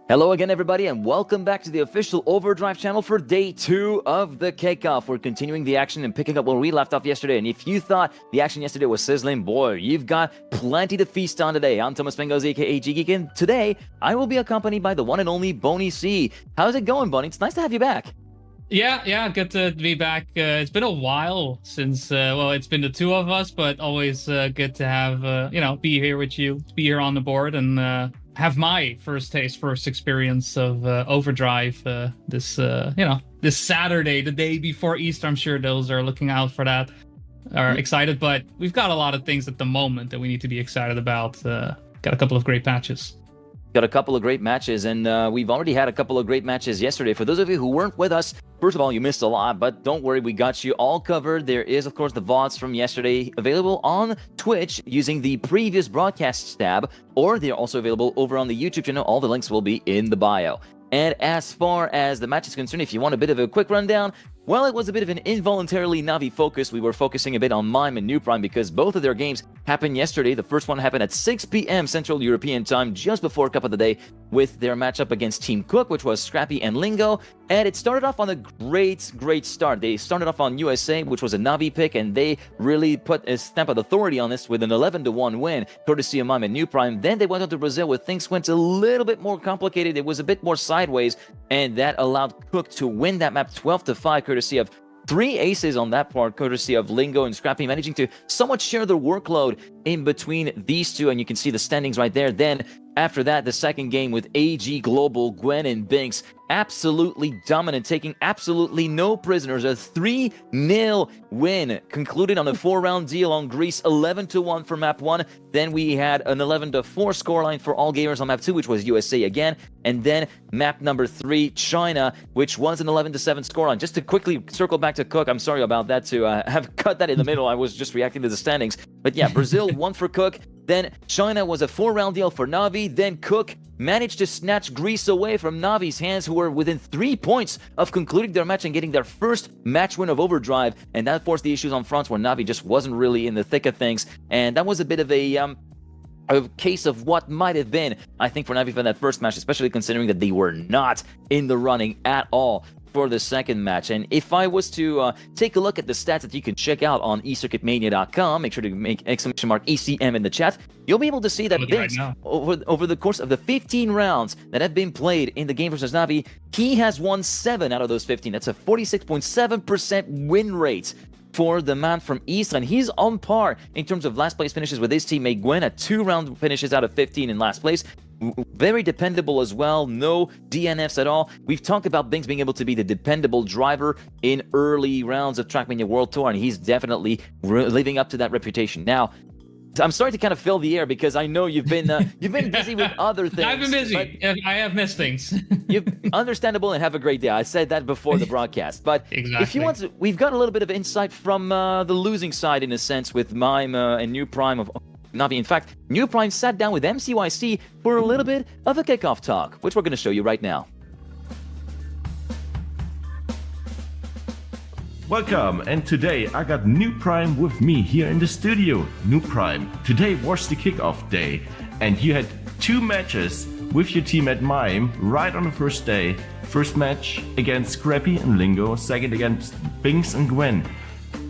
Hello again, everybody, and welcome back to the official OverDrive channel for day 2 of the kickoff. We're continuing the action and picking up where we left off yesterday. And if you thought the action yesterday was sizzling, boy, you've got plenty to feast on today. I'm Thomas Pengos, aka G-Geek, and today I will be accompanied by the one and only Boney C. How's it going, Boney? It's nice to have you back. Yeah, good to be back. It's been a while since, well, it's been the two of us, but always good to have, be here with you, be here on the board, and have my first experience of OverDrive this Saturday, the day before Easter. I'm sure those are looking out for that, are excited, but we've got a lot of things at the moment that we need to be excited about. Got a couple of great matches. Got a couple of great matches, and we've already had a couple of great matches yesterday. For those of you who weren't with us, first of all, you missed a lot, but don't worry, we got you all covered. There is, of course, the VODs from yesterday available on Twitch using the previous broadcasts tab, or they're also available over on the YouTube channel. All the links will be in the bio. And as far as the match is concerned, if you want a bit of a quick rundown, well, it was a bit of an involuntarily Navi focus. We were focusing a bit on Mime and New Prime because both of their games happened yesterday. The first one happened at 6 p.m. Central European Time, just before Cup of the Day, with their matchup against Team Cook, which was Scrappy and Lingo. And it started off on a great start. They started off on USA, which was a Navi pick, and they really put a stamp of authority on this with an 11-1 win, courtesy of Mime and New Prime. Then they went on to Brazil, where things went a little bit more complicated. It was a bit more sideways, and that allowed Cook to win that map 12-5, courtesy of 3 aces on that part, courtesy of Lingo and Scrappy managing to somewhat share their workload. in between these two, and you can see the standings right there. Then after that, the second game with AG Global, Gwen and Binks, absolutely dominant, taking absolutely no prisoners. A 3-0 win, concluded on a 4-round deal on Greece, 11-1 for map 1. Then we had an 11-4 scoreline for all gamers on map 2, which was USA again. And then map number 3, China, which was an 11-7 scoreline. Just to quickly circle back to Cook, I'm sorry about that to have cut that in the middle. I was just reacting to the standings. But yeah, Brazil won for Cook. Then China was a 4-round deal for Navi. Then Cook managed to snatch Greece away from Navi's hands, who were within 3 points of concluding their match and getting their first match win of OverDrive. And that forced the issues on France, where Navi just wasn't really in the thick of things. And that was a bit of a case of what might have been, I think, for Navi for that first match, especially considering that they were not in the running at all for the second match. And if I was to take a look at the stats that you can check out on eCircuitmania.com, make sure to make exclamation mark ECM in the chat, you'll be able to see that Binks, over the course of the 15 rounds that have been played in the game versus Navi, he has won 7 out of those 15. That's a 46.7% win rate for the man from East, and he's on par in terms of last place finishes with his teammate Gwen at 2-round finishes out of 15 in last place. Very dependable as well, no DNFs at all. We've talked about Binks being able to be the dependable driver in early rounds of Trackmania World Tour, and he's definitely living up to that reputation. Now, I'm sorry to kind of fill the air because I know you've been busy with other things. I've been busy. I have missed things. You're understandable, and have a great day. I said that before the broadcast. But exactly. If you want to, we've got a little bit of insight from the losing side, in a sense, with Mime and New Prime of Navi. In fact, New Prime sat down with MCYC for a little bit of a kickoff talk, which we're going to show you right now. Welcome, and today I got New Prime with me here in the studio. New Prime, today was the kickoff day, and you had 2 matches with your team at Mime right on the first day. First match against Scrappy and Lingo, second against Binks and Gwen.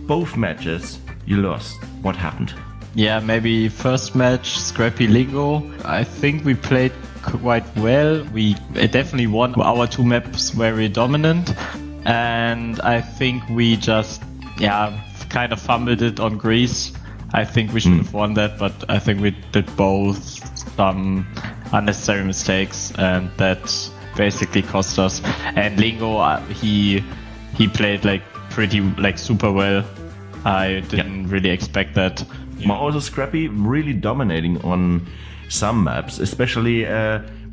Both matches you lost. What happened? Yeah, maybe first match, Scrappy Lingo. I think we played quite well. We definitely won. Our 2 maps very dominant. And I think we just, kind of fumbled it on Greece. I think we should have won that, but I think we did both some unnecessary mistakes, and that basically cost us. And Lingo, he played super well. I didn't really expect that. Also, Scrappy really dominating on some maps, especially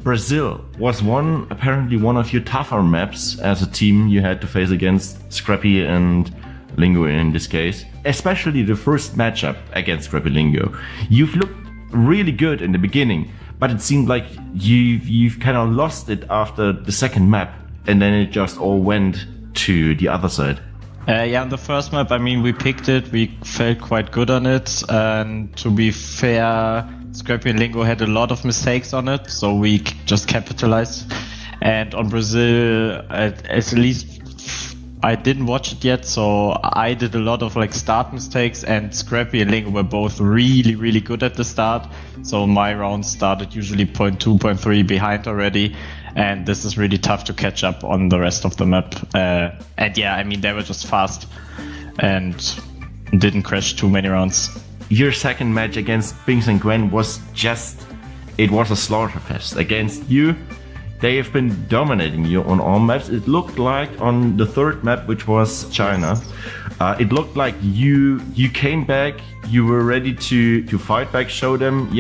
Brazil was apparently one of your tougher maps as a team you had to face against Scrappy and Lingo in this case. Especially the first matchup against Scrappy Lingo. You've looked really good in the beginning, but it seemed like you've kind of lost it after the second map, and then it just all went to the other side. On the first map, I mean, we picked it, we felt quite good on it, and to be fair, Scrappy and Lingo had a lot of mistakes on it, so we just capitalized. And on Brazil, at least I didn't watch it yet, so I did a lot of start mistakes, and Scrappy and Lingo were both really, really good at the start. So my round started usually 0.2, 0.3 behind already, and this is really tough to catch up on the rest of the map. They were just fast and didn't crash too many rounds. Your second match against Binks and Gwen was a slaughterfest against you. They have been dominating you on all maps. It looked like on the third map, which was China, it looked like you came back, you were ready to fight back, show them,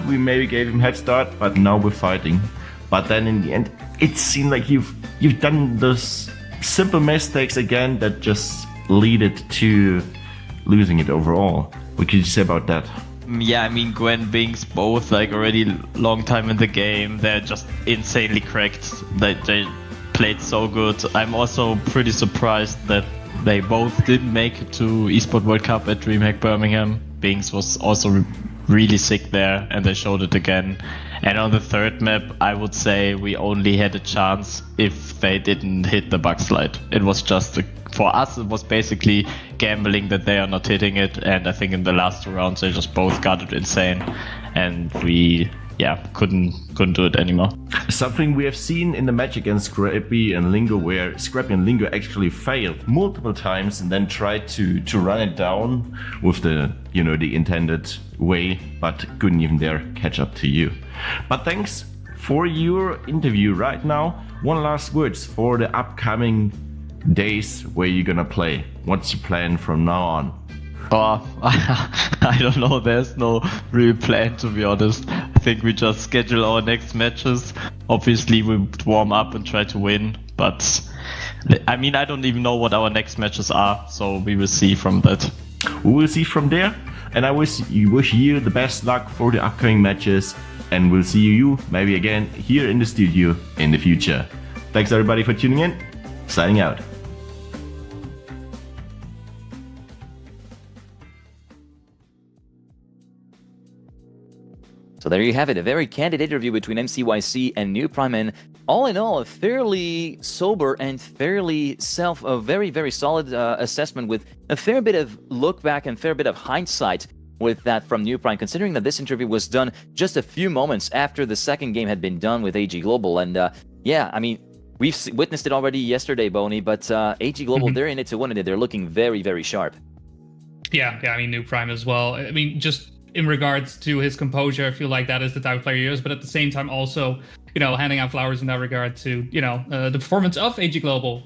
we maybe gave him head start, but now we're fighting. But then in the end, it seemed like you've done those simple mistakes again that just lead it to losing it overall. What could you say about that? Gwen, Binks, both already long time in the game. They're just insanely cracked. They played so good. I'm also pretty surprised that they both didn't make it to Esport World Cup at DreamHack Birmingham. Binks was also really sick there, and they showed it again. And on the third map, I would say we only had a chance if they didn't hit the bug slide. It was just for us, it was basically gambling that they are not hitting it, and I think in the last 2 rounds they just both got it insane, and we yeah, couldn't do it anymore. Something we have seen in the match against Scrappy and Lingo, where Scrappy and Lingo actually failed multiple times and then tried to run it down with the intended way, but couldn't even dare catch up to you. But thanks for your interview right now. One last words for the upcoming days where you're gonna play. What's your plan from now on? Oh, I don't know. There's no real plan, to be honest. I think we just schedule our next matches. Obviously, we warm up and try to win. But I mean, I don't even know what our next matches are. So we will see from that. We will see from there. And I wish you the best luck for the upcoming matches. And we'll see you maybe again here in the studio in the future. Thanks everybody for tuning in. Signing out. So there you have it, a very candid interview between MCYC and New Prime, and all in all, a fairly sober and fairly a very, very solid assessment with a fair bit of look back and fair bit of hindsight with that from New Prime, considering that this interview was done just a few moments after the second game had been done with AG Global. And yeah, I mean, we've witnessed it already yesterday, Boney, but AG Global, they're in it to win it. They're looking very, very sharp. Yeah, I mean, New Prime as well. I mean, just in regards to his composure, I feel like that is the type of player he is, but at the same time also, handing out flowers in that regard to, the performance of AG Global,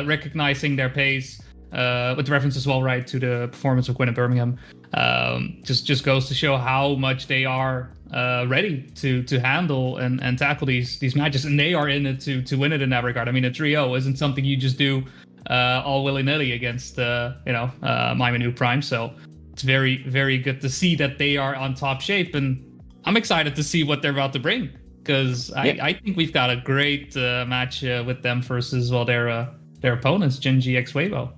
recognizing their pace, with reference as well, right, to the performance of Gwen and Birmingham. Just goes to show how much they are ready to handle and tackle these matches, and they are in it to win it in that regard. I mean, a 3-0 isn't something you just do all willy-nilly against, Mime and New Prime, so it's very, very good to see that they are on top shape, and I'm excited to see what they're about to bring, because I think we've got a great match with them versus their opponents, Genji x Weibo.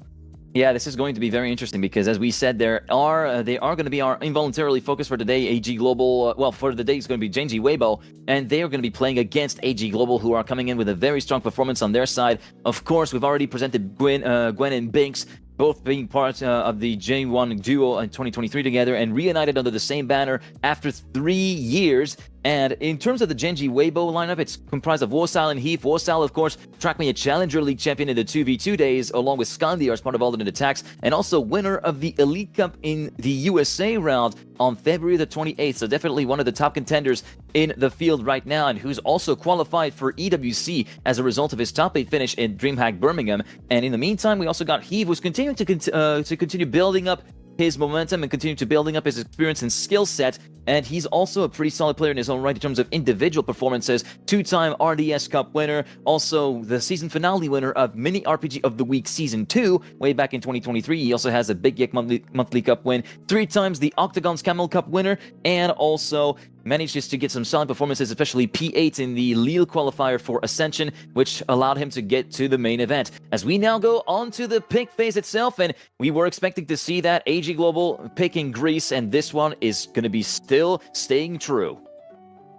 Yeah, this is going to be very interesting because, as we said, they are going to be our involuntarily focus for today. AG Global, for the day is going to be Genji Weibo, and they are going to be playing against AG Global, who are coming in with a very strong performance on their side. Of course, we've already presented Gwen and Binks, both being part of the J1 duo in 2023 together and reunited under the same banner after 3 years. And in terms of the Genji Weibo lineup, it's comprised of Warsaw and Heath. Warsaw, of course, Trackmania Challenger League champion in the 2v2 days, along with Skandiar as part of Alternate Attacks, and also winner of the Elite Cup in the USA round on February the 28th. So definitely one of the top contenders in the field right now, and who's also qualified for EWC as a result of his top 8 finish in DreamHack Birmingham. And in the meantime, we also got Heath, who's continuing to continue building up his momentum and continue to building up his experience and skill set, and he's also a pretty solid player in his own right in terms of individual performances. 2-time RDS Cup winner, also the season finale winner of Mini RPG of the Week Season 2 way back in 2023. He also has a Big Geek monthly Cup win, 3 times the Octagon's Camel Cup winner, and also manages to get some solid performances, especially P8 in the Lille qualifier for Ascension, which allowed him to get to the main event. As we now go on to the pick phase itself, and we were expecting to see that AG Global picking Greece, and this one is going to be still staying true.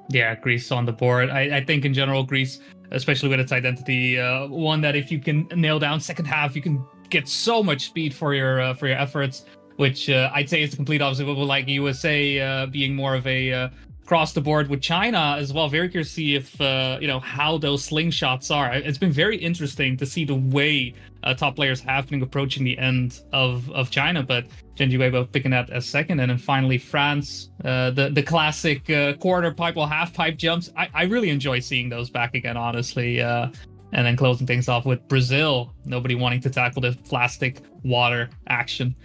Yeah, Greece on the board. I think in general, Greece, especially with its identity, one that if you can nail down second half, you can get so much speed for your efforts, which I'd say is the complete opposite of like USA being more of a across the board with China as well. Very curious to see if how those slingshots are. It's been very interesting to see the way top players have been approaching the end of China, but Genji Weibo picking that as second. And then finally France, the classic quarter pipe or half pipe jumps. I really enjoy seeing those back again, honestly. And then closing things off with Brazil, nobody wanting to tackle the plastic water action.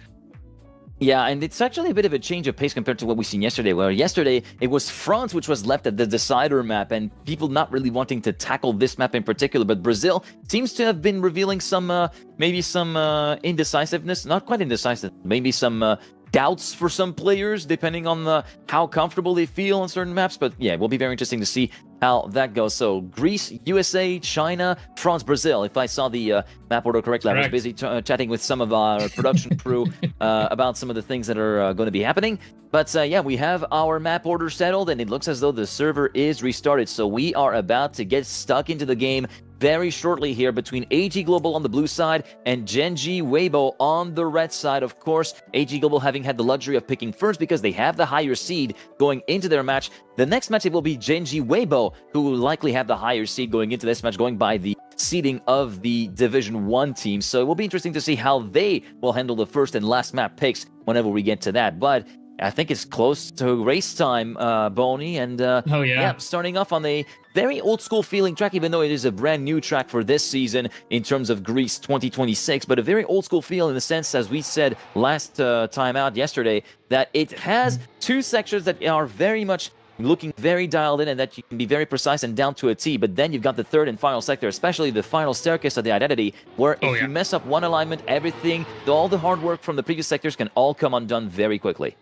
Yeah, and it's actually a bit of a change of pace compared to what we seen yesterday, where yesterday it was France which was left at the decider map and people not really wanting to tackle this map in particular, but Brazil seems to have been revealing some maybe some indecisiveness, not quite indecisive, maybe some doubts for some players depending on how comfortable they feel on certain maps. But yeah, it will be very interesting to see how that goes. So Greece, USA, China, France, Brazil. If I saw the map order correctly, I was busy chatting with some of our production crew about some of the things that are going to be happening. But yeah, we have our map order settled, and it looks as though the server is restarted. So we are about to get stuck into the game very shortly here between AG Global on the blue side and Genji Weibo on the red side. Of course, AG Global having had the luxury of picking first because they have the higher seed going into their match. The next match, it will be Genji Weibo, who will likely have the higher seed going into this match, going by the seeding of the Division 1 team. So it will be interesting to see how they will handle the first and last map picks whenever we get to that. But I think it's close to race time, Boney, and Oh, yeah. starting off on a very old school feeling track, even though it is a brand new track for this season in terms of Greece 2026, but a very old school feel in the sense, as we said last time out yesterday, that it has two sections that are very much looking very dialed in and that you can be very precise and down to a T, but then you've got the third and final sector, especially the final staircase of the identity, where if you mess up one alignment, everything, all the hard work from the previous sectors can all come undone very quickly.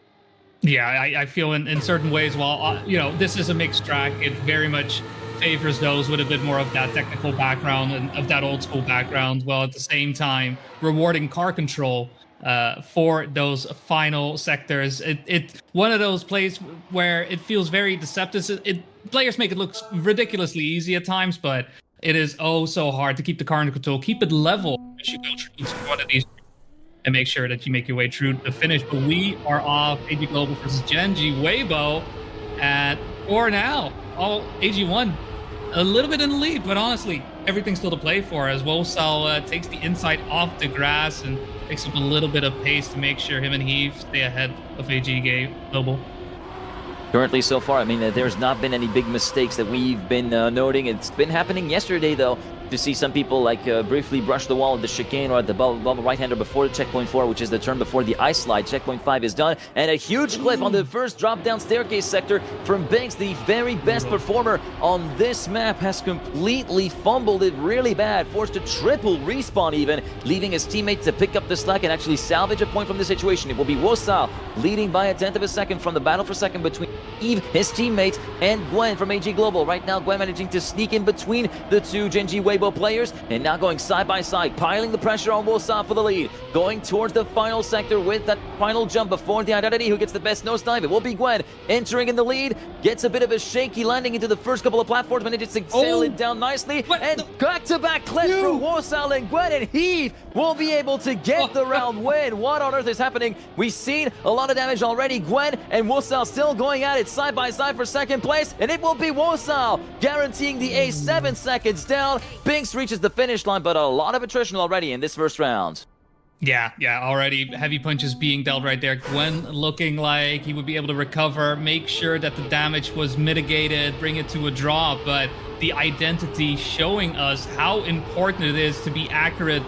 Yeah, I feel in certain ways, while, this is a mixed track, it very much favors those with a bit more of that technical background and of that old school background, while at the same time rewarding car control for those final sectors. It one of those plays where it feels very deceptive. Players make it look ridiculously easy at times, but it is oh so hard to keep the car under control, keep it level as you go through each one of these, and make sure that you make your way through the finish. But we are off AG Global versus Genji Weibo, and for now, all AG1 a little bit in the lead, but honestly, everything's still to play for as Wosal takes the inside off the grass and picks up a little bit of pace to make sure him and Heave stay ahead of AG Global. Currently, so far, I mean, there's not been any big mistakes that we've been noting. It's been happening yesterday, though, to see some people like briefly brush the wall at the chicane or at the bubble right-hander before the checkpoint 4, which is the turn before the ice slide. Checkpoint 5 is done, and a huge clip on the first drop-down staircase sector from Binks, the very best performer on this map, has completely fumbled it really bad, forced to triple respawn even, leaving his teammate to pick up the slack and actually salvage a point from the situation. It will be Wosal leading by a tenth of a second from the battle for second between Eve, his teammate, and Gwen from AG Global. Right now, Gwen managing to sneak in between the two Genji Weibo players, and now going side by side, piling the pressure on Wosal for the lead. Going towards the final sector with that final jump before the identity. Who gets the best nosedive? It will be Gwen entering in the lead. Gets a bit of a shaky landing into the first couple of platforms, manages to sail it down nicely. And back-to-back clips for Wosal and Gwen, and Heave will be able to get the round win. What on earth is happening? We've seen a lot of damage already. Gwen and Wosal still going at it side by side for second place, and it will be Wosal guaranteeing the ace 7 seconds down. Binks reaches the finish line, but a lot of attrition already in this first round. Yeah, already heavy punches being dealt right there. Gwen looking like he would be able to recover, make sure that the damage was mitigated, bring it to a draw, but the identity showing us how important it is to be accurate,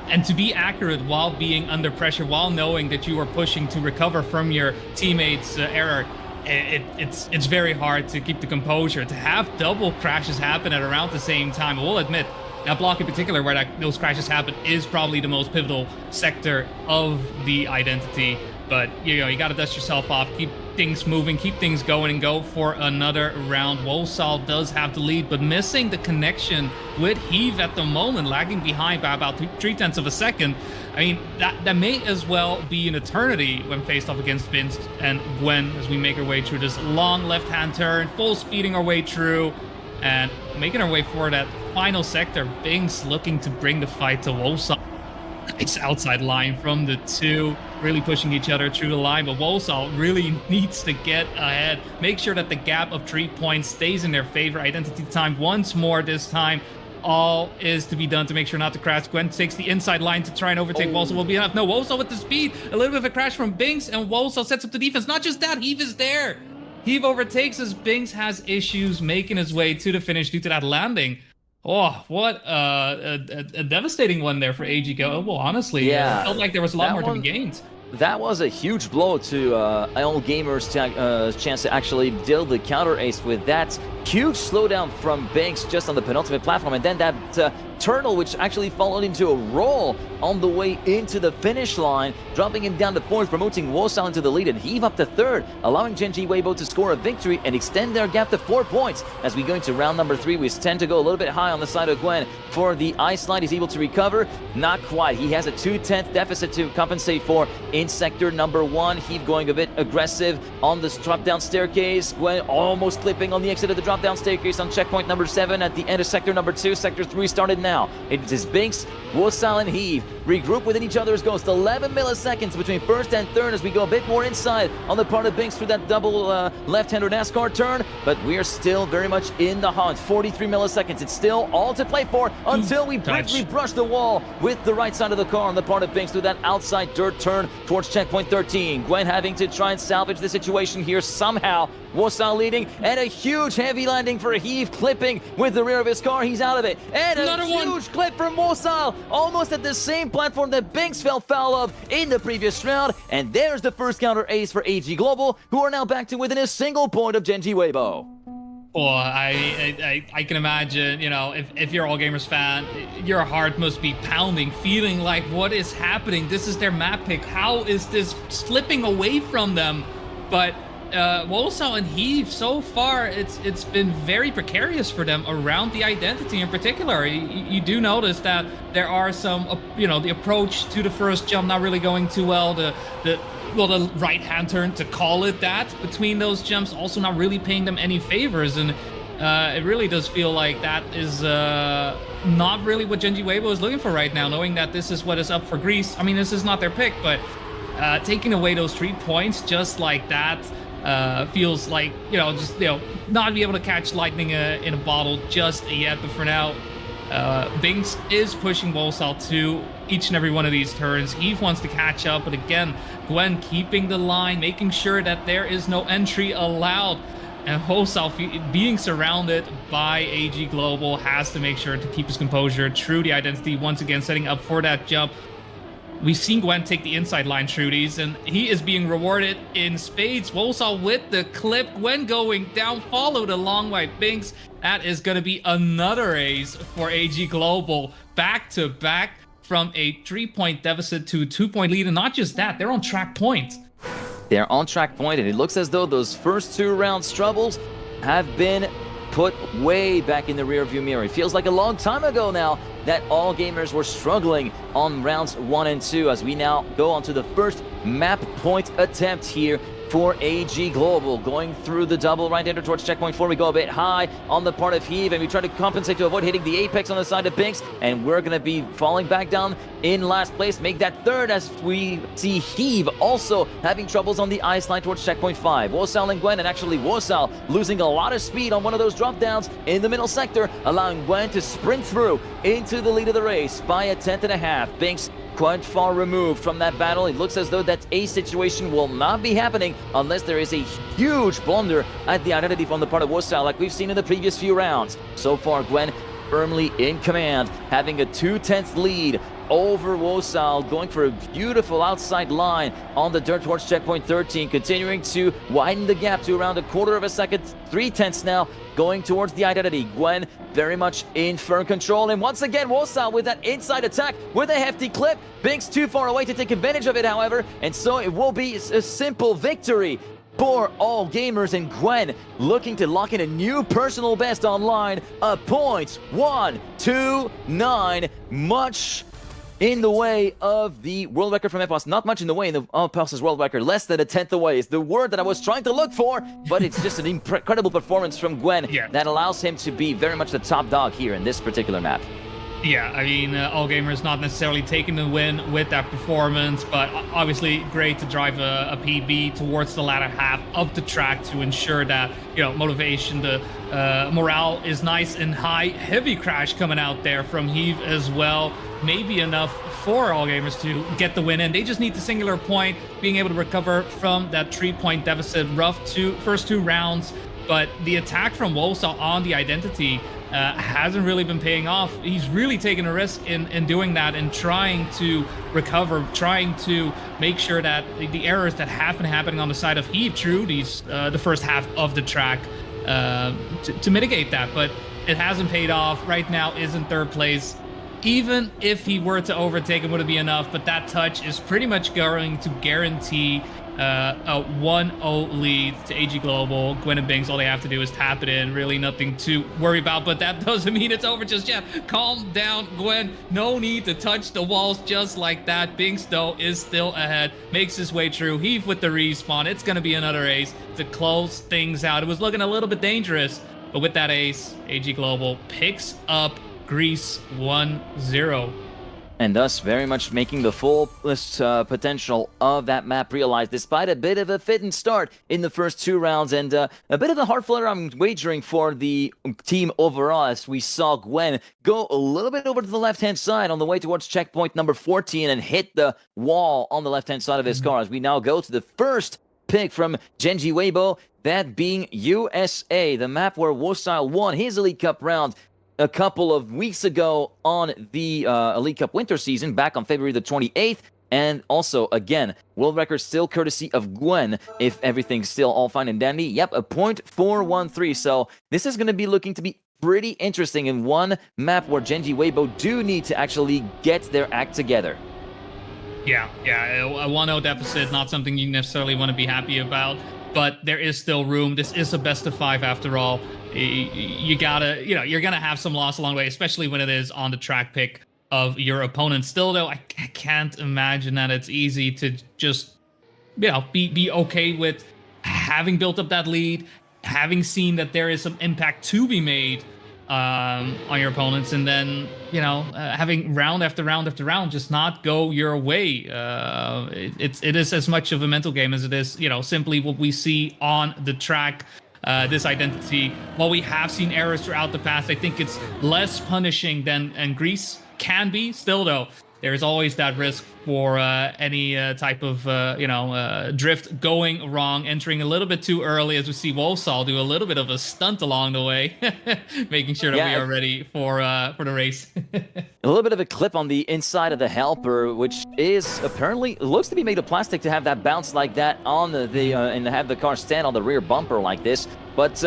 and to be accurate while being under pressure, while knowing that you are pushing to recover from your teammates' error. It's very hard to keep the composure, to have double crashes happen at around the same time. We'll admit, that block in particular where those crashes happen is probably the most pivotal sector of the identity. But, you got to dust yourself off, keep things moving, keep things going, and go for another round. Wosal does have the lead, but missing the connection with Heave at the moment, lagging behind by about 3/10 of a second. I mean, that may as well be an eternity when faced off against Vince and Gwen as we make our way through this long left-hand turn, full speeding our way through, and making our way for that final sector. Binks looking to bring the fight to Wosal. It's outside line from the two, really pushing each other through the line, but Wosal really needs to get ahead. Make sure that the gap of 3 points stays in their favor. Identity time once more this time. All is to be done to make sure not to crash. Gwen takes the inside line to try and overtake Wosal. Will be enough. No, Wosal with the speed. A little bit of a crash from Binks, and Wosal sets up the defense. Not just that, Heave is there. Heave overtakes as Binks has issues making his way to the finish due to that landing. Oh, what a devastating one there for AG Global, honestly. Yeah. It felt like there was a lot more to be gained. That was a huge blow to Ion Gamer's chance to actually deal the counter ace with that huge slowdown from Binks just on the penultimate platform, and then that turtle, which actually followed into a roll on the way into the finish line, dropping him down to 4th, promoting Wosal into the lead and Heave up to 3rd, allowing Genji Weibo to score a victory and extend their gap to 4 points. As we go into round number 3, we tend to go a little bit high on the side of Gwen for the ice slide. He's able to recover. Not quite. He has a 2/10 deficit to compensate for in sector number 1. Heave going a bit aggressive on this drop-down staircase. Gwen almost clipping on the exit of the drop-down staircase on checkpoint number 7 at the end of sector number 2. Sector 3 started now. It is Binks, Wosal, and Heave regroup within each other's ghost. 11 milliseconds between 1st and 3rd as we go a bit more inside on the part of Binks through that double left-hander NASCAR turn, but we are still very much in the hunt. 43 milliseconds. It's still all to play for until we briefly brush the wall with the right side of the car on the part of Binks through that outside dirt turn towards checkpoint 13. Gwen having to try and salvage the situation here somehow. Wosal leading, and a huge heavy landing for Heave, clipping with the rear of his car. He's out of it. And a huge clip from Wosal, almost at the same platform that Binks fell foul of in the previous round. And there's the first counter ace for AG Global, who are now back to within a single point of Genji Weibo. Well, I can imagine, you know, if you're All Gamers fan, your heart must be pounding, feeling like, what is happening? This is their map pick. How is this slipping away from them? But Wosal and Heave, so far, it's been very precarious for them around the identity in particular. You do notice that there are some, you know, the approach to the first jump not really going too well. The right-hand turn, to call it that, between those jumps also not really paying them any favors. And it really does feel like that is not really what Genji Weibo is looking for right now, knowing that this is what is up for Greece. I mean, this is not their pick, but taking away those 3 points just like that feels like, you know, just, you know, not be able to catch lightning in a bottle just yet. But for now, Binks is pushing Wosal to each and every one of these turns. Heave wants to catch up, but again, Gwen keeping the line, making sure that there is no entry allowed. And Wosal, being surrounded by AG Global, has to make sure to keep his composure. True, the identity once again setting up for that jump. We've seen Gwen take the inside line, Trudies, and he is being rewarded in spades. Wosal with the clip, Gwen going down, followed along by Binks. That is going to be another ace for AG Global. Back to back from a 3-point deficit to a 2-point lead. And not just that, they're on track point. They're on track point, and it looks as though those first 2 rounds troubles have been put way back in the rearview mirror. It feels like a long time ago now that All Gamers were struggling on rounds 1 and 2, as we now go on to the first map point attempt here for AG Global. Going through the double right-hander towards checkpoint 4, we go a bit high on the part of Heave, and we try to compensate to avoid hitting the apex on the side of Binks, and we're going to be falling back down in last place, make that 3rd, as we see Heave also having troubles on the ice line towards checkpoint 5. Wosal and Gwen, and actually Wosal losing a lot of speed on one of those drop downs in the middle sector, allowing Gwen to sprint through into the lead of the race by a 10.5. Binks quite far removed from that battle. It looks as though that ace situation will not be happening unless there is a huge blunder at the identity from the part of Wosal, like we've seen in the previous few rounds. So far, Gwen firmly in command, having a 2/10 lead over Wosal, going for a beautiful outside line on the dirt towards checkpoint 13, continuing to widen the gap to around 1/4 of a second, 3/10 now, going towards the identity. Gwen very much in firm control, and once again Wosal with that inside attack with a hefty clip. Binks too far away to take advantage of it, however, and so it will be a simple victory for All Gamers, and Gwen looking to lock in a new personal best online, a .129, much in the way of the world record from Epos. Not much in the way of Epos' world record. Less than a 10th away is the word that I was trying to look for, but it's just an incredible performance from Gwen that allows him to be very much the top dog here in this particular map. Yeah, I mean, All Gamers not necessarily taking the win with that performance, but obviously great to drive a PB towards the latter half of the track to ensure that, you know, motivation, the morale is nice and high. Heavy crash coming out there from Heave as well. Maybe enough for All Gamers to get the win, and they just need the singular point, being able to recover from that 3-point deficit. Rough first 2 rounds, but the attack from Wosal on the identity hasn't really been paying off. He's really taken a risk in doing that and trying to recover, trying to make sure that the errors that have been happening on the side of Heave, true, the first half of the track, to mitigate that, but it hasn't paid off. Right now is in 3rd place. even if he were to overtake him, would it be enough? But that touch is pretty much going to guarantee a 1-0 lead to AG Global. Gwen and Binks, all they have to do is tap it in. Really nothing to worry about, but that doesn't mean it's over just yet. Calm down, Gwen. No need to touch the walls just like that. Binks, though, is still ahead. Makes his way through. Heave with the respawn. It's going to be another ace to close things out. It was looking a little bit dangerous, but with that ace, AG Global picks up Greece 1-0. And thus very much making the full potential of that map realized, despite a bit of a fitting start in the first 2 rounds and a bit of a hard flutter I'm wagering for the team overall, as we saw Gwen go a little bit over to the left-hand side on the way towards checkpoint number 14 and hit the wall on the left-hand side of his car. As we now go to the first pick from Genji Weibo, that being USA, the map where Wosile won his Elite Cup round a couple of weeks ago on the Elite Cup winter season, back on February the 28th. And also, again, world record still courtesy of Gwen, if everything's still all fine and dandy. Yep, a .413. So this is going to be looking to be pretty interesting in one map where Genji Weibo do need to actually get their act together. Yeah, a 1-0 deficit, not something you necessarily want to be happy about, but there is still room. This is a best of 5 after all. You gotta, you're gonna have some loss along the way, especially when it is on the track pick of your opponent. Still, though, I can't imagine that it's easy to just, be okay with having built up that lead, having seen that there is some impact to be made on your opponents, and then having round after round after round just not go your way. It is as much of a mental game as it is simply what we see on the track. This identity, while we have seen errors throughout the past, I think it's less punishing than Greece can be. Still, though, there's always that risk for any type of drift going wrong, entering a little bit too early, as we see Wolfsall do a little bit of a stunt along the way, making sure that we are ready for the race. A little bit of a clip on the inside of the helper, which is apparently looks to be made of plastic to have that bounce like that on the and have the car stand on the rear bumper like this. But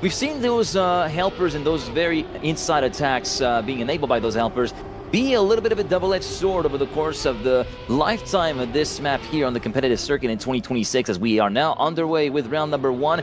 we've seen those helpers and those very inside attacks being enabled by those helpers be a little bit of a double-edged sword over the course of the lifetime of this map here on the competitive circuit in 2026, as we are now underway with round number 1.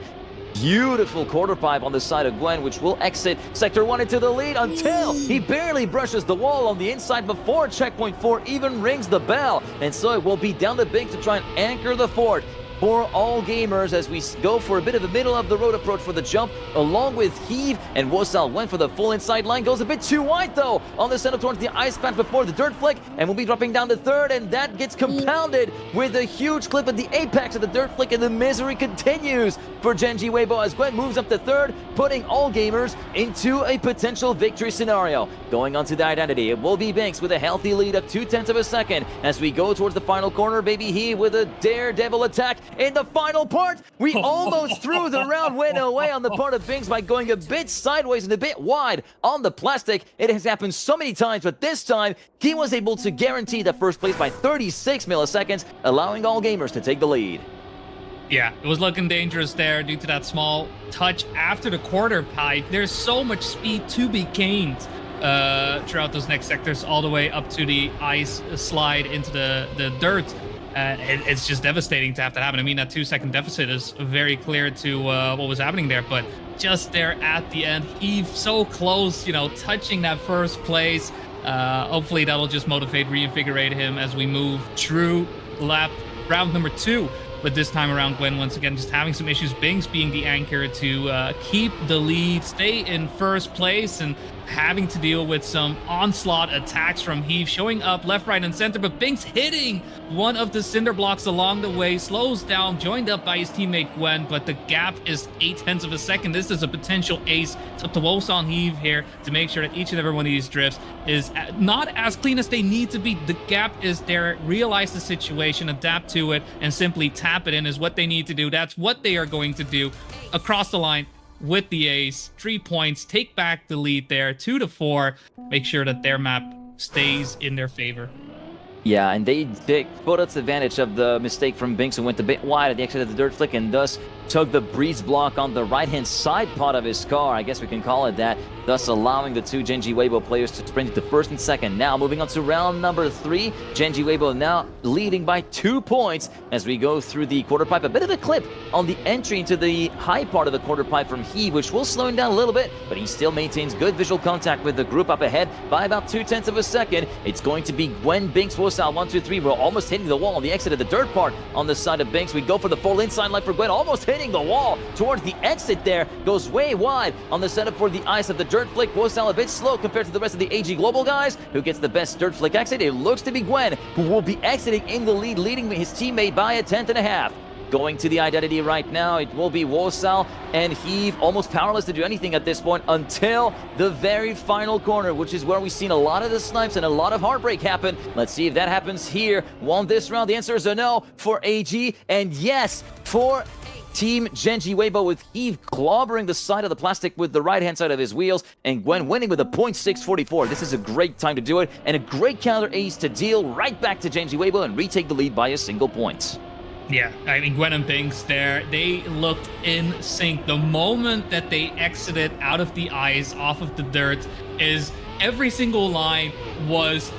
Beautiful quarter pipe on the side of Gwen, which will exit Sector 1 into the lead until he barely brushes the wall on the inside before checkpoint 4 even rings the bell. And so it will be down to Bink to try and anchor the fort for all gamers as we go for a bit of a middle-of-the-road approach for the jump, along with Heave, and Wosal went for the full inside line. Goes a bit too wide, though, on the center towards the ice patch before the dirt flick, and will be dropping down to 3rd, and that gets compounded with a huge clip at the apex of the dirt flick, and the misery continues for Genji Weibo as Gwen moves up to 3rd, putting all gamers into a potential victory scenario. Going on to the identity, it will be Binks with a healthy lead of 0.2 of a second as we go towards the final corner. Baby Heave with a daredevil attack in the final part. We almost threw the round win away on the part of Binks by going a bit sideways and a bit wide on the plastic. It has happened so many times, but this time he was able to guarantee the first place by 36 milliseconds, allowing all gamers to take the lead. Yeah, it was looking dangerous there due to that small touch after the quarter pipe. There's so much speed to be gained throughout those next sectors, all the way up to the ice slide into the dirt. It's just devastating to have that happen. I mean, that 2-second deficit is very clear to what was happening there, but just there at the end, Heave so close, touching that first place. Hopefully that'll just motivate, reinvigorate him as we move through round number 2. But this time around, Gwen, once again, just having some issues. Binks being the anchor to keep the lead, stay in first place, and having to deal with some onslaught attacks from Heave, showing up left, right, and center. But Binks hitting one of the cinder blocks along the way, slows down, joined up by his teammate Gwen, but the gap is 0.8 of a second. This is a potential ace. It's up to Wolfsall and Heave here to make sure that each and every one of these drifts is not as clean as they need to be. The gap is there. Realize the situation, adapt to it, and simply tap it in is what they need to do. That's what they are going to do across the line with the ace. 3 points, take back the lead there, 2-4, make sure that their map stays in their favor. Yeah, and they put us advantage of the mistake from Binks, who went a bit wide at the exit of the dirt flick and thus took the breeze block on the right-hand side part of his car. I guess we can call it that, thus allowing the two Genji Weibo players to sprint into first and second. Now moving on to round number 3, Genji Weibo now leading by 2 points as we go through the quarter pipe. A bit of a clip on the entry into the high part of the quarter pipe from Heave, which will slow him down a little bit, but he still maintains good visual contact with the group up ahead by about 0.2 of a second. It's going to be Gwen, Binks, Wosal, 1, 2, 3. We're almost hitting the wall on the exit of the dirt part on the side of Binks. We go for the full inside line for Gwen, almost hitting the wall towards the exit there. Goes way wide on the setup for the ice of the dirt flick. Wosal a bit slow compared to the rest of the AG Global guys. Who gets the best dirt flick exit? It looks to be Gwen, who will be exiting in the lead, leading his teammate by a 1/10.5. Going to the identity right now, it will be Wosal and Heave, almost powerless to do anything at this point until the very final corner, which is where we've seen a lot of the snipes and a lot of heartbreak happen. Let's see if that happens here. Won this round. The answer is a no for AG, and yes for Team Genji Weibo, with Heave clobbering the side of the plastic with the right-hand side of his wheels, and Gwen winning with a 0.644. This is a great time to do it, and a great counter ace to deal right back to Genji Weibo and retake the lead by a single point. Yeah, I mean, Gwen and Binks there, they looked in sync. The moment that they exited out of the ice, off of the dirt, is every single line was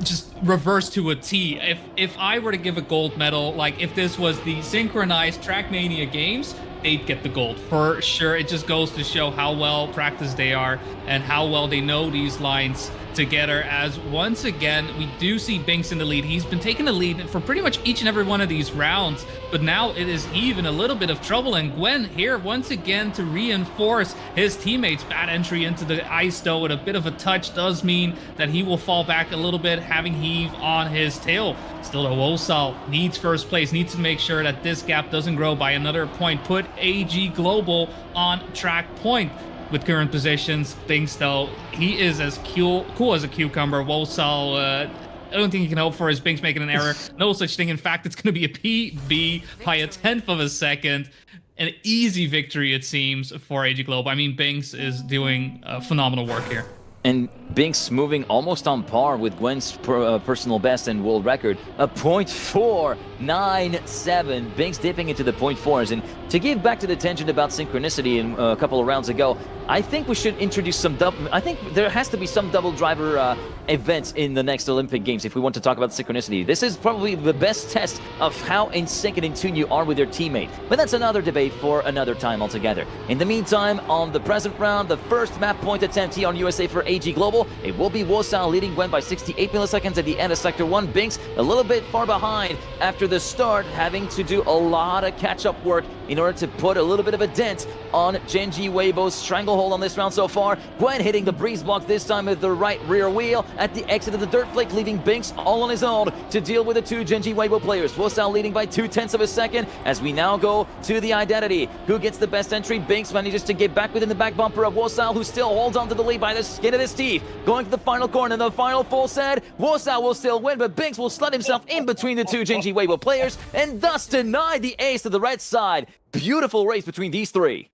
just reversed to a T. If I were to give a gold medal, like if this was the synchronized Trackmania games, they'd get the gold for sure. It just goes to show how well practiced they are and how well they know these lines together, as once again we do see Binks in the lead. He's been taking the lead for pretty much each and every one of these rounds, but now it is Eve in a little bit of trouble, and Gwen here once again to reinforce his teammates. Bad entry into the ice though, with a bit of a touch does mean that he will fall back a little bit, having Heave on his tail. Still though, Wosal needs first place, needs to make sure that this gap doesn't grow by another point, put AG Global on track point. With current positions, Binks though, he is as cool as a cucumber. Wosal, I don't think you can hope for is Binks making an error. No such thing. In fact, it's going to be a PB by a 1/10 of a second. An easy victory, it seems, for AG Global. I mean, Binks is doing phenomenal work here. And Binks moving almost on par with Gwen's personal best and world record, a 0.497. Binks dipping into the 0.4s. And to give back to the tangent about synchronicity in a couple of rounds ago, I think we should introduce some I think there has to be some double driver events in the next Olympic Games if we want to talk about synchronicity. This is probably the best test of how in sync and in tune you are with your teammate. But that's another debate for another time altogether. In the meantime, on the present round, the first map point attempt here on USA for AG Global, it will be Wosal leading Gwen by 68 milliseconds at the end of Sector 1. Binks a little bit far behind after the start, having to do a lot of catch-up work in order to put a little bit of a dent on Genji Weibo's stranglehold on this round so far. Gwen hitting the breeze block this time with the right rear wheel at the exit of the dirt flick, leaving Binks all on his own to deal with the two Genji Weibo players. Wosal leading by 0.2 of a second as we now go to the identity. Who gets the best entry? Binks manages to get back within the back bumper of Wosal, who still holds on to the lead by the skin of his teeth. Going to the final corner, the final full set. Wosal will still win, but Binks will slot himself in between the two Genji Weibo players and thus deny the ace to the red side. Beautiful race between these three.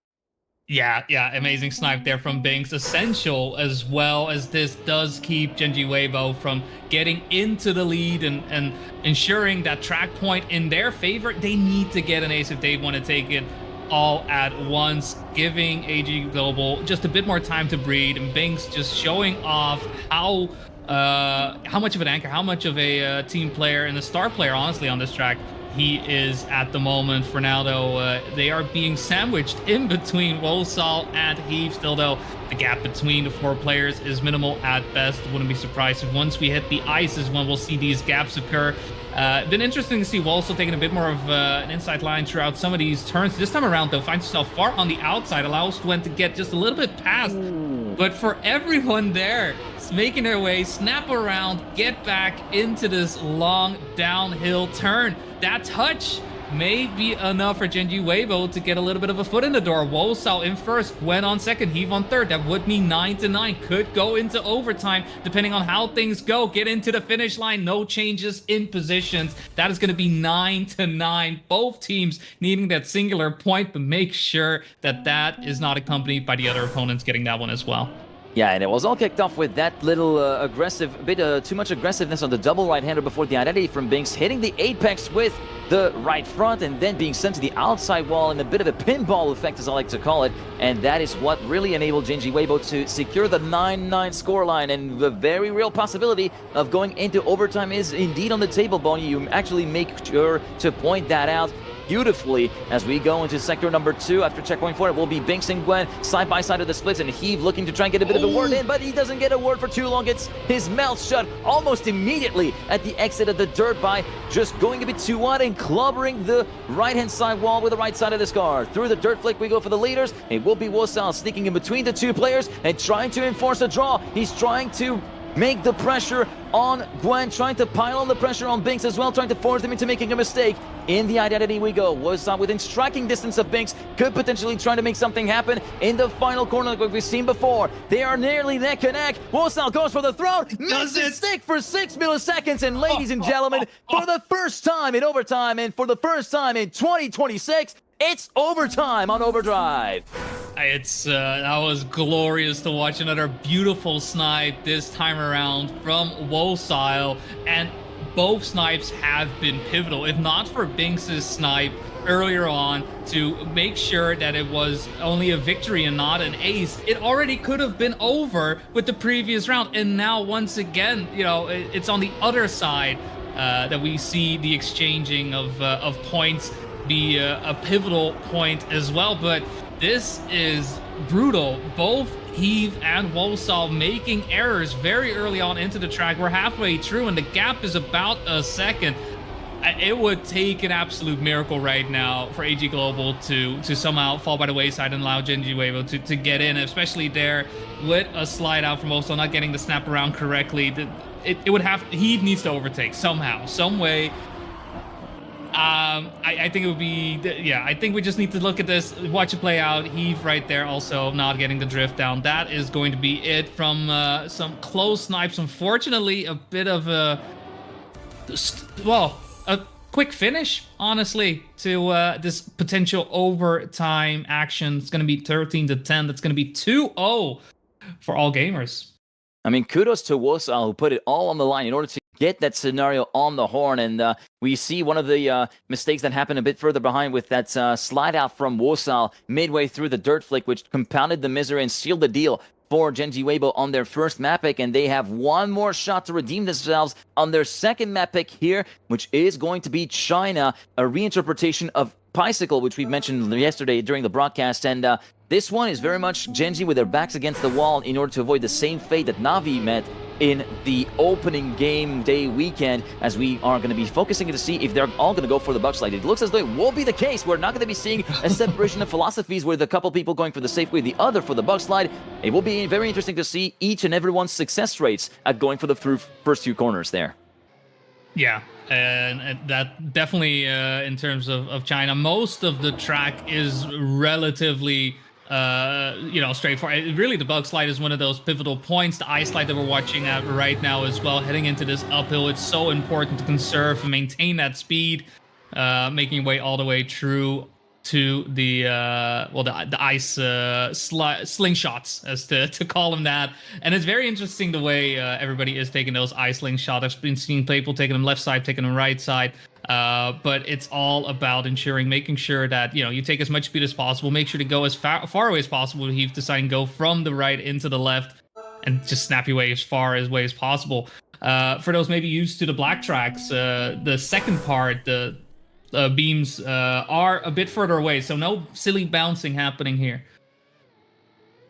Yeah, amazing snipe there from Binks. Essential, as well as this does keep Genji Weibo from getting into the lead and ensuring that track point in their favor. They need to get an ace if they want to take it all at once, giving AG Global just a bit more time to breathe, and Binks just showing off how much of an anchor, how much of a team player and a star player, honestly, on this track he is at the moment. For now, though, they are being sandwiched in between Wosal and Heave. Still, though, the gap between the four players is minimal at best. Wouldn't be surprised if once we hit the ice is when we'll see these gaps occur. Been interesting to see Wosal taking a bit more of an inside line throughout some of these turns. This time around, though, finds himself far on the outside, allows Gwen to get just a little bit past. But for everyone there, it's making their way, snap around, get back into this long downhill turn. That touch may be enough for Genji Weibo to get a little bit of a foot in the door. Wosal in first, Gwen on second, Heave on third. That would mean 9-9. Could go into overtime, depending on how things go. Get into the finish line, no changes in positions. That is going to be 9-9. Both teams needing that singular point, but make sure that that is not accompanied by the other opponents getting that one as well. Yeah, and it was all kicked off with that little too much aggressiveness on the double right-hander before the identity from Binks, hitting the apex with the right front and then being sent to the outside wall in a bit of a pinball effect, as I like to call it. And that is what really enabled Genji Weibo to secure the 9-9 scoreline. And the very real possibility of going into overtime is indeed on the table, Bonnie. You actually make sure to point that out beautifully as we go into sector number 2. After checkpoint 4, it will be Binks and Gwen side by side of the splits, and Heave looking to try and get a bit of a word in, but he doesn't get a word for too long. Gets his mouth shut almost immediately at the exit of the dirt by just going a bit too wide and clubbering the right-hand side wall with the right side of this car. Through the dirt flick we go for the leaders. It will be Wosal sneaking in between the two players and trying to enforce a draw. He's trying to make the pressure on Gwen, trying to pile on the pressure on Binks as well, trying to force him into making a mistake. In the identity we go. Wosal within striking distance of Binks, could potentially try to make something happen in the final corner like we've seen before. They are nearly neck and neck. Wosal goes for the throw, misses it stick for 6 milliseconds, and ladies and gentlemen, for the first time in overtime and for the first time in 2026, it's overtime on OverDrive. It's that was glorious to watch. Another beautiful snipe this time around from Wosal, and both snipes have been pivotal. If not for Binks' snipe earlier on to make sure that it was only a victory and not an ace, it already could have been over with the previous round. And now once again, you know, it's on the other side that we see the exchanging of points be a pivotal point as well. But this is brutal. Both Heave and Wosal making errors very early on into the track. We're halfway through and the gap is about a second. It would take an absolute miracle right now for AG Global to somehow fall by the wayside and allow Genji Weibo to get in, especially there with a slide out from Wosal not getting the snap around correctly. It would have, Heave needs to overtake somehow, some way. I think it would be, yeah, I think we just need to look at this, watch it play out. Heave right there also not getting the drift down. That is going to be it from some close snipes. Unfortunately, a bit of a, well, a quick finish, honestly, to this potential overtime action. It's going to be 13-10. That's going to be 2-0 for all gamers. I mean, kudos to Wosal, who put it all on the line in order to get that scenario on the horn. And we see one of the mistakes that happened a bit further behind with that slide out from Wosal midway through the dirt flick, which compounded the misery and sealed the deal for Genji Weibo on their first map pick. And they have one more shot to redeem themselves on their second map pick here, which is going to be China, a reinterpretation of Bicycle, which we mentioned yesterday during the broadcast. And this one is very much Genji with their backs against the wall in order to avoid the same fate that Na'Vi met in the opening game day weekend, as we are going to be focusing to see if they're all going to go for the bug slide. It looks as though it will be the case. We're not going to be seeing a separation of philosophies with a couple people going for the safe way, the other for the bug slide. It will be very interesting to see each and everyone's success rates at going for the first two corners there. Yeah. And that definitely, in terms of China, most of the track is relatively, straightforward. Really, the bug slide is one of those pivotal points. The ice slide that we're watching at right now as well, heading into this uphill, it's so important to conserve and maintain that speed, making your way all the way through to the ice slingshots, as to call them that. And it's very interesting the way everybody is taking those ice slingshots. I've been seeing people taking them left side, taking them right side. But it's all about making sure that, you take as much speed as possible, make sure to go as far away as possible. Heave decide and go from the right into the left and just snap your way as far away as possible. For those maybe used to the black tracks, the second part, the beams are a bit further away, so no silly bouncing happening here.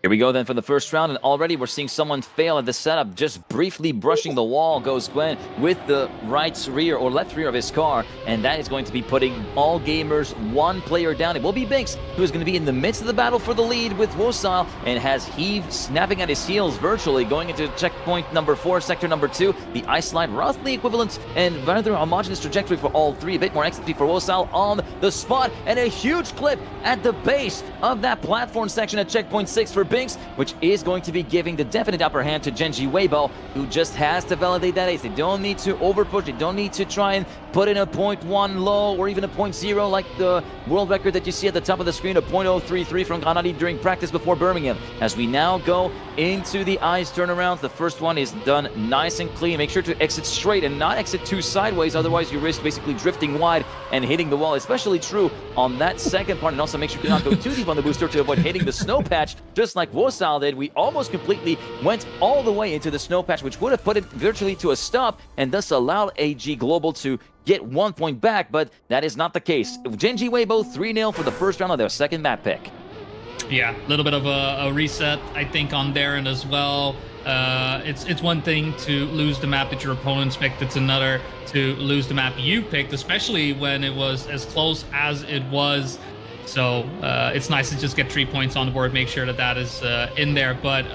Here we go then for the first round, and already we're seeing someone fail at the setup, just briefly brushing the wall goes Gwen with the right rear or left rear of his car, and that is going to be putting all gamers one player down. It will be Binks, who is going to be in the midst of the battle for the lead with Wosal, and has Heave snapping at his heels virtually, going into checkpoint number 4, sector number 2. The ice slide, roughly equivalent and rather homogeneous trajectory for all three. A bit more XP for Wosal on the spot, and a huge clip at the base of that platform section at checkpoint 6 for Binks, which is going to be giving the definite upper hand to Genji Weibo, who just has to validate that ace. They don't need to overpush, they don't need to try and put in a 0.1 low or even a 0.0 like the world record that you see at the top of the screen, a 0.033 from Granadi during practice before Birmingham. As we now go into the ice turnarounds, the first one is done nice and clean. Make sure to exit straight and not exit too sideways, otherwise you risk basically drifting wide and hitting the wall. Especially true on that second part, and also make sure to not go too deep on the booster to avoid hitting the snow patch, just like Wosal did. We almost completely went all the way into the snow patch, which would have put it virtually to a stop and thus allowed AG Global to get 1 point back, but that is not the case. Genji Weibo 3-0 for the first round of their second map pick. Yeah, a little bit of a reset, I think, on their end as well. It's one thing to lose the map that your opponents picked. It's another to lose the map you picked, especially when it was as close as it was. So it's nice to just get 3 points on the board, make sure that that is in there. But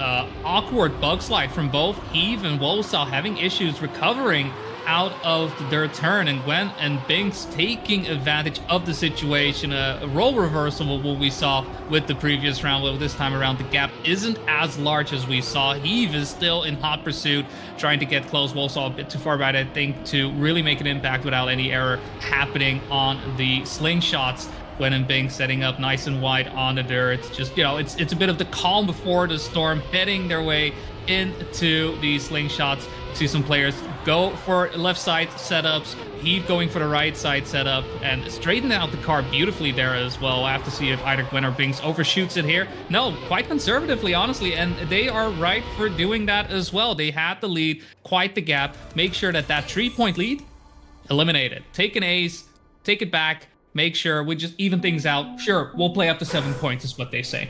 awkward bug slide from both Eve and Wosal, having issues recovering out of their turn, and Gwen and Binks taking advantage of the situation. A role reversal what we saw with the previous round. Well, this time around the gap isn't as large as we saw. Heave is still in hot pursuit, trying to get close. Wosal a bit too far back, I think, to really make an impact without any error happening on the slingshots. Gwen and Binks setting up nice and wide on the dirt. It's just, you know, it's a bit of the calm before the storm, heading their way into the slingshots. See some players go for left side setups, Heave going for the right side setup, and straighten out the car beautifully there as well. I have to see if either Gwen or Binks overshoots it here. No, quite conservatively, honestly, and they are right for doing that as well. They had the lead, quite the gap. Make sure that 3-point lead, eliminate it. Take an ace, take it back, make sure we just even things out. Sure, we'll play up to 7 points is what they say.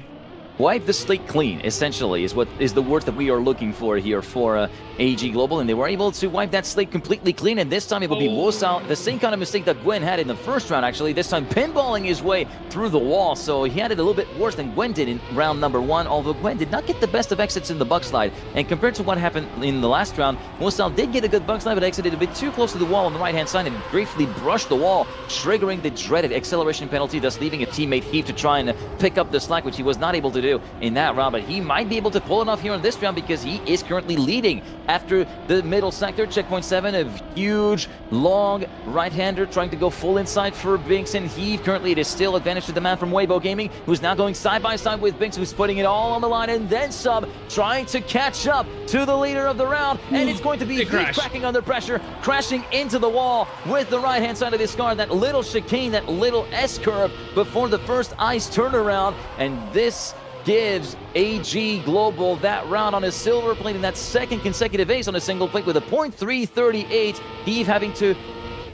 Wipe the slate clean, essentially, is what is the word that we are looking for here for AG Global, and they were able to wipe that slate completely clean, and this time it will be Wosal, the same kind of mistake that Gwen had in the first round, actually, this time pinballing his way through the wall, so he had it a little bit worse than Gwen did in round number 1, although Gwen did not get the best of exits in the bug slide, and compared to what happened in the last round, Wosal did get a good bug slide, but exited a bit too close to the wall on the right-hand side and briefly brushed the wall, triggering the dreaded acceleration penalty, thus leaving a teammate Heave to try and pick up the slack, which he was not able to do in that round, but he might be able to pull it off here in this round because he is currently leading after the middle sector. Checkpoint 7, a huge, long right-hander trying to go full inside for Binks and Heave. Currently, it is still advantage to the man from Weibo Gaming, who's now going side-by-side with Binks, who's putting it all on the line, and then some, trying to catch up to the leader of the round, and it's going to be Heave cracking under pressure, crashing into the wall with the right-hand side of his car, that little chicane, that little S-curve before the first ice turnaround, and this gives AG Global that round on his silver plate, and that second consecutive ace on a single plate with a .338. Heave having to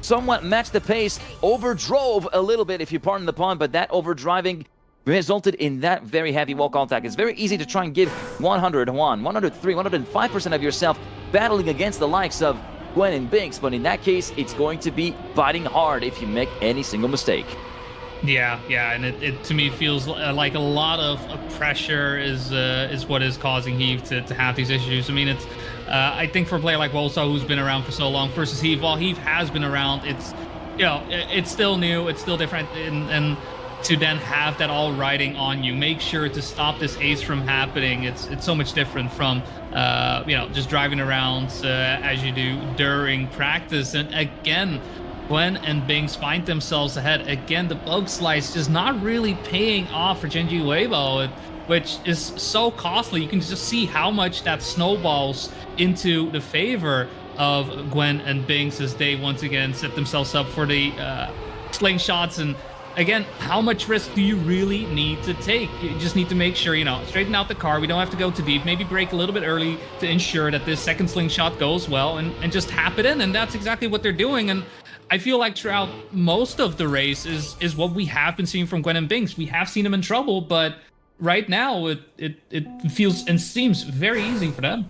somewhat match the pace, overdrove a little bit, if you pardon the pun, but that overdriving resulted in that very heavy wall contact. It's very easy to try and give 101, 103, 105% of yourself battling against the likes of Gwen and Binks, but in that case, it's going to be biting hard if you make any single mistake. Yeah, and it to me feels like a lot of pressure is what is causing Heave to have these issues. I mean, it's I think for a player like Wosal, who's been around for so long, versus Heave, while Heave has been around, it's, you know, it's still new, it's still different, and to then have that all riding on you, make sure to stop this ace from happening. It's so much different from you know, just driving around as you do during practice. And again, Gwen and Binks find themselves ahead. Again, the bug slice just not really paying off for Genji Weibo, which is so costly. You can just see how much that snowballs into the favor of Gwen and Binks as they once again set themselves up for the slingshots. And again, how much risk do you really need to take? You just need to make sure, you know, straighten out the car. We don't have to go too deep. Maybe brake a little bit early to ensure that this second slingshot goes well, and just tap it in. And that's exactly what they're doing. And I feel like throughout most of the race is what we have been seeing from Gwen and Binks. We have seen them in trouble, but right now it feels and seems very easy for them.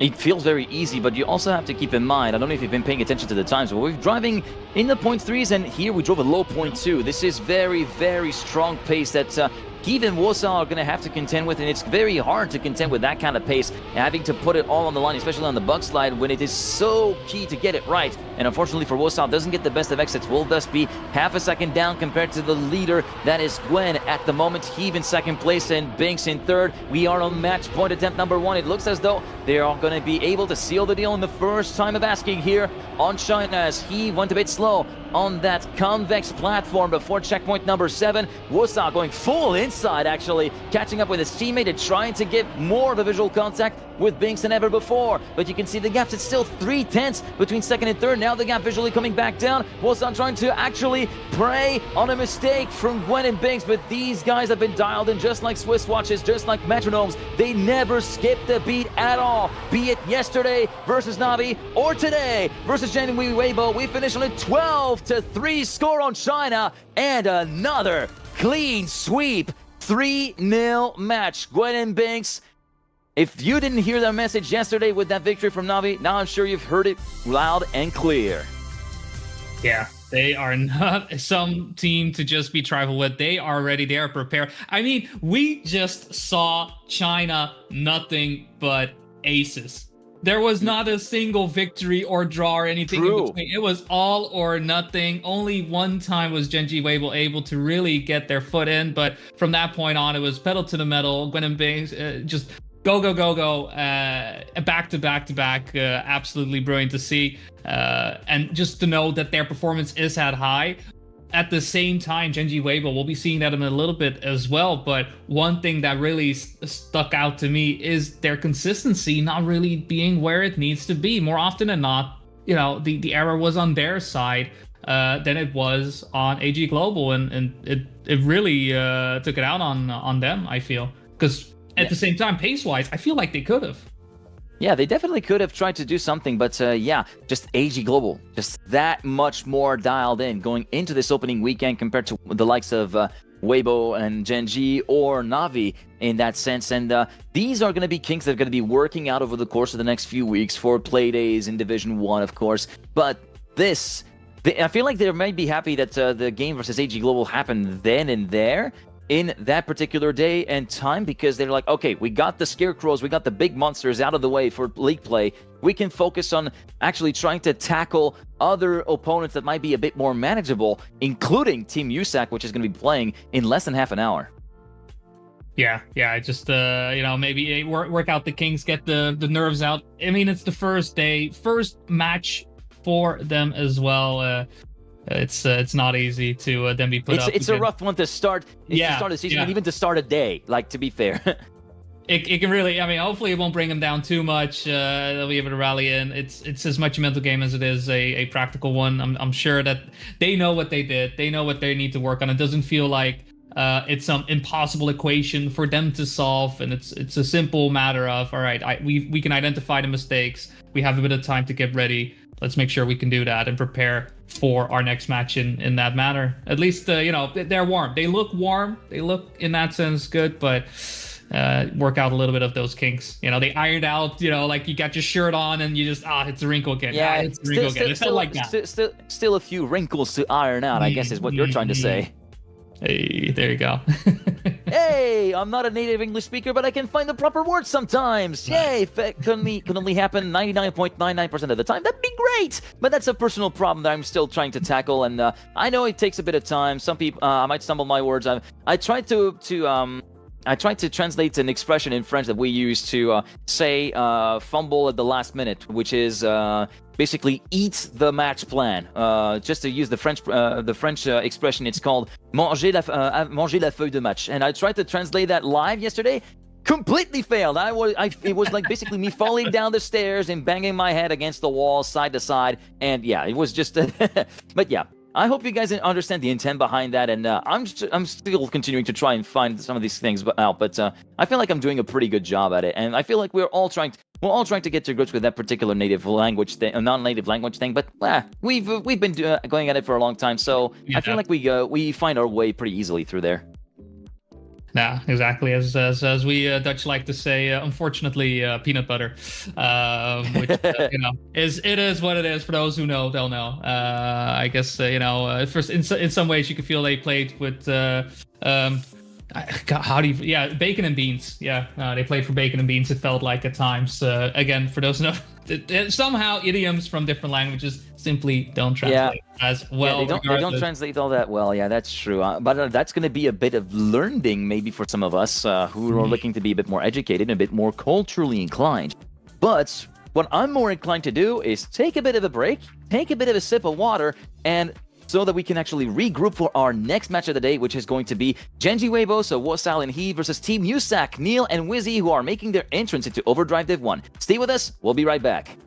It feels very easy, but you also have to keep in mind, I don't know if you've been paying attention to the times, but we're driving in the .3s, and here we drove a low .2. This is very, very strong pace that Kiev and Warsaw are going to have to contend with, and it's very hard to contend with that kind of pace, and having to put it all on the line, especially on the bug slide, when it is so key to get it right. And unfortunately for Warsaw, doesn't get the best of exits, will thus be half a second down compared to the leader, that is Gwen at the moment. Kiev in second place and Binks in third. We are on match point attempt number 1. It looks as though they are going to be able to seal the deal in the first time of asking here on China, as he went a bit slow on that convex platform before checkpoint number 7. Warsaw going full inside, actually, catching up with his teammate and trying to get more of a visual contact with Binks than ever before. But you can see the gaps, it's still 3/10 between second and third. Now the gap visually coming back down. Warsaw trying to actually prey on a mistake from Gwen and Binks, but these guys have been dialed in just like Swiss watches, just like metronomes. They never skip the beat at all. Be it yesterday versus Navi or today versus Genuine Weibo, we finish on a 12-3 score on China, and another clean sweep 3-0 match. Gwen and Binks, if you didn't hear their message yesterday with that victory from Navi, now I'm sure you've heard it loud and clear. Yeah, they are not some team to just be trifled with. They are ready. They are prepared. I mean, we just saw China nothing but aces. There was not a single victory or draw or anything in between. It was all or nothing. Only one time was Genji Weibo able to really get their foot in, but from that point on, it was pedal to the metal. Gwen and Binks just go, back to back. Absolutely brilliant to see. And just to know that their performance is at high. At the same time, Genji Weibo, we'll be seeing that in a little bit as well. But one thing that really stuck out to me is their consistency not really being where it needs to be. More often than not, you know, the error was on their side than it was on AG Global. And it really took it out on them, I feel. Because at the same time, pace-wise, I feel like they could have. Yeah, they definitely could have tried to do something, but yeah, just AG Global, just that much more dialed in going into this opening weekend compared to the likes of Weibo and Genji or Navi in that sense. And these are going to be kinks that are going to be working out over the course of the next few weeks for play days in Division 1, of course. But this, I feel like they might be happy that the game versus AG Global happened then and there, in that particular day and time, because they're like, okay, we got the scarecrows, we got the big monsters out of the way for league play. We can focus on actually trying to tackle other opponents that might be a bit more manageable, including Team USAC, which is going to be playing in less than half an hour. Yeah, just maybe work out the kinks, get the nerves out. I mean, it's the first day, first match for them as well. It's not easy to then be put up. It's a rough one to start. To start a season, and even to start a day. Like, to be fair, it can really. I mean, hopefully it won't bring them down too much. They'll be able to rally in. It's as much a mental game as it is a practical one. I'm sure that they know what they did. They know what they need to work on. It doesn't feel like it's some impossible equation for them to solve, and it's a simple matter of, all right, we can identify the mistakes. We have a bit of time to get ready. Let's make sure we can do that and prepare for our next match in that manner. At least, they're warm. They look warm. They look, in that sense, good, but work out a little bit of those kinks. They ironed out, like you got your shirt on and you just, it's a wrinkle again. Yeah, it's a wrinkle again. It's not like that. Still a few wrinkles to iron out, I guess is what you're trying to say. Hey, there you go. Hey, I'm not a native English speaker, but I can find the proper words sometimes. Yay, if it can only happen 99.99% of the time, that'd be great. But that's a personal problem that I'm still trying to tackle, and I know it takes a bit of time. Some people, I might stumble my words. I tried to translate an expression in French that we use to say fumble at the last minute, which is basically eat the match plan. Just to use the French expression, it's called manger la feuille de match. And I tried to translate that live yesterday. Completely failed. It was like basically me falling down the stairs and banging my head against the wall side to side. And yeah, it was just. But yeah. I hope you guys understand the intent behind that, and I'm still continuing to try and find some of these things out, but I feel like I'm doing a pretty good job at it, and I feel like we're all trying to get to grips with that particular native language thing, non-native language thing. But we've been going at it for a long time, so yeah. I feel like we find our way pretty easily through there. Yeah, exactly. As we Dutch like to say, unfortunately, peanut butter, which is what it is. For those who know, they'll know. I guess first in some ways you could feel they played with how do you? Yeah, Bacon and Beans. Yeah, they played for Bacon and Beans. It felt like at times. Again, for those who know, somehow idioms from different languages simply don't translate as well. Yeah, they don't translate all that well. Yeah, that's true. But that's going to be a bit of learning maybe for some of us who are looking to be a bit more educated and a bit more culturally inclined. But what I'm more inclined to do is take a bit of a break, take a bit of a sip of water, and so that we can actually regroup for our next match of the day, which is going to be Genji Weibo, so Wasal and he versus Team Usak, Neil and Wizzy, who are making their entrance into OverDrive Div 1. Stay with us, we'll be right back.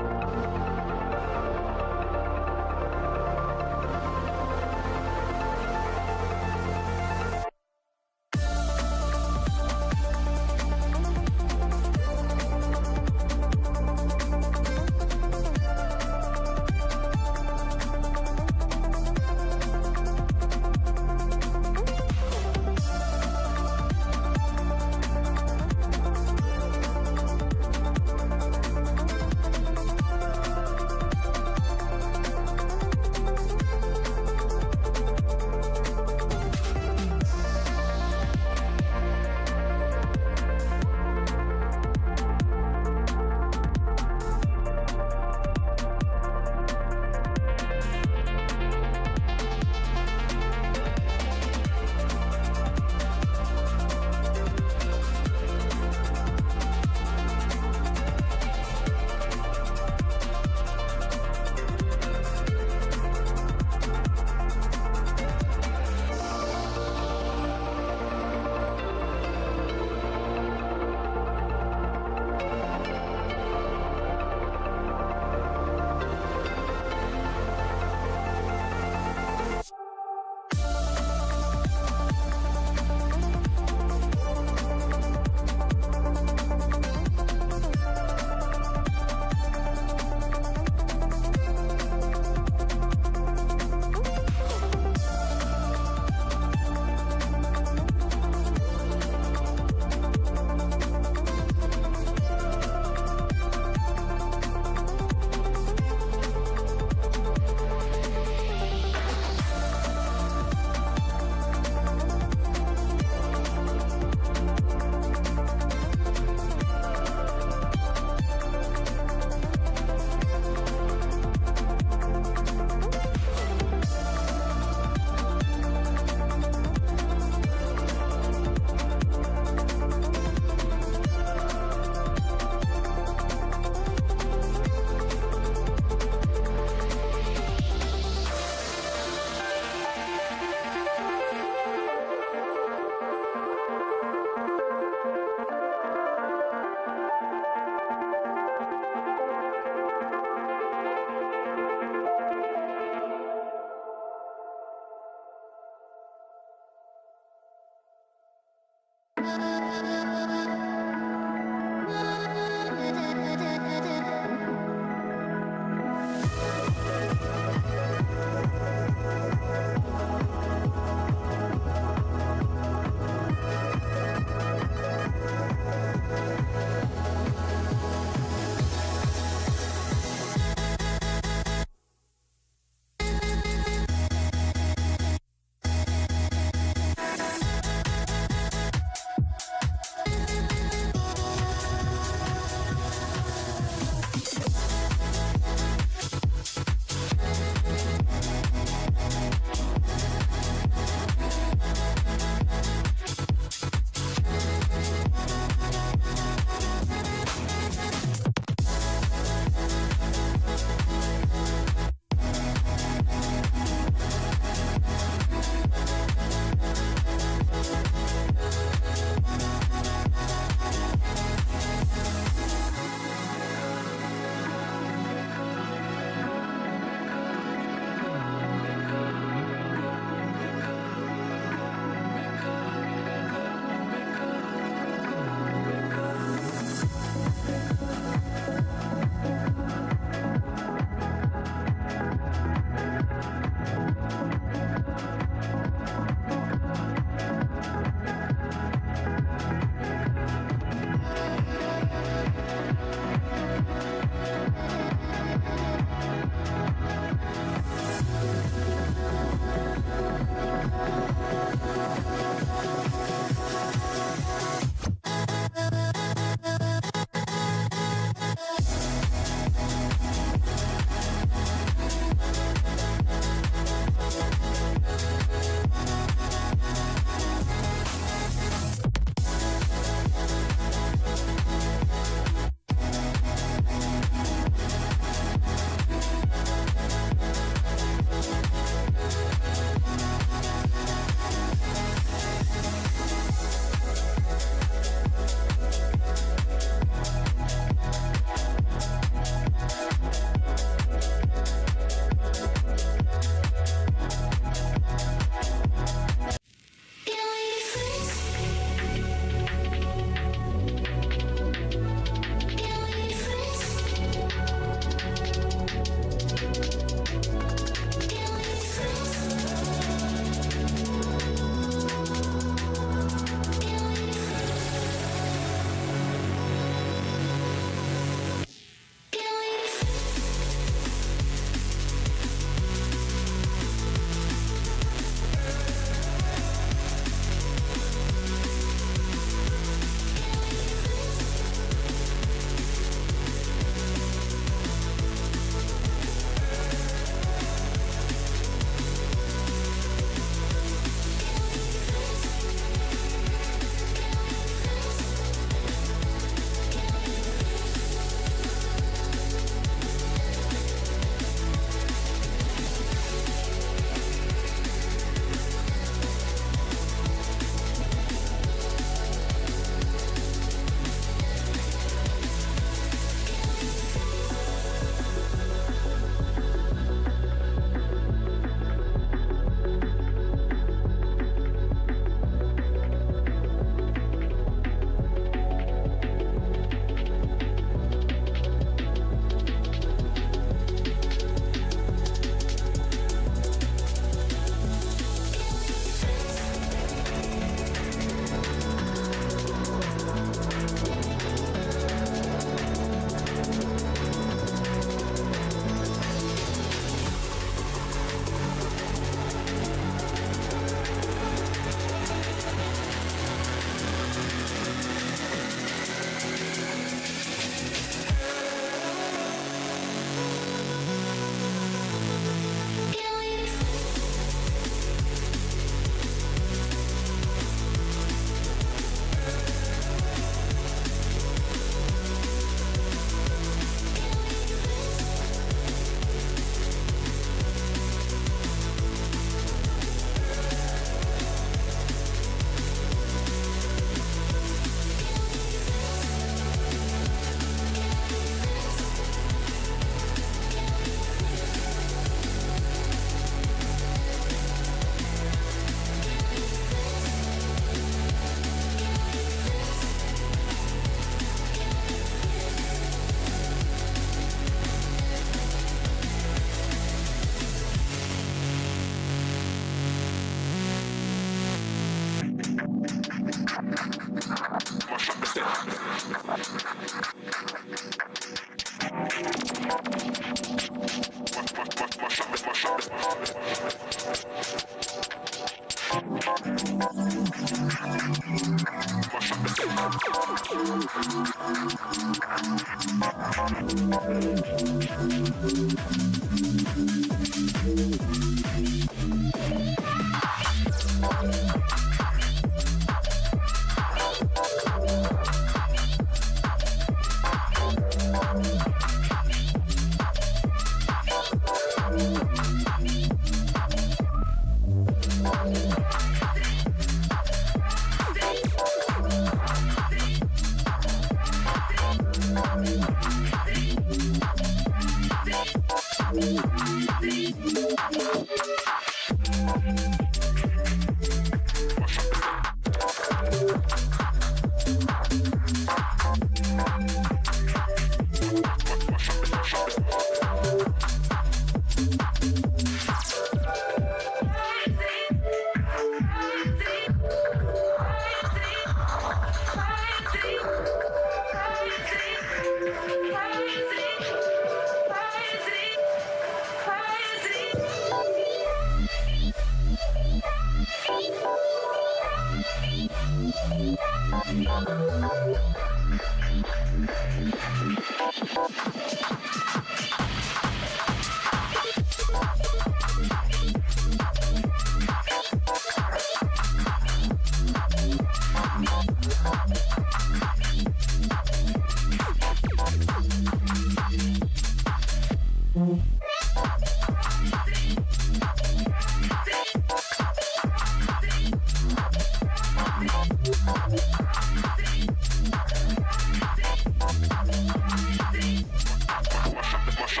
Mash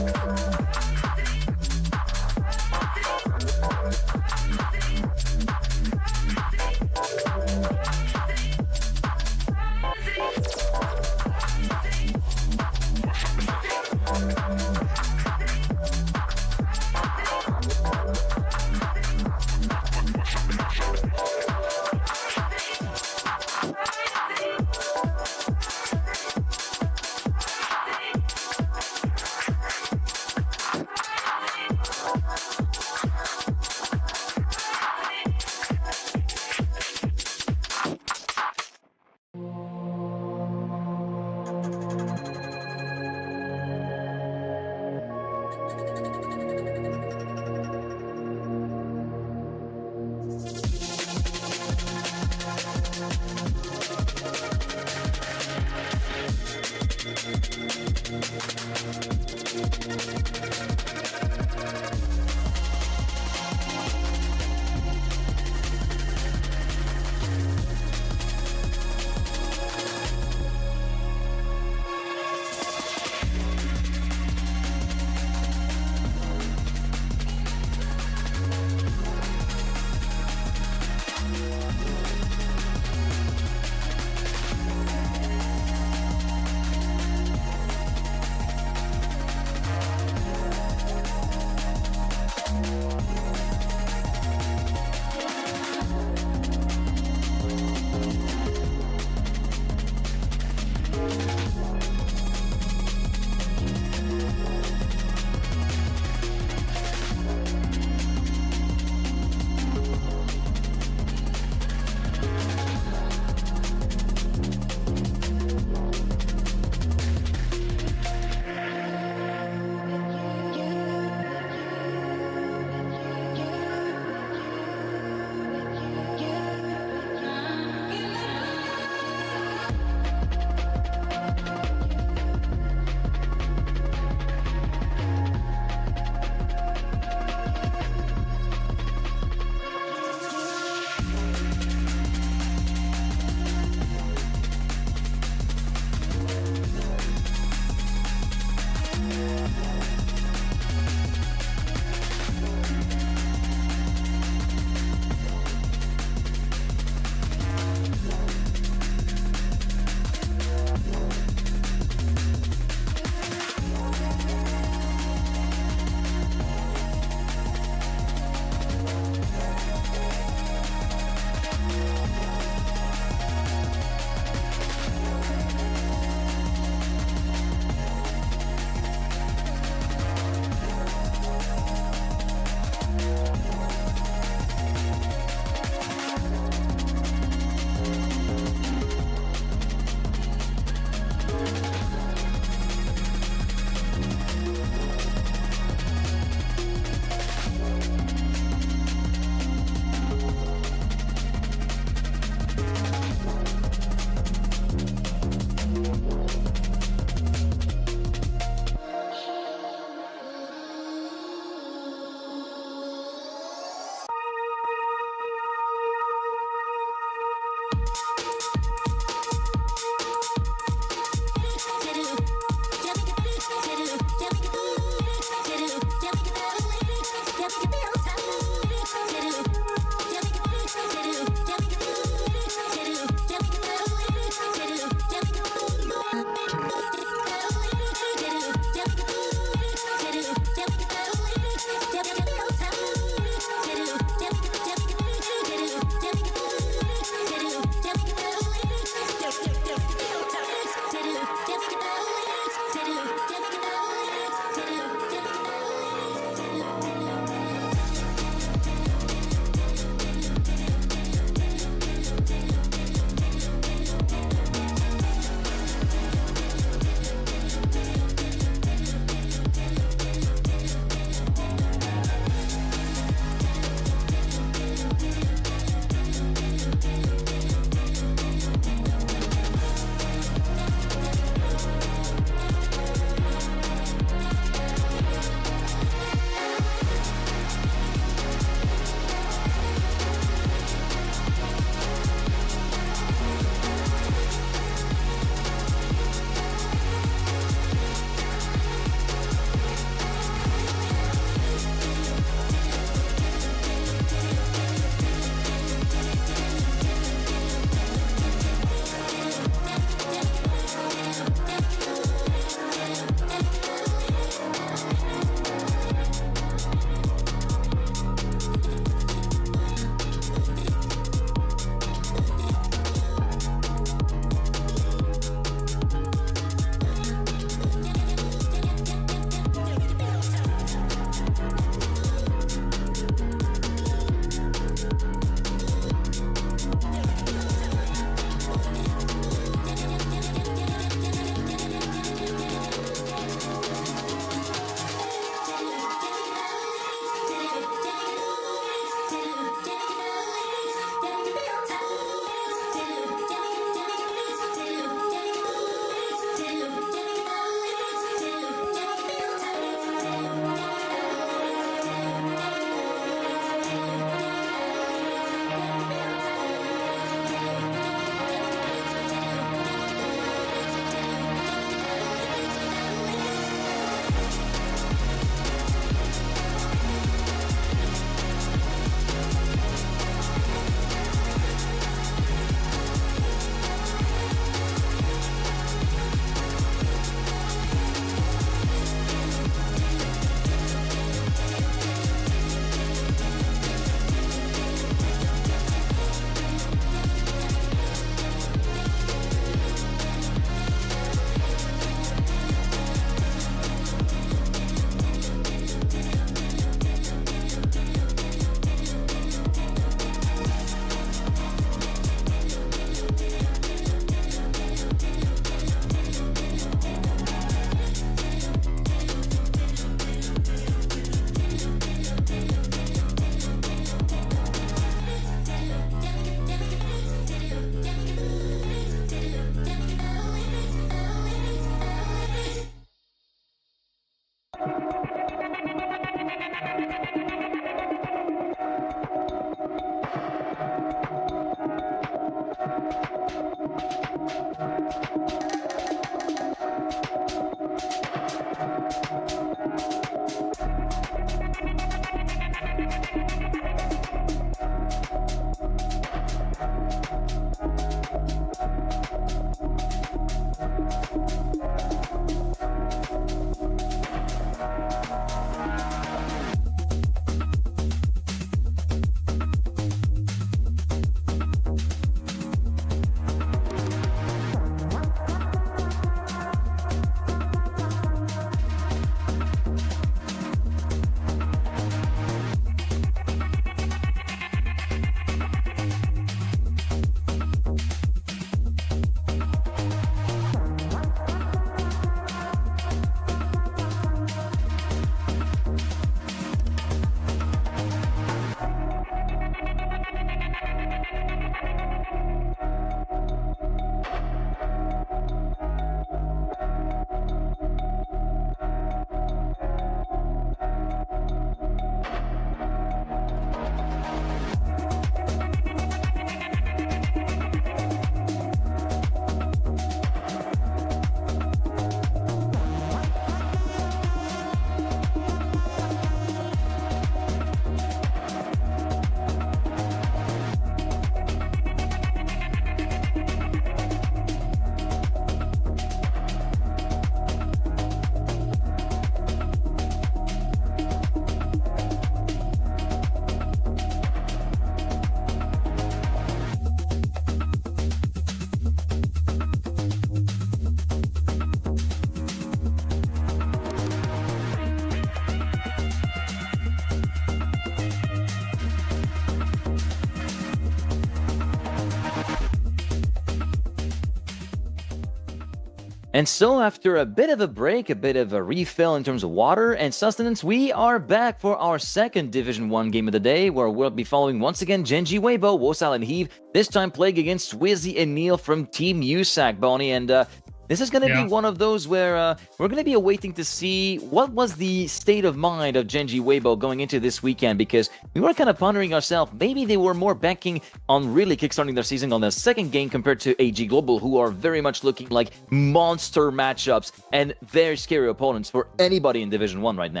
And so after a bit of a break, a bit of a refill in terms of water and sustenance, we are back for our second Division 1 game of the day, where we'll be following once again Genji Weibo, Wosal and Heave, this time playing against Swizzy and Neil from Team USAC, Bonnie. And this is going to be one of those where we're going to be awaiting to see what was the state of mind of Genji Weibo going into this weekend, because we were kind of pondering ourselves, maybe they were more banking on really kickstarting their season on the second game compared to AG Global, who are very much looking like monster matchups and very scary opponents for anybody in Division 1 right now.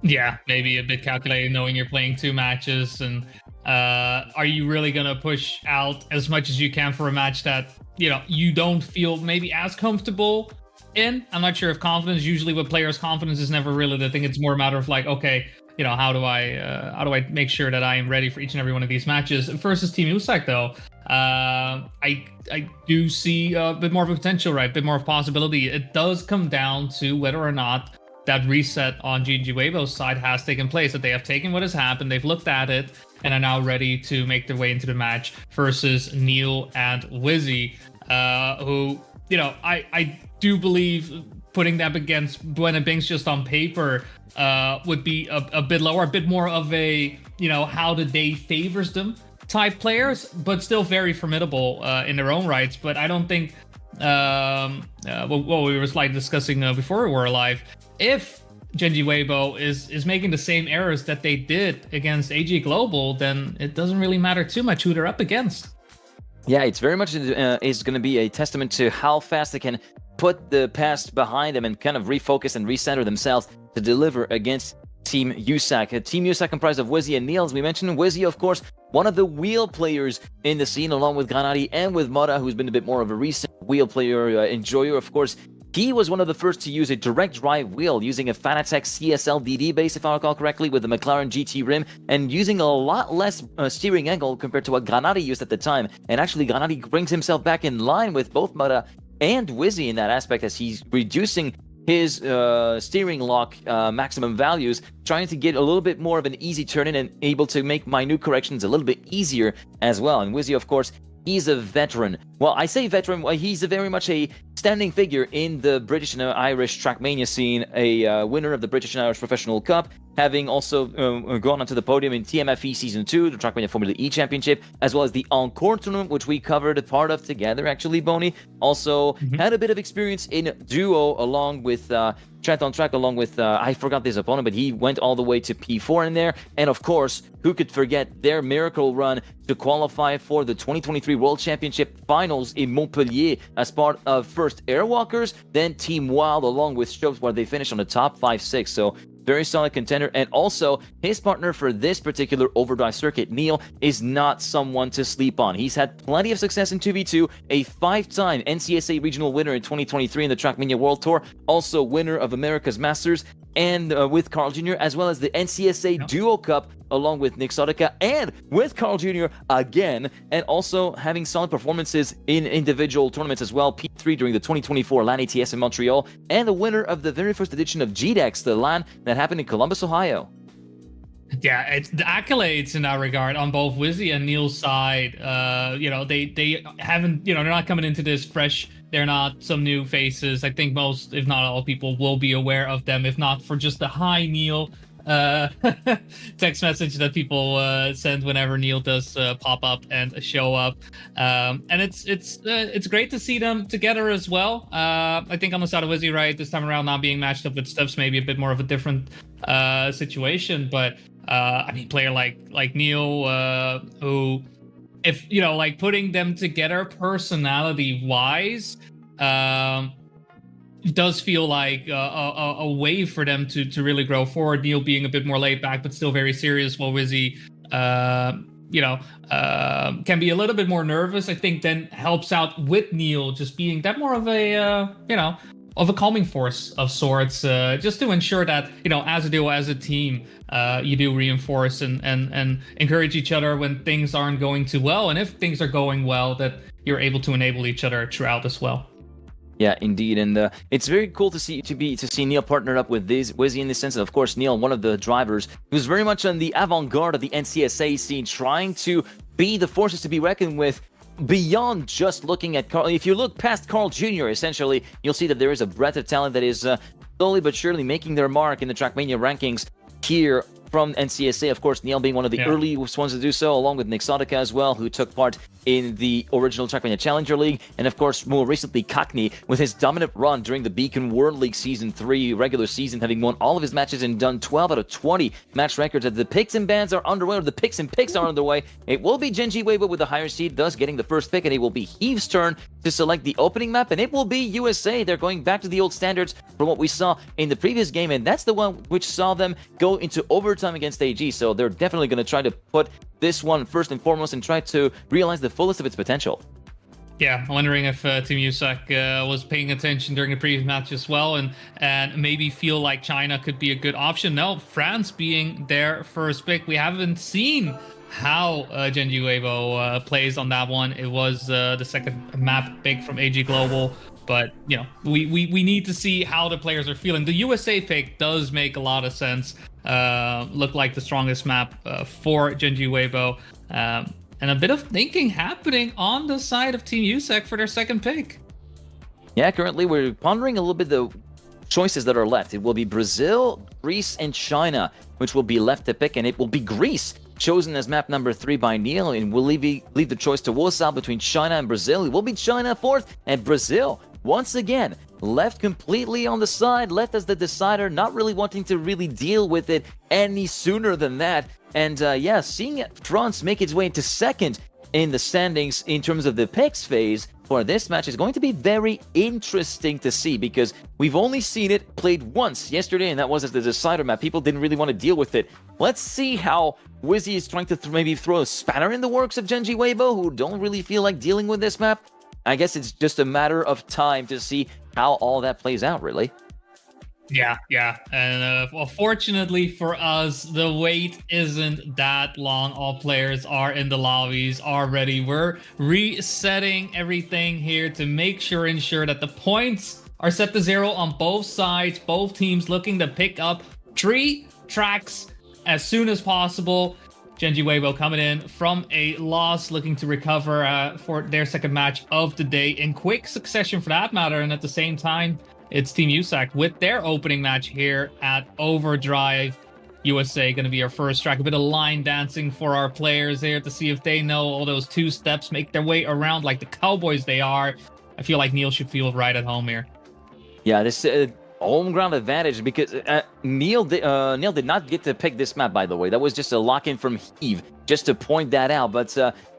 Yeah, maybe a bit calculated knowing you're playing 2 matches, and are you really going to push out as much as you can for a match that you don't feel maybe as comfortable in? I'm not sure if confidence, usually with players, confidence is never really the thing. It's more a matter of like, okay, how do I make sure that I am ready for each and every one of these matches? Versus Team USAC though, I do see a bit more of a potential, right? A bit more of a possibility. It does come down to whether or not that reset on Genji Weibo's side has taken place, that they have taken what has happened, they've looked at it, and are now ready to make their way into the match versus Neil and Wizzy, who, I do believe putting them against Gwen and Binks just on paper would be a bit lower, a bit more of a, how the day favors them type players, but still very formidable in their own rights. But I don't think, what we were like discussing before we were live, if Genji Weibo is making the same errors that they did against AG Global, then it doesn't really matter too much who they're up against. Yeah, it's very much is going to be a testament to how fast they can put the past behind them and kind of refocus and recenter themselves to deliver against Team USAC. Team USAC comprised of Wizzy and Neil, as we mentioned. Wizzy, of course, one of the wheel players in the scene, along with Granati and with Mora, who's been a bit more of a recent wheel player enjoyer, of course. He was one of the first to use a direct drive wheel using a Fanatec CSL DD base, if I recall correctly, with the McLaren GT rim, and using a lot less steering angle compared to what Granati used at the time. And actually, Granati brings himself back in line with both Mara and Wizzy in that aspect, as he's reducing his steering lock maximum values, trying to get a little bit more of an easy turn in and able to make minute corrections a little bit easier as well. And Wizzy, of course, he's a veteran. Well, I say veteran, well, he's very much a standing figure in the British and Irish Trackmania scene, a winner of the British and Irish Professional Cup, having also gone onto the podium in TMFE Season 2, the Trackmania Formula E Championship, as well as the Encore Tournament, which we covered a part of together, actually, Boney. Also had a bit of experience in duo along with Chat on track along with, I forgot this opponent, but he went all the way to P4 in there. And of course, who could forget their miracle run to qualify for the 2023 World Championship Finals in Montpellier as part of first Airwalkers, then Team Wild along with Strokes, where they finished on the top 5-6. So very solid contender. And also, his partner for this particular OverDrive circuit, Neil, is not someone to sleep on. He's had plenty of success in 2v2, a 5-time NCSA regional winner in 2023 in the Trackmania World Tour, also winner of America's Masters, and with Carl Jr., as well as the NCSA Duo Cup, along with Nick Sotica, and with Carl Jr. again, and also having solid performances in individual tournaments as well. P3 during the 2024 LAN ATS in Montreal, and the winner of the very first edition of GDEX, the LAN that happened in Columbus, Ohio. Yeah, it's the accolades in that regard on both Wizzy and Neil's side. They haven't, they're not coming into this fresh. They're not some new faces. I think most, if not all, people will be aware of them, if not for just the hi Neil text message that people send whenever Neil does pop up and show up. And it's great to see them together as well. I think on the side of Wizzy, right, this time around not being matched up with Stubbs, maybe a bit more of a different situation, but I mean, player like Neil, who, if like putting them together personality wise, does feel like a way for them to really grow forward. Neil being a bit more laid back but still very serious, while Wizzy can be a little bit more nervous. I think then helps out with Neil just being that more of a of a calming force of sorts, just to ensure that as a duo, as a team, you do reinforce and encourage each other when things aren't going too well, and if things are going well, that you're able to enable each other throughout as well. Yeah, indeed, and it's very cool to see Neil partnered up with Wizzy in this sense. And of course, Neil, one of the drivers, who's very much on the avant-garde of the NCSA scene, trying to be the forces to be reckoned with beyond just looking at Carl. If you look past Carl Jr., essentially, you'll see that there is a breadth of talent that is slowly but surely making their mark in the Trackmania rankings here from NCSA. Of course, Neil being one of the earliest ones to do so, along with Nick Sotica as well, who took part in the original Trackmania Challenger League, and of course, more recently, Cockney, with his dominant run during the Beacon World League Season 3 regular season, having won all of his matches and done 12 out of 20 match records. As the picks and bans are underway, or the picks and picks are underway, it will be Genji Weibo with the higher seed, thus getting the first pick, and it will be Heave's turn to select the opening map, and it will be USA. They're going back to the old standards from what we saw in the previous game, and that's the one which saw them go into overtime against AG, so they're definitely going to try to put this one first and foremost and try to realize the fullest of its potential. Yeah, I'm wondering if Team USAC was paying attention during the previous match as well, and maybe feel like China could be a good option. No, France being their first pick. We haven't seen how Genji Weibo plays on that one. It was the second map pick from AG Global, but we need to see how the players are feeling. The USA pick does make a lot of sense. Look like the strongest map for Genji Weibo. And a bit of thinking happening on the side of Team USAC for their second pick. Yeah, currently we're pondering a little bit the choices that are left. It will be Brazil, Greece, and China, which will be left to pick, and it will be Greece, chosen as map number 3 by Neil, and we'll leave the choice to Warsaw between China and Brazil. It will be China fourth, and Brazil, once again, left completely on the side, left as the decider, not really wanting to really deal with it any sooner than that. And seeing France make its way into second in the standings in terms of the picks phase for this match is going to be very interesting to see, because we've only seen it played once yesterday, and that was as the decider map. People didn't really want to deal with it. Let's see how Wizzy is trying to maybe throw a spanner in the works of Genji Weibo, who don't really feel like dealing with this map. I guess it's just a matter of time to see how all that plays out, really. Yeah. And fortunately for us, the wait isn't that long. All players are in the lobbies already. We're resetting everything here to ensure that the points are set to 0 on both sides. Both teams looking to pick up 3 tracks as soon as possible. Genji Weibo coming in from a loss, looking to recover for their second match of the day in quick succession for that matter. And at the same time, it's Team USAC with their opening match here at OverDrive. USA going to be our first track. A bit of line dancing for our players here to see if they know all those 2 steps, make their way around like the cowboys they are. I feel like Neil should feel right at home here. Yeah, this home ground advantage because Neil did not get to pick this map, by the way. That was just a lock-in from Heave, just to point that out. But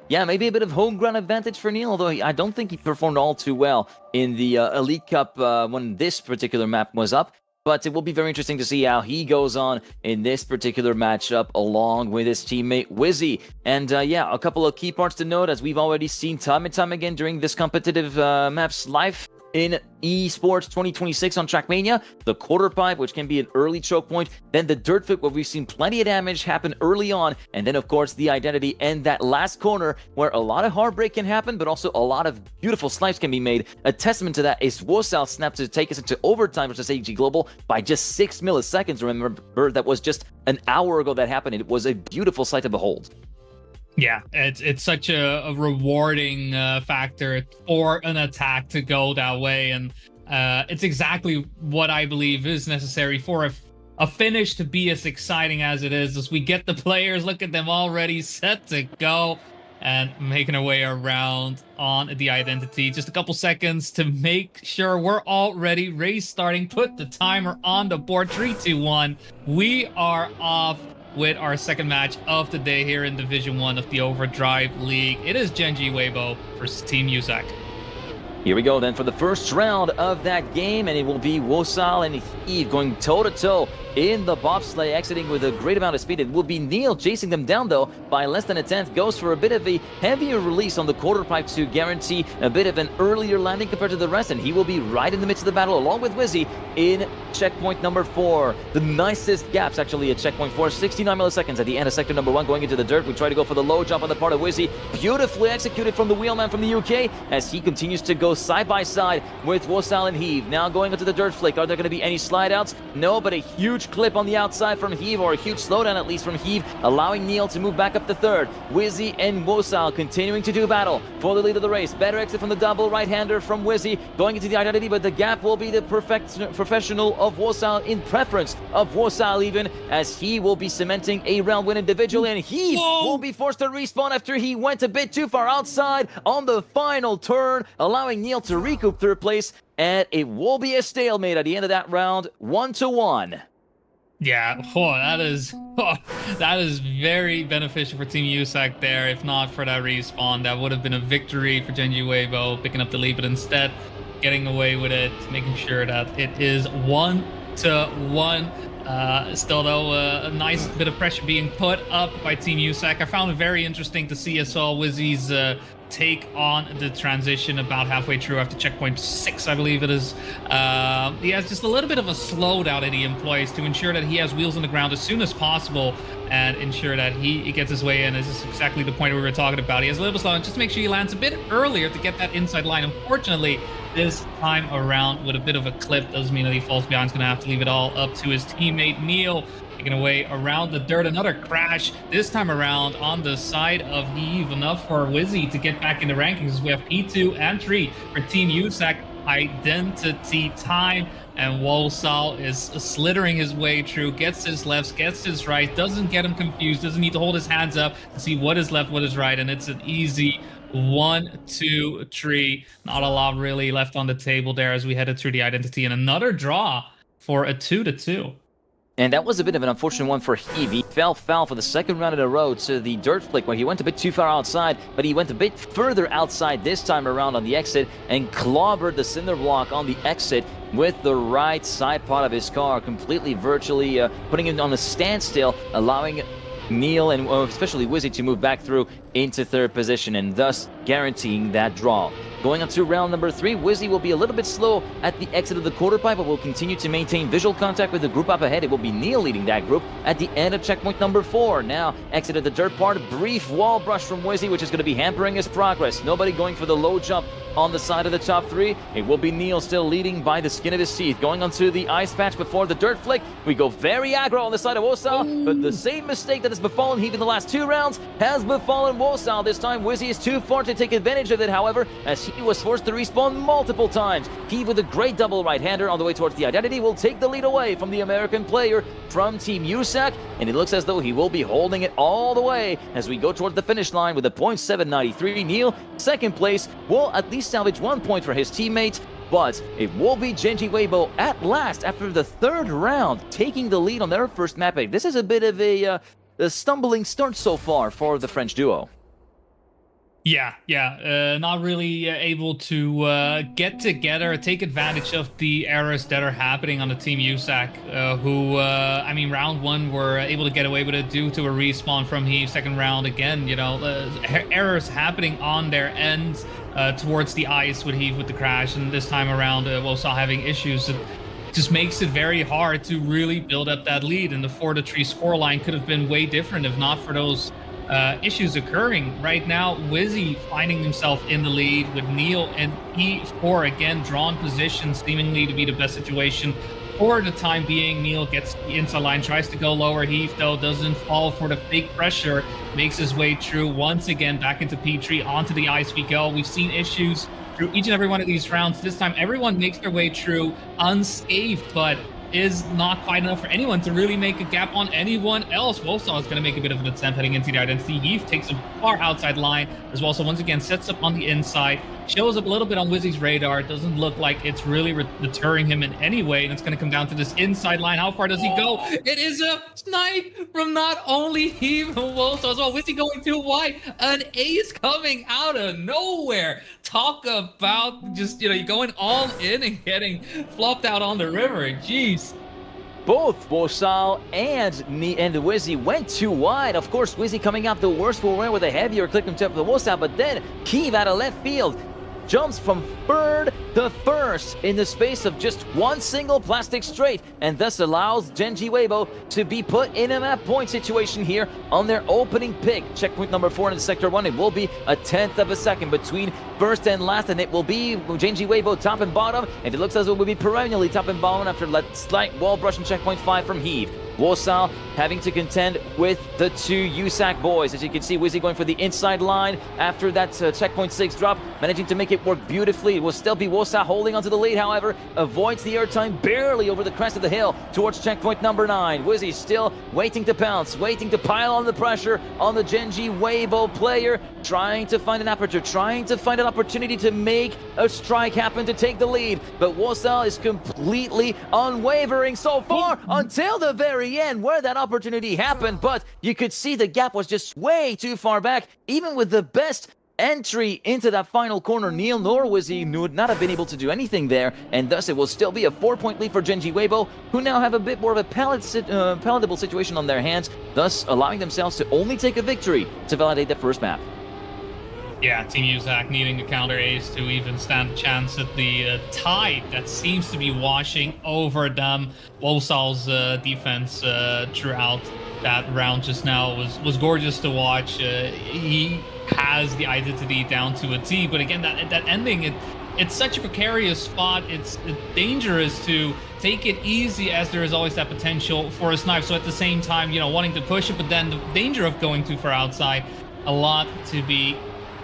yeah, maybe a bit of home ground advantage for Neil, although I don't think he performed all too well in the Elite Cup when this particular map was up. But it will be very interesting to see how he goes on in this particular matchup along with his teammate Wizzy. And yeah, a couple of key parts to note, as we've already seen time and time again during this competitive maps live in esports 2026 on Trackmania, the quarter pipe, which can be an early choke point, then the dirt flip, where we've seen plenty of damage happen early on, and then of course the identity and that last corner where a lot of heartbreak can happen, but also a lot of beautiful snipes can be made. A testament to that is Wosal's snap to take us into overtime versus AG Global by just 6 milliseconds. Remember, that was just an hour ago that happened. It was a beautiful sight to behold. Yeah, it's such a rewarding factor for an attack to go that way, and it's exactly what I believe is necessary for a finish to be as exciting as it is. As we get the players, look at them already set to go and making our way around on the identity. Just a couple seconds to make sure we're all ready. Race starting. Put the timer on the board. 3, 2, 1. We are off with our second match of the day here in Division 1 of the OverDrive League. It is Genji Weibo versus Team USAC. Here we go then for the first round of that game, and it will be Wosal and Heave going toe-to-toe in the bobsleigh, exiting with a great amount of speed. It will be Neil chasing them down, though, by less than a tenth. Goes for a bit of a heavier release on the quarter pipe to guarantee a bit of an earlier landing compared to the rest, and he will be right in the midst of the battle, along with Wizzy, in checkpoint number 4. The nicest gaps, actually, at checkpoint 4. 69 milliseconds at the end of sector number 1, going into the dirt. We try to go for the low jump on the part of Wizzy. Beautifully executed from the wheelman from the UK, as he continues to go side by side with Wosal and Heave. Now going into the dirt flick. Are there going to be any slide outs? No, but a huge clip on the outside from Heave, or a huge slowdown at least from Heave, allowing Neil to move back up to third. Wizzy and Wosal continuing to do battle for the lead of the race. Better exit from the double right-hander from Wizzy, going into the identity, but the gap will be the professional of Wosal, in preference of Wosal even, as he will be cementing a round win individually, and Heave will be forced to respawn after he went a bit too far outside on the final turn, allowing Neil to recoup third place, and it will be a stalemate at the end of that round, 1-1. Yeah, that is very beneficial for Team USAC there. If not for that respawn, that would have been a victory for Genji Weibo, picking up the lead, but instead getting away with it, making sure that it is 1-1. Still though, a nice bit of pressure being put up by Team USAC. I found it very interesting to see as well Wizzy's take on the transition about halfway through after checkpoint 6, I believe it is. He has just a little bit of a slowdown that he employs to ensure that he has wheels on the ground as soon as possible and ensure that he gets his way in. This is exactly the point we were talking about. He has a little slowdown just to make sure he lands a bit earlier to get that inside line. Unfortunately, this time around with a bit of a clip doesn't mean that he falls behind. He's going to have to leave it all up to his teammate Neil. Taking away around the dirt, another crash, this time around on the side of Heave, enough for Wizzy to get back in the rankings. We have P2 and 3 for Team USAC identity time, and Wosal is slithering his way through, gets his lefts, gets his right, doesn't get him confused, doesn't need to hold his hands up to see what is left, what is right, and it's an easy 1, 2, 3. Not a lot really left on the table there as we headed through the identity, and another draw for a 2-2. And that was a bit of an unfortunate one for Heave. He fell foul for the second round in a row to the dirt flick, where he went a bit too far outside, but he went a bit further outside this time around on the exit and clobbered the cinder block on the exit with the right side part of his car, completely virtually putting him on a standstill, allowing Neil and especially Wizzy to move back through into third position, and thus guaranteeing that draw. Going on to round number 3, Wizzy will be a little bit slow at the exit of the quarter pipe, but will continue to maintain visual contact with the group up ahead. It will be Neil leading that group at the end of checkpoint number 4. Now, exited the dirt part, brief wall brush from Wizzy, which is going to be hampering his progress. Nobody going for the low jump on the side of the top 3. It will be Neil still leading by the skin of his teeth. Going onto the ice patch before the dirt flick. We go very aggro on the side of Wosal, but the same mistake that has befallen Heave in the last 2 rounds has befallen Wosal. This time, Wizzy is too far to take advantage of it, however, as he was forced to respawn multiple times. Heave with a great double right-hander on the way towards the identity will take the lead away from the American player from Team USAC, and it looks as though he will be holding it all the way as we go towards the finish line with a .793. Neil, second place, will at least salvage 1 point for his teammate. but it will be Genji Weibo at last after the third round taking the lead on their first map. This is a bit of a stumbling start so far for the French duo. Yeah, not really able to get together, take advantage of the errors that are happening on the Team USAC, who, I mean, round one were able to get away with it due to a respawn from Heave. Second round, again, you know, errors happening on their ends towards the ice with Heave with the crash, and this time around, Wosal having issues. It just makes it very hard to really build up that lead, and the 4-3 scoreline could have been way different if not for those issues occurring. Right now, Wizzy finding himself in the lead with Neil and E4 again drawn position, seemingly to be the best situation for the time being. Neil gets the inside line, tries to go lower. Heath, though, doesn't fall for the fake pressure, makes his way through once again back into P3. Onto the ice we go. We've seen issues through each and every one of these rounds. This time, everyone makes their way through unscathed, but is not quite enough for anyone to really make a gap on anyone else. Wosal is going to make a bit of an attempt heading into the identity. Heath takes a far outside line as well, so once again sets up on the inside, shows up a little bit on Wizzy's radar. It doesn't look like it's really deterring him in any way, and it's going to come down to this inside line. How far does he go? It is a snipe from not only Heath but Wosal as well. Wizzy going too wide. An ace coming out of nowhere. Talk about just, you know, you're going all in and getting flopped out on the river. Jeez. Both Wosal and Wizzy went too wide. Of course, Wizzy coming out the worst for wear with a heavier click on top of the Wosal, but then Keeve out of left field jumps from third to first in the space of just one single plastic straight, and thus allows Genji Weibo to be put in a map point situation here on their opening pick. Checkpoint number 4 in Sector 1. It will be a 10th of a second between first and last, and it will be Genji Weibo top and bottom, and it looks as though it will be perennially top and bottom after that slight wall brush in Checkpoint 5 from Heave. Wosal having to contend with the two USAC boys. As you can see, Wizzy going for the inside line after that checkpoint 6 drop, managing to make it work beautifully. It will still be Wosal holding onto the lead, however, avoids the airtime barely over the crest of the hill towards checkpoint number 9. Wizzy still waiting to pounce, waiting to pile on the pressure on the Genji Weibo player, trying to find an aperture, trying to find an opportunity to make a strike happen to take the lead. But Wosal is completely unwavering so far until the very end where that opportunity happened, but you could see the gap was just way too far back. Even with the best entry into that final corner, Neil nor Wizzy would not have been able to do anything there, and thus it will still be a 4-point lead for Genji Weibo, who now have a bit more of a palatable situation on their hands, thus allowing themselves to only take a victory to validate the first map. Yeah, Team USAC needing a counter ace to even stand a chance at the tide that seems to be washing over them. Wosal's defense throughout that round just now was gorgeous to watch. He has the identity down to a T, but again, that ending, it's such a precarious spot. It's dangerous to take it easy, as there is always that potential for a snipe. So at the same time, you know, wanting to push it, but then the danger of going too far outside. A lot to be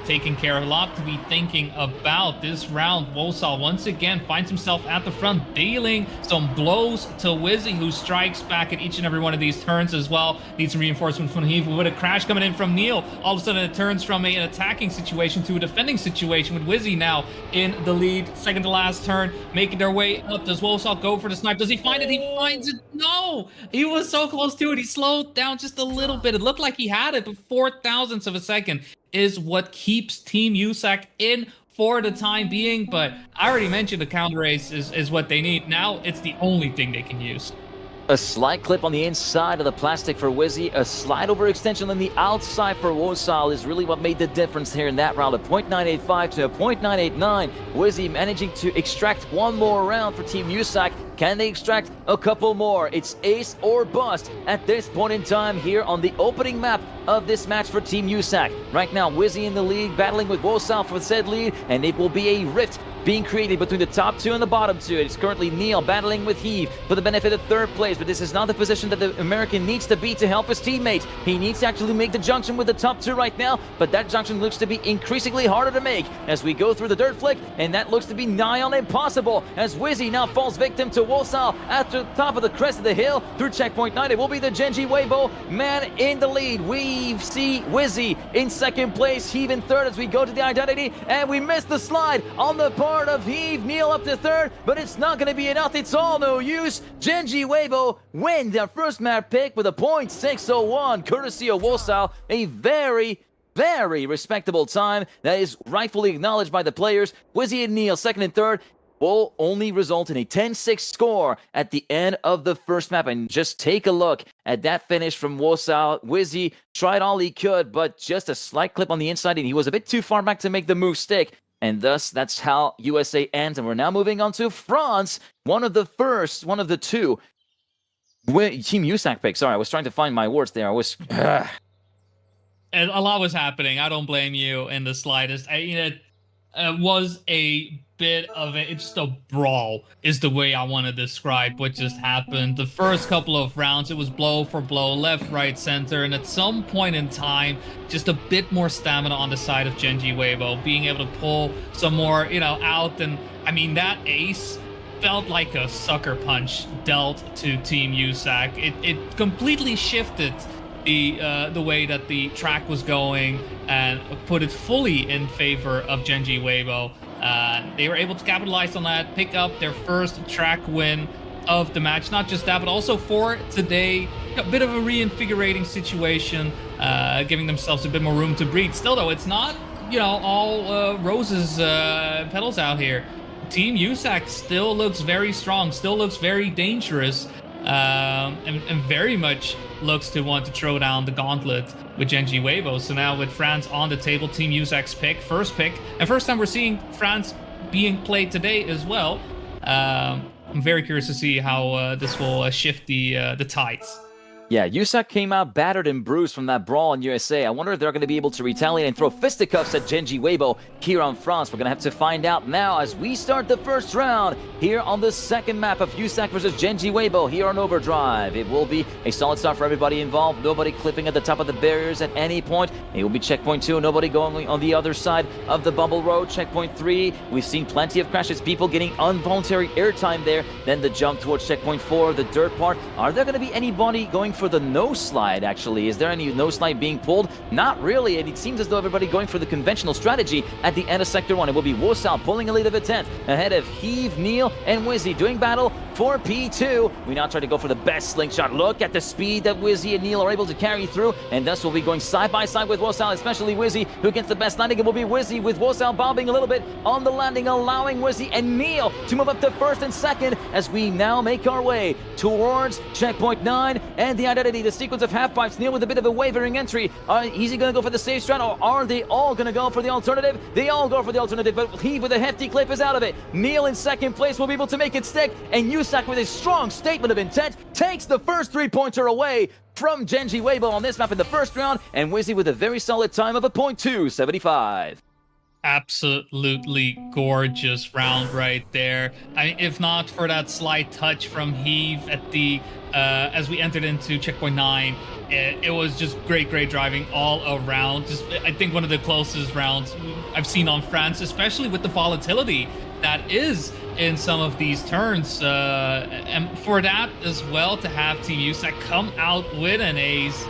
taken care of, a lot to be thinking about this round. Wosal once again finds himself at the front, dealing some blows to Wizzy, who strikes back at each and every one of these turns as well. Needs some reinforcement from Heave with a crash coming in from Neil. All of a sudden it turns from an attacking situation to a defending situation, with Wizzy now in the lead. Second to last turn, making their way up. Does Wosal go for the snipe? Does he find it? He finds it. No! He was so close to it. He slowed down just a little bit. It looked like he had it, but 0.004 of a second is what keeps Team USAC in for the time being. But I already mentioned the counter ace is what they need. Now it's the only thing they can use. A slight clip on the inside of the plastic for Wizzy, a slight overextension on the outside for Wosal is really what made the difference here in that round. A 0.985 to a 0.989. Wizzy managing to extract one more round for Team USAC. Can they extract a couple more? It's ace or bust at this point in time here on the opening map of this match for Team USAC. Right now, Wizzy in the lead, battling with Wosal for said lead, and it will be a rift being created between the top two and the bottom two. It's currently Neil battling with Heave for the benefit of third place, but this is not the position that the American needs to be to help his teammates. He needs to actually make the junction with the top two right now, but that junction looks to be increasingly harder to make as we go through the dirt flick, and that looks to be nigh on impossible as Wizzy now falls victim to to Wosal at the top of the crest of the hill through checkpoint 9. It will be the Genji Weibo man in the lead. We see Wizzy in second place, Heave in third as we go to the identity, and we missed the slide on the part of Heave. Neil up to third, but it's not going to be enough. It's all no use. Genji Weibo win their first map pick with a .601, courtesy of Wosal. A very respectable time that is rightfully acknowledged by the players. Wizzy and Neil, second and third, will only result in a 10-6 score at the end of the first map. And just take a look at that finish from Wosal. Wizzy tried all he could, but just a slight clip on the inside, and he was a bit too far back to make the move stick. And thus, that's how USA ends. And we're now moving on to France, one of the two Team USAC picks. Sorry, I was trying to find my words there. And a lot was happening. I don't blame you in the slightest. It was a bit of it's just a brawl is the way I want to describe what just happened. The first couple of rounds, it was blow for blow, left, right, center, and at some point in time, just a bit more stamina on the side of Genji Weibo, being able to pull some more, out. And I mean, that ace felt like a sucker punch dealt to Team USAC. It completely shifted the way that the track was going and put it fully in favor of Genji Weibo. They were able to capitalize on that, pick up their first track win of the match. Not just that, but also for today, a bit of a reinvigorating situation, giving themselves a bit more room to breathe. Still, though, it's not, all roses, petals out here. Team USAC still looks very strong, still looks very dangerous, and very much looks to want to throw down the gauntlet with Genji Weibo. So now with France on the table, Team USAC's first pick, and first time we're seeing France being played today as well. I'm very curious to see how this will shift the tides. Yeah, USAC came out battered and bruised from that brawl in USA. I wonder if they're going to be able to retaliate and throw fisticuffs at Genji Weibo here on France. We're going to have to find out now as we start the first round here on the second map of USAC versus Genji Weibo here on OverDrive. It will be a solid start for everybody involved. Nobody clipping at the top of the barriers at any point. It will be checkpoint 2. Nobody going on the other side of the bubble road. Checkpoint 3. We've seen plenty of crashes. People getting involuntary airtime there. Then the jump towards checkpoint 4, the dirt part. Are there going to be anybody going for the no slide, actually? Is there any no slide being pulled? Not really, and it seems as though everybody going for the conventional strategy at the end of Sector 1. It will be Wosal pulling a lead of a 10th ahead of Heave, Neil, and Wizzy doing battle for P2. We now try to go for the best slingshot. Look at the speed that Wizzy and Neil are able to carry through, and thus we'll be going side by side with Wosal, especially Wizzy, who gets the best landing. It will be Wizzy with Wosal bobbing a little bit on the landing, allowing Wizzy and Neil to move up to first and second as we now make our way towards checkpoint 9 and the identity. The sequence of half pipes. Neil with a bit of a wavering entry. Is he going to go for the safe strat, or are they all going to go for the alternative? They all go for the alternative, but Heave with a hefty clip is out of it. Neil in second place will be able to make it stick, and USAC with a strong statement of intent takes the first three-pointer away from Genji Weibo on this map in the first round, and Wizzy with a very solid time of a .275. Absolutely gorgeous round right there. I mean, if not for that slight touch from Heave at the as we entered into checkpoint 9, it was just great driving all around. Just, I think one of the closest rounds I've seen on France, especially with the volatility that is in some of these turns. And for that as well, to have Team USAC come out with an ace,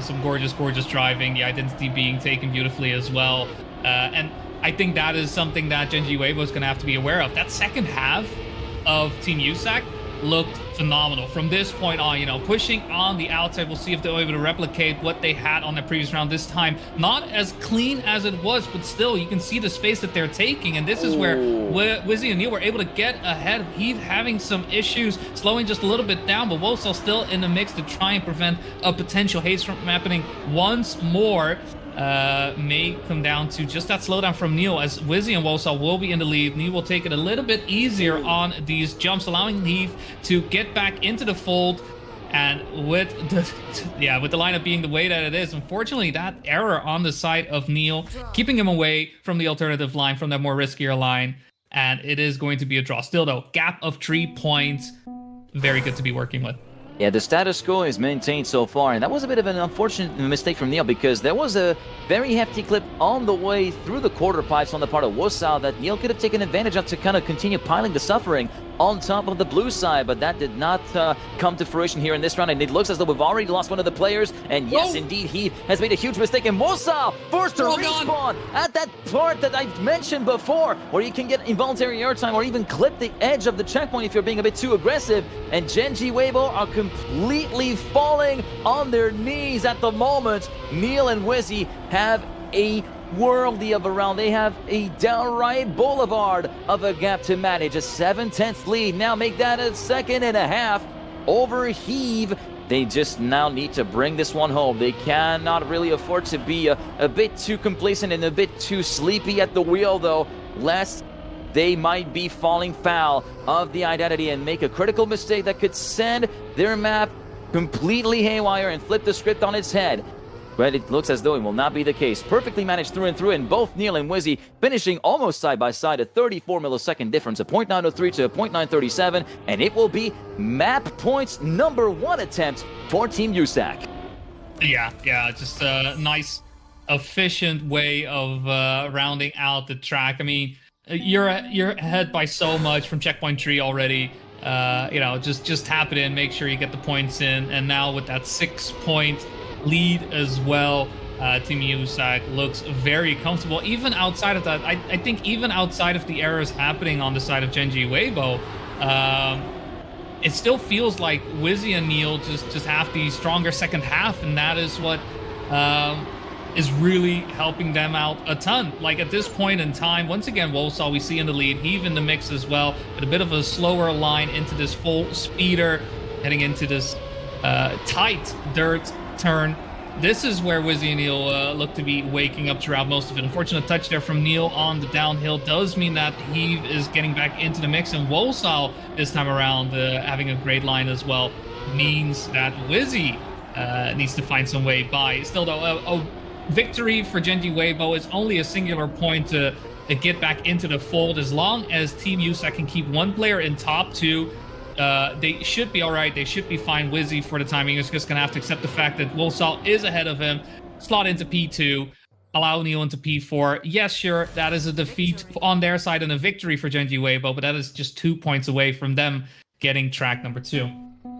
some gorgeous driving, the identity being taken beautifully as well. And I think that is something that Genji Weibo is going to have to be aware of. That second half of Team USAC looked phenomenal. From this point on, pushing on the outside, we'll see if they're able to replicate what they had on the previous round this time. Not as clean as it was, but still, you can see the space that they're taking. And this is where Wizzy and Neil were able to get ahead of Heave, having some issues, slowing just a little bit down, but Wosal still in the mix to try and prevent a potential haze from happening once more. May come down to just that slowdown from Neil, as Wizzy and Wosal will be in the lead. Neil will take it a little bit easier on these jumps, allowing Heave to get back into the fold. And with the lineup being the way that it is, unfortunately, that error on the side of Neil, keeping him away from the alternative line, from that more riskier line. And it is going to be a draw. Still, though, gap of 3 points. Very good to be working with. Yeah, the status quo is maintained so far, and that was a bit of an unfortunate mistake from Neil, because there was a very hefty clip on the way through the quarter pipes on the part of Wosal that Neil could have taken advantage of to kind of continue piling the suffering on top of the blue side, but that did not come to fruition here in this round, and it looks as though we've already lost one of the players, and yes, indeed, he has made a huge mistake, and Mosal forced to respawn at that part that I've mentioned before, where you can get involuntary airtime or even clip the edge of the checkpoint if you're being a bit too aggressive, and Genji Weibo are completely falling on their knees at the moment. Neil and Wizzy have a worldy of a round. They have a downright boulevard of a gap to manage. A 7/10 lead. Now make that a 2.5 over Heave. They just now need to bring this one home. They cannot really afford to be a bit too complacent and a bit too sleepy at the wheel, though, lest they might be falling foul of the identity and make a critical mistake that could send their map completely haywire and flip the script on its head. But it looks as though it will not be the case. Perfectly managed through and through, and both Neil and Wizzy finishing almost side by side, a 34 millisecond difference, a 0.903 to a 0.937, and it will be map points number 1 attempt for Team USAC. Yeah, just a nice, efficient way of rounding out the track. I mean, you're ahead by so much from checkpoint 3 already. Just tap it in, make sure you get the points in, and now with that 6-point lead as well, Team USAC looks very comfortable. Even outside of that, I think even outside of the errors happening on the side of Genji Weibo, it still feels like Wizzy and Neil just have the stronger second half, and that is what is really helping them out a ton. Like at this point in time, once again, Wolsal we see in the lead, Heave in the mix as well, but a bit of a slower line into this full speeder, heading into this tight dirt turn. This is where Wizzy and Neil look to be waking up throughout most of it. Unfortunate touch there from Neil on the downhill does mean that Heave is getting back into the mix, and Wolsal this time around having a great line as well means that Wizzy needs to find some way by. Still though, a victory for Genji Weibo is only a singular point to get back into the fold. As long as Team USAC can keep one player in top 2, they should be all right. They should be fine. Wizzy, for the timing, is just going to have to accept the fact that Wolsal is ahead of him, slot into P2, allow Neil into P4. Yes, sure, that is a defeat on their side and a victory for Genji Weibo, but that is just 2 points away from them getting track number 2.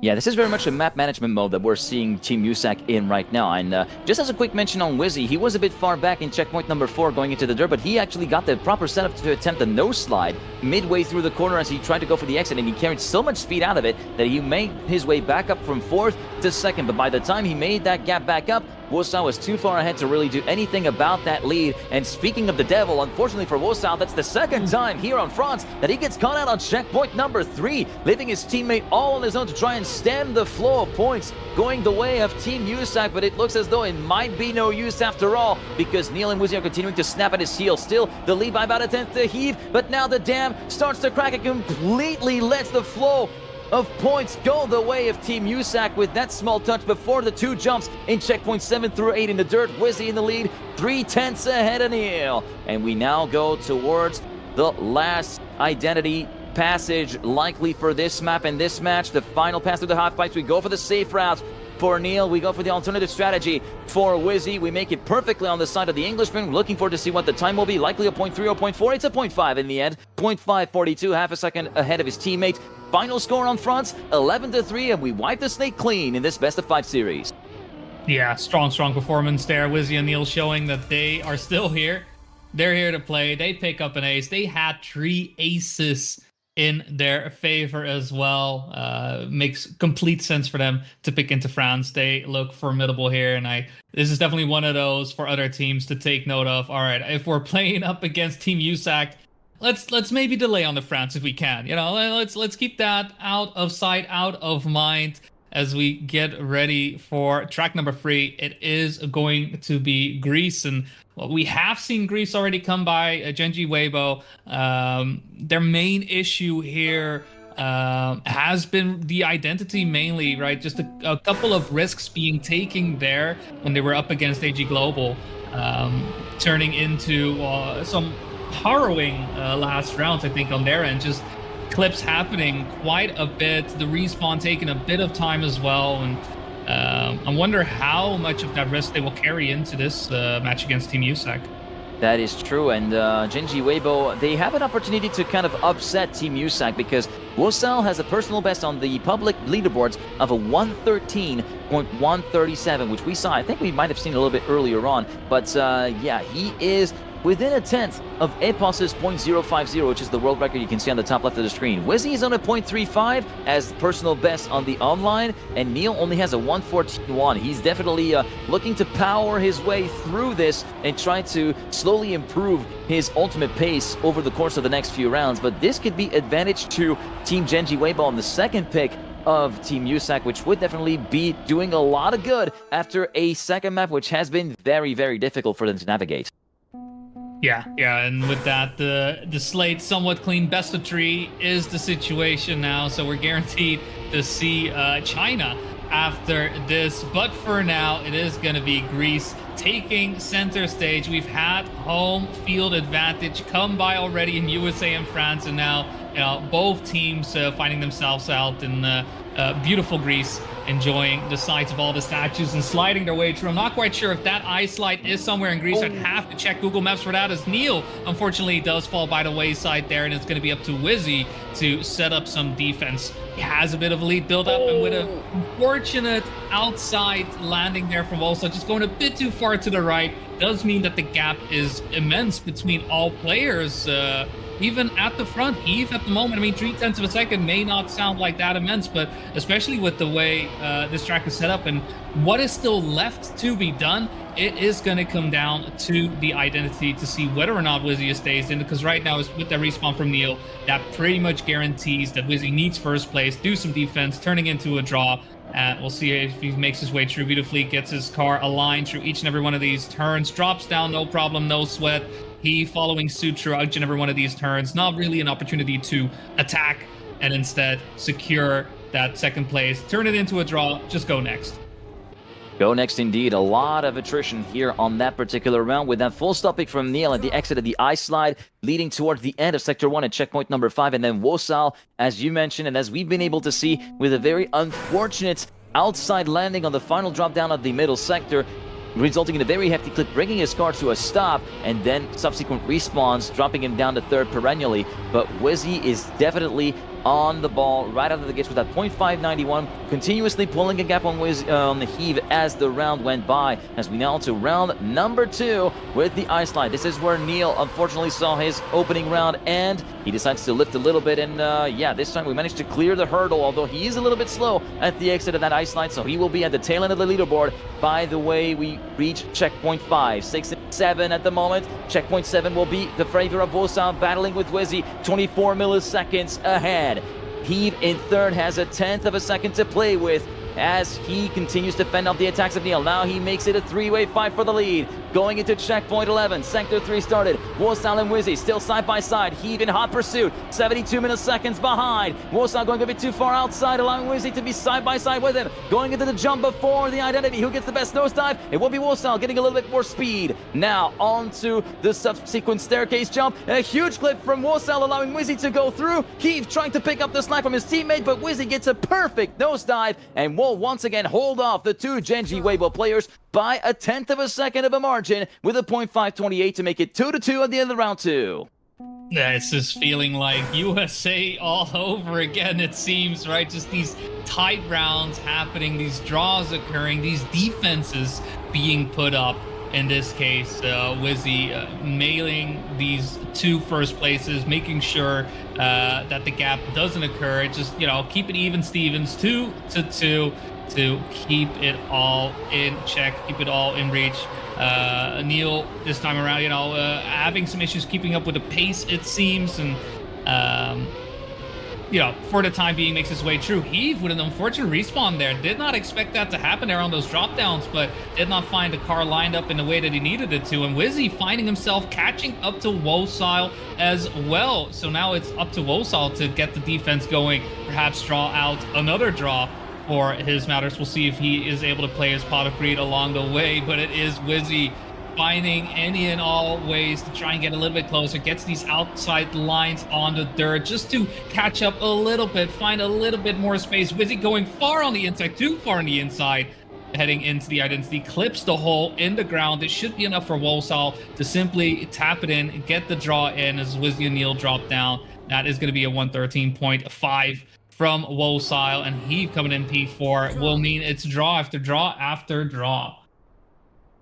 Yeah, this is very much a map management mode that we're seeing Team USAC in right now. And just as a quick mention on Wizzy, he was a bit far back in checkpoint number 4 going into the dirt, but he actually got the proper setup to attempt a nose slide midway through the corner as he tried to go for the exit, and he carried so much speed out of it that he made his way back up from 4th to 2nd. But by the time he made that gap back up, Wolsal was too far ahead to really do anything about that lead. And speaking of the devil, unfortunately for Wolsal, that's the second time here on France that he gets caught out on checkpoint number 3, leaving his teammate all on his own to try and stem the flow of points going the way of Team USAC. But it looks as though it might be no use after all, because Neil and Wizzy are continuing to snap at his heels. Still the lead by about a 10th to Heave, but now the dam starts to crack. It completely lets the flow of points go the way of Team USAC with that small touch before the 2 jumps in checkpoint 7 through 8 in the dirt. Wizzy in the lead, 3/10 ahead of Neil. And we now go towards the last identity passage likely for this map and this match. The final pass through the half pipes. We go for the safe route. For Neil, we go for the alternative strategy. For Wizzy, we make it perfectly on the side of the Englishman. Looking forward to see what the time will be. Likely a 0.3 or 0.4. It's a 0.5 in the end. 0.542, half a second ahead of his teammate. Final score on France, 11-3, and we wipe the snake clean in this best-of-5 series. Yeah, strong performance there. Wizzy and Neil showing that they are still here. They're here to play. They pick up an ace. They had 3 aces in their favor as well. Makes complete sense for them to pick into France. They look formidable here, and this is definitely one of those for other teams to take note of. All right, if we're playing up against Team USAC, let's maybe delay on the France if we can. Let's keep that out of sight, out of mind as we get ready for track number 3. It is going to be Greece, and we have seen Greece already come by Genji Weibo. Their main issue here has been the identity mainly, right? Just a couple of risks being taken there when they were up against AG Global, turning into some harrowing last rounds, I think, on their end. Just clips happening quite a bit, the respawn taking a bit of time as well, and I wonder how much of that risk they will carry into this match against Team USAC. That is true, and Genji Weibo, they have an opportunity to kind of upset Team USAC because Wosal has a personal best on the public leaderboards of a 113.137, which we saw, I think we might have seen a little bit earlier on, but yeah, he is within a tenth of Epos's .050, which is the world record you can see on the top left of the screen. Wizzy is on a .35 as personal best on the online, and Neil only has a 114.1. He's definitely looking to power his way through this and try to slowly improve his ultimate pace over the course of the next few rounds, but this could be advantage to Team Genji Weibo on the second pick of Team USAC, which would definitely be doing a lot of good after a second map, which has been very, very difficult for them to navigate. Yeah, and with that, the slate somewhat clean. Best of 3 is the situation now, so we're guaranteed to see China after this. But for now, it is going to be Greece taking center stage. We've had home field advantage come by already in USA and France, and now both teams finding themselves out in beautiful Greece, enjoying the sights of all the statues and sliding their way through. I'm not quite sure if that ice slide is somewhere in Greece. I'd have to check Google Maps for that, as Neil unfortunately does fall by the wayside there, and it's going to be up to Wizzy to set up some defense. He has a bit of a lead build up, and with a unfortunate outside landing there from Volsa, just going a bit too far to the right, does mean that the gap is immense between all players. Even at the front, Eve at the moment, I mean, 0.3 of a second may not sound like that immense, but especially with the way this track is set up and what is still left to be done, it is going to come down to the identity to see whether or not Wizzy stays in, because right now, with the respawn from Neil, that pretty much guarantees that Wizzy needs first place, do some defense, turning into a draw. And we'll see if he makes his way through beautifully, gets his car aligned through each and every one of these turns, drops down, no problem, no sweat. He following suit through each and every one of these turns, not really an opportunity to attack and instead secure that second place, turn it into a draw, just go next. Go next indeed. A lot of attrition here on that particular round with that full stop pick from Neil at the exit of the ice slide, leading towards the end of Sector 1 at checkpoint number 5, and then Wosal, as you mentioned, and as we've been able to see, with a very unfortunate outside landing on the final drop down of the middle sector, resulting in a very hefty clip, bringing his car to a stop, and then subsequent respawns, dropping him down to third perennially. But Wizzy is definitely on the ball right out of the gates with that .591, continuously pulling a gap on the Heave as the round went by. As we now to round number 2 with the ice slide. This is where Neil unfortunately saw his opening round end. He decides to lift a little bit, and yeah, this time we managed to clear the hurdle, although he is a little bit slow at the exit of that ice slide, so he will be at the tail end of the leaderboard by the way we reach checkpoint 5, 6, and 7 at the moment. Checkpoint 7 will be the favor of Wosal, battling with Wizzy, 24 milliseconds ahead. Heave in third has a 1/10 of a second to play with as he continues to fend off the attacks of Neil. Now he makes it a 3-way fight for the lead. Going into checkpoint 11, sector 3 started. Wosal and Wizzy still side by side. Heave in hot pursuit, 72 milliseconds behind. Wosal going a bit too far outside, allowing Wizzy to be side by side with him. Going into the jump before the identity. Who gets the best nosedive? It will be Wosal, getting a little bit more speed. Now onto the subsequent staircase jump. A huge clip from Wosal, allowing Wizzy to go through. Heave trying to pick up the slack from his teammate, but Wizzy gets a perfect nosedive and will once again hold off the two Genji Weibo players by a 1/10 of a second of a margin with a .528 to make it 2-2 at the end of round 2. This is feeling like USA all over again, it seems, right? Just these tight rounds happening, these draws occurring, these defenses being put up. In this case, Wizzy mailing these 2 first places, making sure that the gap doesn't occur. Just, keep it even Stevens, 2-2 to keep it all in check, keep it all in reach. Neil this time around, having some issues keeping up with the pace, it seems, and for the time being makes his way through. Heave with an unfortunate respawn there. Did not expect that to happen there on those drop downs, but did not find the car lined up in the way that he needed it to. And Wizzy finding himself catching up to Wosal as well. So now it's up to Wosal to get the defense going, perhaps draw out another draw for his matters. We'll see if he is able to play his pot of greed along the way, but it is Wizzy finding any and all ways to try and get a little bit closer, gets these outside lines on the dirt just to catch up a little bit, find a little bit more space. Wizzy going far on the inside, too far on the inside, heading into the identity, clips the hole in the ground. It should be enough for Wolsal to simply tap it in, get the draw in as Wizzy and Neil drop down. That is going to be a 113.5 from Wolsal, and Heave coming in P4 will mean it's draw after draw after draw.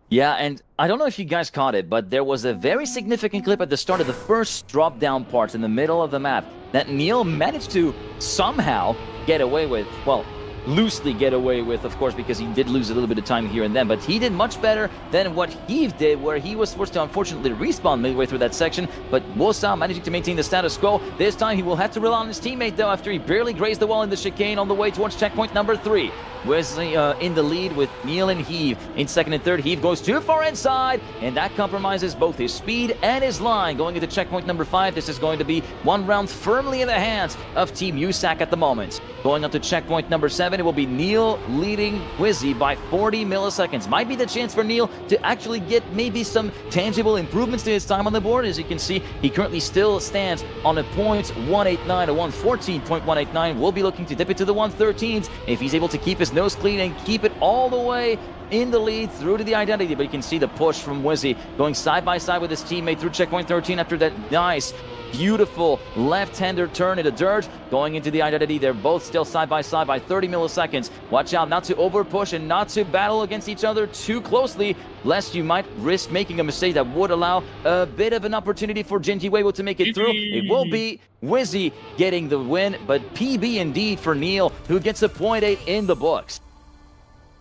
Yeah, and I don't know if you guys caught it, but there was a very significant clip at the start of the first drop-down parts in the middle of the map that Neil managed to somehow get away with. Well, loosely get away with, of course, because he did lose a little bit of time here and then, but he did much better than what Heave did, where he was forced to unfortunately respawn midway through that section, but Wolsal managing to maintain the status quo. This time he will have to rely on his teammate, though, after he barely grazed the wall in the chicane on the way towards checkpoint number 3. Wesley in the lead with Neil and Heave in second and third. Heave goes too far inside, and that compromises both his speed and his line. Going into checkpoint number 5, this is going to be one round firmly in the hands of Team USAC at the moment. Going on to checkpoint number 7, it will be Neil leading Wizzy by 40 milliseconds. Might be the chance for Neil to actually get maybe some tangible improvements to his time on the board. As you can see, he currently still stands on a .189, a 114.189. We'll be looking to dip it to the 113s if he's able to keep his nose clean and keep it all the way in the lead through to the identity. But you can see the push from Wizzy going side by side with his teammate through checkpoint 13 after that nice, beautiful left-hander turn in the dirt. Going into the identity, they're both still side by 30 milliseconds. Watch out not to over push and not to battle against each other too closely, lest you might risk making a mistake that would allow a bit of an opportunity for Genji Weibo to make it through. It will be Wizzy getting the win, but PB indeed for Neil, who gets a .8 in the books.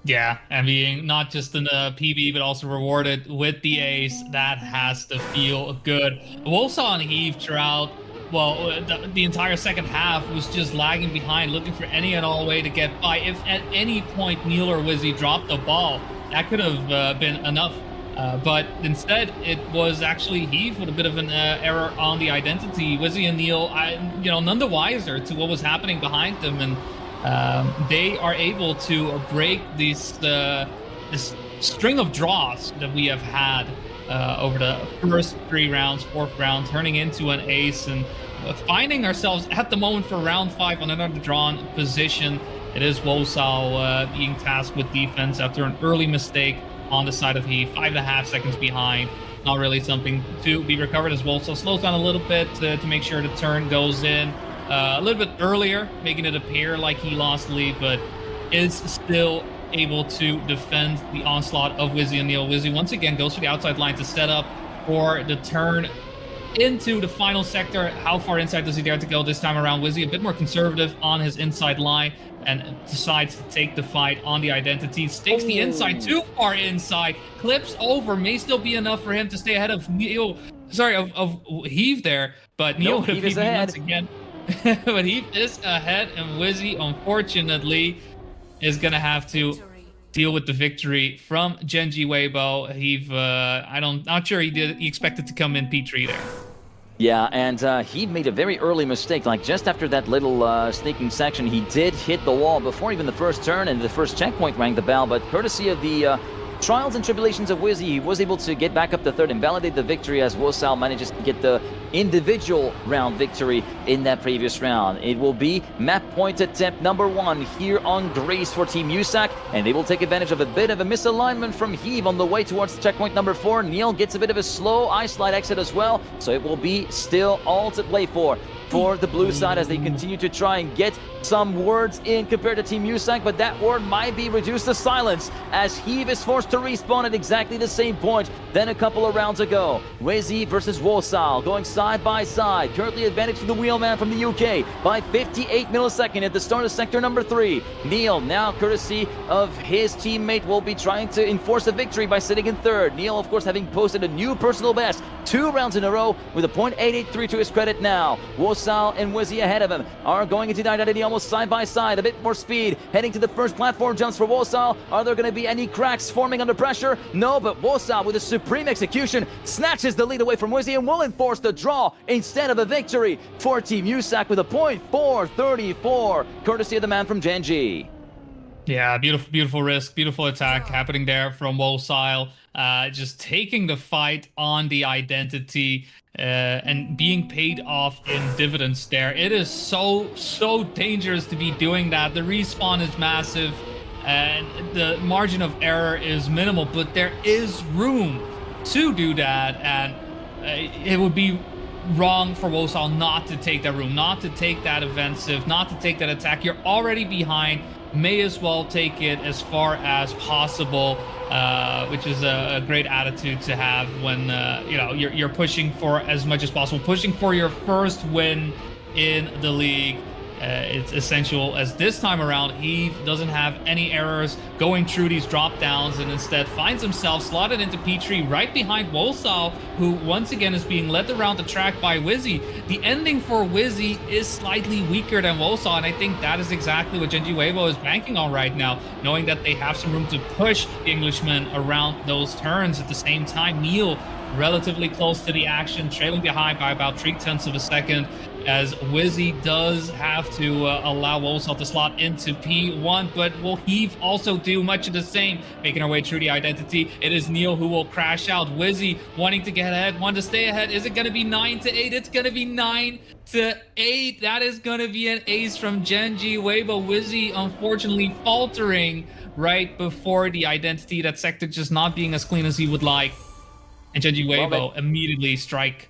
Yeah, and being not just in the PB, but also rewarded with the ace, that has to feel good. Wolsal and Heave throughout, well, the entire second half was just lagging behind, looking for any and all way to get by. If at any point Neil or Wizzy dropped the ball, that could have been enough. But instead, it was actually Heave with a bit of an error on the identity. Wizzy and Neil, none the wiser to what was happening behind them, and they are able to break this string of draws that we have had over the first 3 rounds, 4th round, turning into an ace, and finding ourselves at the moment for round 5 on an underdrawn position. It is Wolsal being tasked with defense after an early mistake on the side of Heave, 5.5 seconds behind. Not really something to be recovered as Wolsal slows down a little bit to make sure the turn goes in a little bit earlier, making it appear like he lost the lead, but is still able to defend the onslaught of Wizzy and Neil. Wizzy once again goes to the outside line to set up for the turn into the final sector. How far inside does he dare to go this time around? Wizzy a bit more conservative on his inside line and decides to take the fight on the identity. Stakes the inside too far inside, clips over, may still be enough for him to stay ahead of Neil, of Heave there, but Neil would have beat him once again. But Heave is ahead, and Wizzy, unfortunately, is going to have to deal with the victory from Genji Weibo. Heave, not sure he expected to come in P3 there. Yeah, and he made a very early mistake. Like, just after that little sneaking section, he did hit the wall before even the first turn, and the first checkpoint rang the bell, but courtesy of the trials and tribulations of Wizzy, he was able to get back up to third and validate the victory as Wolsal manages to get the individual round victory in that previous round. It will be map point attempt number 1 here on Grace for Team USAC, and they will take advantage of a bit of a misalignment from Heave on the way towards checkpoint number 4. Neil gets a bit of a slow ice slide exit as well, so it will be still all to play for the blue side as they continue to try and get some words in compared to Team USAC, but that word might be reduced to silence as Heave is forced to respawn at exactly the same point than a couple of rounds ago. Wizzy versus Wolsal going side by side, currently advantage to the wheelman from the UK by 58 milliseconds at the start of sector number 3. Neil, now courtesy of his teammate, will be trying to enforce a victory by sitting in third. Neil, of course, having posted a new personal best 2 rounds in a row with a .883 to his credit now. Wolsal and Wizzy ahead of him are going into the identity almost side by side, a bit more speed, heading to the first platform jumps for Wolsal. Are there going to be any cracks forming under pressure? No, but Wolsal with a supreme execution snatches the lead away from Wizzy and will enforce the draw instead of a victory for Team USAC with a .434, courtesy of the man from Genji. Yeah, beautiful risk, beautiful attack happening there from Wolsal. Just taking the fight on the identity and being paid off in dividends there. It is so dangerous to be doing that. The respawn is massive. and the margin of error is minimal, but there is room to do that, and it would be wrong for Wosal not to take that room, not to take that offensive, not to take that attack. You're already behind. May as well take it as far as possible, which is a great attitude to have when you're pushing for as much as possible, pushing for your first win in the league. It's essential, as this time around Heave doesn't have any errors going through these drop downs, and instead finds himself slotted into P3 right behind Wosal, who once again is being led around the track by Wizzy. The ending for Wizzy is slightly weaker than Wosal, and I think that is exactly what Genji Weibo is banking on right now, knowing that they have some room to push the Englishman around those turns. At the same time, Neil relatively close to the action, trailing behind by about 0.3 of a second, as Wizzy does have to allow Wosal to slot into P1, but will Heave also do much of the same? Making our way through the identity, it is Neil who will crash out. Wizzy wanting to get ahead, wanting to stay ahead. Is it going to be 9-8? It's going to be 9-8. That is going to be an ace from Genji Weibo. Wizzy unfortunately faltering right before the identity, that sector just not being as clean as he would like. And Genji Weibo immediately strike.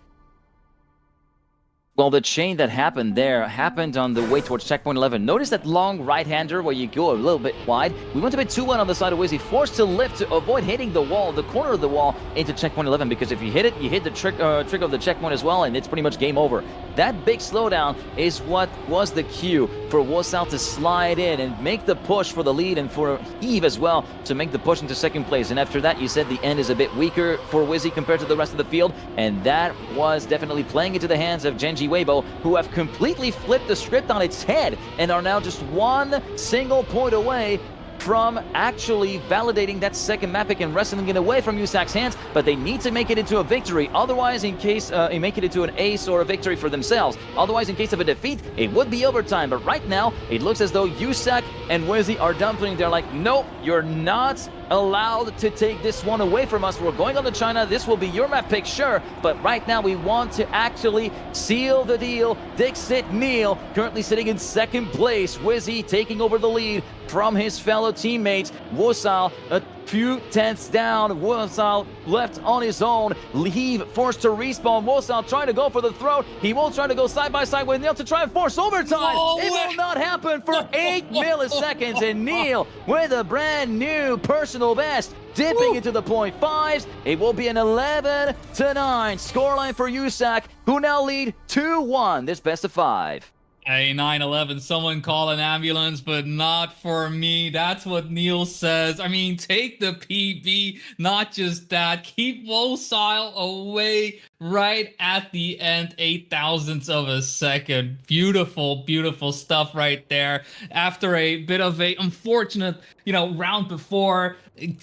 Well, the chain that happened there happened on the way towards checkpoint 11. Notice that long right-hander where you go a little bit wide. We went a bit too wide on the side of Wizzy, forced to lift to avoid hitting the wall, the corner of the wall, into checkpoint 11, because if you hit it, you hit the trick of the checkpoint as well, and it's pretty much game over. That big slowdown is what was the cue for Wosal to slide in and make the push for the lead, and for Heave as well to make the push into second place. And after that, you said the end is a bit weaker for Wizzy compared to the rest of the field, and that was definitely playing into the hands of Genji Weibo, who have completely flipped the script on its head and are now just one single point away from actually validating that second map pick and wrestling it away from USAC's hands, but they need to make it into a victory. Otherwise, in case make it into an ace or a victory for themselves. Otherwise, in case of a defeat, it would be overtime. But right now, it looks as though USAC and Wizzy are dumping. They're like, nope, you're not allowed to take this one away from us. We're going on to China. This will be your map pick, sure, but right now we want to actually seal the deal. Dixit Neil currently sitting in second place. Wizzy taking over the lead from his fellow teammates. Wosal a few tenths down. Wosal left on his own. Heave forced to respawn. Wosal trying to go for the throat. He will try to go side by side with Neil to try and force overtime. It will not happen for 8 milliseconds, and Neil with a brand new personal best, dipping into the .5s. It will be an 11-9 scoreline for USAC, who now lead 2-1 this best of 5. Hey, 9-11, someone call an ambulance, but not for me. That's what Neil says. I mean, take the PB, not just that. Keep Wosal away right at the end, 0.008 of a second. Beautiful, beautiful stuff right there. After a bit of a unfortunate, round before,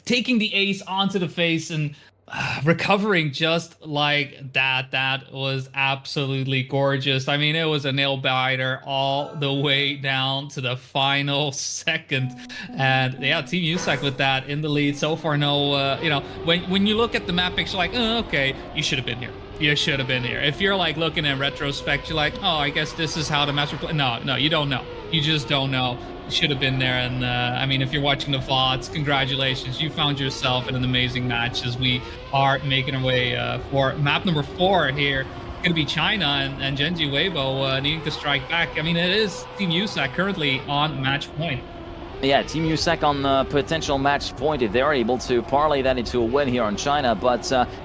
taking the ace onto the face and recovering just like that. That was absolutely gorgeous. I mean, it was a nail biter all the way down to the final second. And yeah, Team USAC with that in the lead so far. No, when you look at the map picture, like, oh, okay, you should have been here. You should have been here. If you're like looking in retrospect, you're like, oh, I guess this is how the master play. No, you don't know. You just don't know. You should have been there. And I mean, if you're watching the VODs, congratulations. You found yourself in an amazing match as we are making our way for map number 4 here. Going to be China and Genji Weibo needing to strike back. I mean, it is Team USAC currently on match point. Yeah, Team USAC on the potential match point if they're able to parlay that into a win here on China. But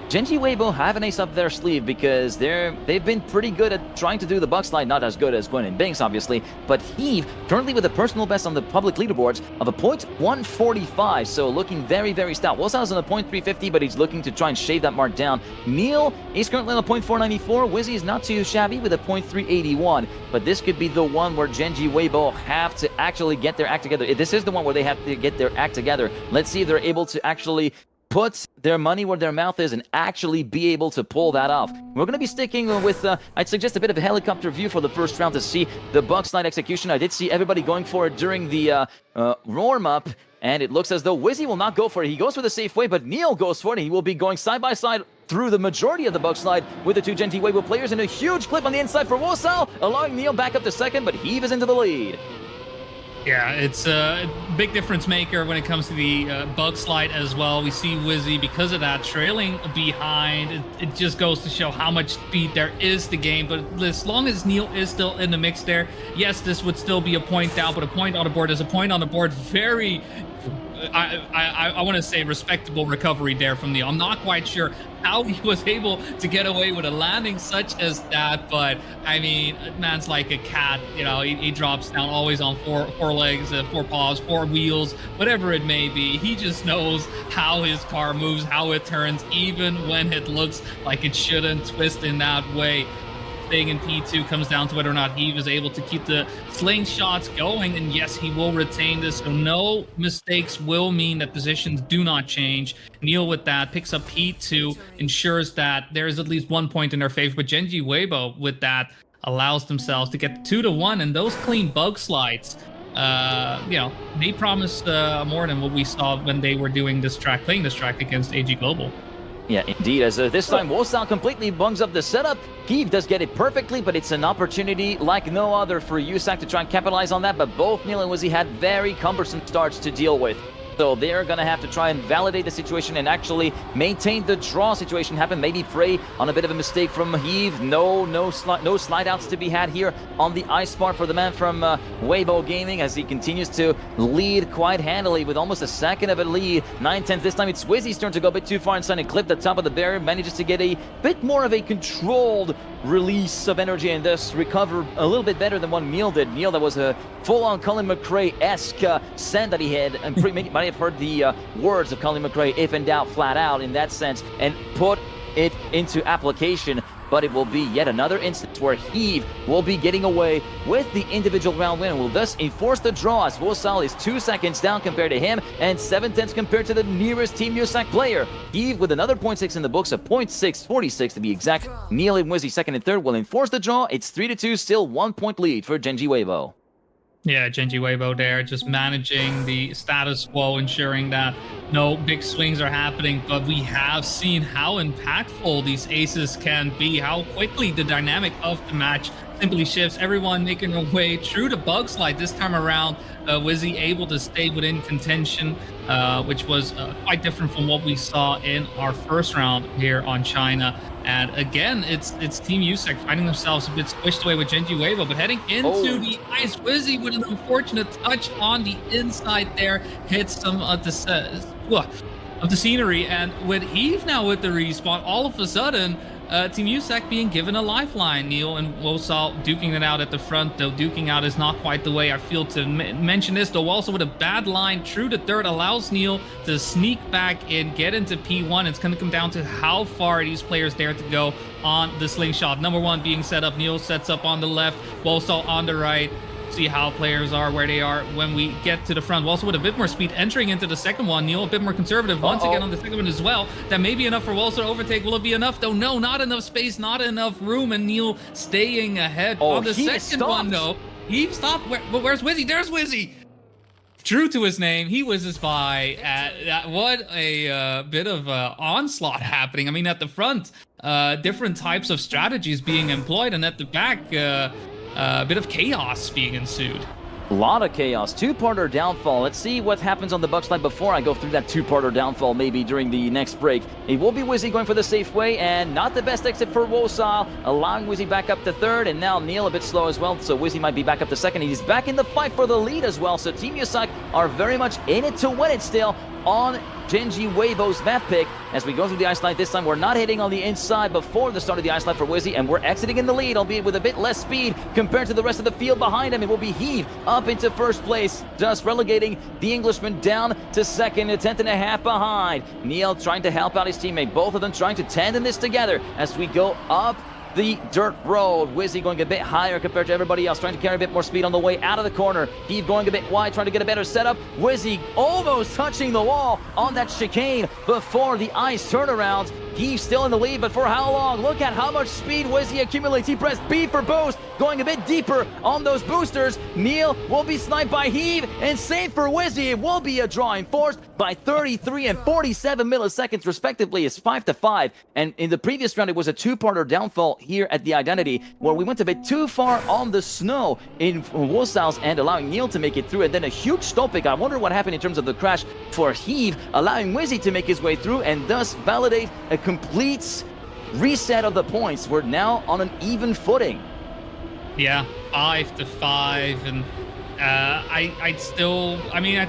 Genji Weibo have an ace up their sleeve because they've been pretty good at trying to do the buck slide. Not as good as Gwen and Binks, obviously. But Heave currently with a personal best on the public leaderboards of a .145. So looking very, very stout. Wosal's on a .350, but he's looking to try and shave that mark down. Neil is currently on a .494. Wizzy is not too shabby with a .381. But this could be the one where Genji Weibo have to actually get their act together. This is the one where they have to get their act together. Let's see if they're able to actually put their money where their mouth is and actually be able to pull that off. We're going to be sticking with, I'd suggest a bit of a helicopter view for the first round to see the buck slide execution. I did see everybody going for it during the warm-up, and it looks as though Wizzy will not go for it. He goes for the safe way, but Neil goes for it. He will be going side by side through the majority of the buck slide with the two Genji Weibo players, and a huge clip on the inside for Wosal, allowing Neil back up to second, but Heave is into the lead. Yeah, it's a big difference maker when it comes to the bug slide as well. We see Wizzy, because of that, trailing behind. It just goes to show how much speed there is to game. But as long as Neil is still in the mix there, yes, this would still be a point down, but a point on the board is a point on the board. Very, I want to say, respectable recovery there from Neil. I'm not quite sure how he was able to get away with a landing such as that, but I mean, man's like a cat. You know, he drops down always on four legs, four paws, four wheels, whatever it may be. He just knows how his car moves, how it turns, even when it looks like it shouldn't twist in that way. Thing in P2 comes down to whether or not Heave is able to keep the slingshots going, and yes, he will retain this, so no mistakes will mean that positions do not change. Neil with that picks up P2, ensures that there is at least 1 point in their favor, but Genji Weibo with that allows themselves to get 2-1, and those clean bug slides, you know, they promise more than what we saw when they were doing this track, playing this track against AG Global. Yeah, indeed, as this time Wosal completely bungs up the setup. Heave does get it perfectly, but it's an opportunity like no other for USAC to try and capitalize on that, but both Neil and Wizzy had very cumbersome starts to deal with. So they're going to have to try and validate the situation and actually maintain the draw situation happen. Maybe prey on a bit of a mistake from Heave. No slide outs to be had here on the ice bar for the man from Weibo Gaming as he continues to lead quite handily with almost a second of a lead. 9/10. This time it's Wizzy's turn to go a bit too far inside and clip the top of the barrier. Manages to get a bit more of a controlled release of energy and thus recover a little bit better than what Neil did. Neil, that was a full-on Colin McRae-esque send that he had, and might have heard the words of Colin McRae, if in doubt, flat out, in that sense, and put it into application. But it will be yet another instance where Heave will be getting away with the individual round win and will thus enforce the draw as Wosal is 2 seconds down compared to him and 7/10 compared to the nearest Team USAC player. Heave with another 0.6 in the books, a 0.646 to be exact. Neil and Wizzy second and third will enforce the draw. It's 3-2, still 1 point lead for Genji Weibo. Yeah, Genji Weibo there, just managing the status quo, ensuring that no big swings are happening, but we have seen how impactful these aces can be, how quickly the dynamic of the match simply shifts. Everyone making their way through the bug slide this time around. Wizzy able to stay within contention, which was quite different from what we saw in our first round here on China. And again, it's Team USAC finding themselves a bit squished away with Genji Weibo, but heading into the ice. Wizzy with an unfortunate touch on the inside there, hits some of the scenery, and with Heave now with the respawn, all of a sudden, Team USAC being given a lifeline. Neil and Wosal duking it out at the front, though duking out is not quite the way I feel to mention this, though also with a bad line through the third allows Neil to sneak back in, get into P1. It's going to come down to how far these players dare to go on the slingshot. Number one being set up. Neil sets up on the left, Wosal on the right. See how players are, where they are when we get to the front. Also with a bit more speed entering into the second one. Neil a bit more conservative once again on the second one as well. That may be enough for Walser to overtake. Will it be enough though? No, not enough space, not enough room, and Neil staying ahead on the second one though. He stopped. Where's Wizzy? There's Wizzy. True to his name, he whizzes by. What a bit of onslaught happening. I mean, at the front, different types of strategies being employed, and at the back, a bit of chaos being ensued. A lot of chaos. Two-parter downfall. Let's see what happens on the bug slide before I go through that two-parter downfall maybe during the next break. It will be Wizzy going for the safe way, and not the best exit for Wosal, allowing Wizzy back up to third, and now Neil a bit slow as well, so Wizzy might be back up to second. He's back in the fight for the lead as well, so Team USAC are very much in it to win it still on Genji Weibo's map pick. As we go through the ice line this time, we're not hitting on the inside before the start of the ice line for Wizzy, and we're exiting in the lead, albeit with a bit less speed compared to the rest of the field behind him. It will be Heave up into first place, just relegating the Englishman down to second, a 10th and a half behind. Neil trying to help out his teammate, both of them trying to tandem this together as we go up the dirt road. Wizzy going a bit higher compared to everybody else, trying to carry a bit more speed on the way out of the corner. Heave going a bit wide, trying to get a better setup. Wizzy almost touching the wall on that chicane before the ice turnaround. He's still in the lead, but for how long? Look at how much speed Wizzy accumulates. He pressed B for boost, going a bit deeper on those boosters. Neil will be sniped by Heave, and same for Wizzy. It will be a draw enforced by 33 and 47 milliseconds respectively. It's 5-5, and in the previous round it was a two-parter downfall here at the Identity, where we went a bit too far on the snow in Wosal's and allowing Neil to make it through, and then a huge stopic. I wonder what happened in terms of the crash for Heave, allowing Wizzy to make his way through and thus validate a complete reset of the points. We're now on an even footing. Yeah, 5-5, and I'd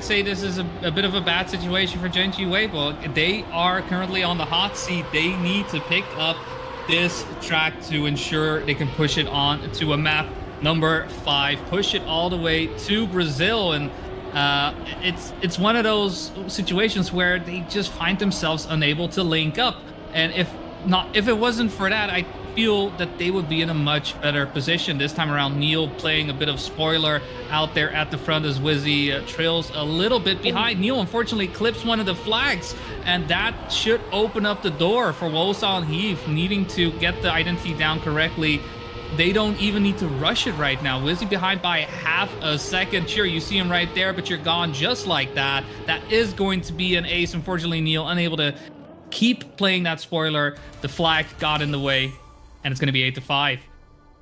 say this is a bit of a bad situation for Genji Weibo. They are currently on the hot seat. They need to pick up this track to ensure they can push it on to a map number 5, push it all the way to Brazil, and it's one of those situations where they just find themselves unable to link up. And if it wasn't for that, I feel that they would be in a much better position. This time around, Neil playing a bit of spoiler out there at the front as Wizzy trails a little bit behind. Neil unfortunately clips one of the flags, and that should open up the door for Wosal and Heave needing to get the identity down correctly. They don't even need to rush it right now. Wizzy behind by half a second. Sure, you see him right there, but you're gone just like that. That is going to be an ace. Unfortunately, Neil unable to keep playing that spoiler. The flag got in the way, and it's going to be 8-5.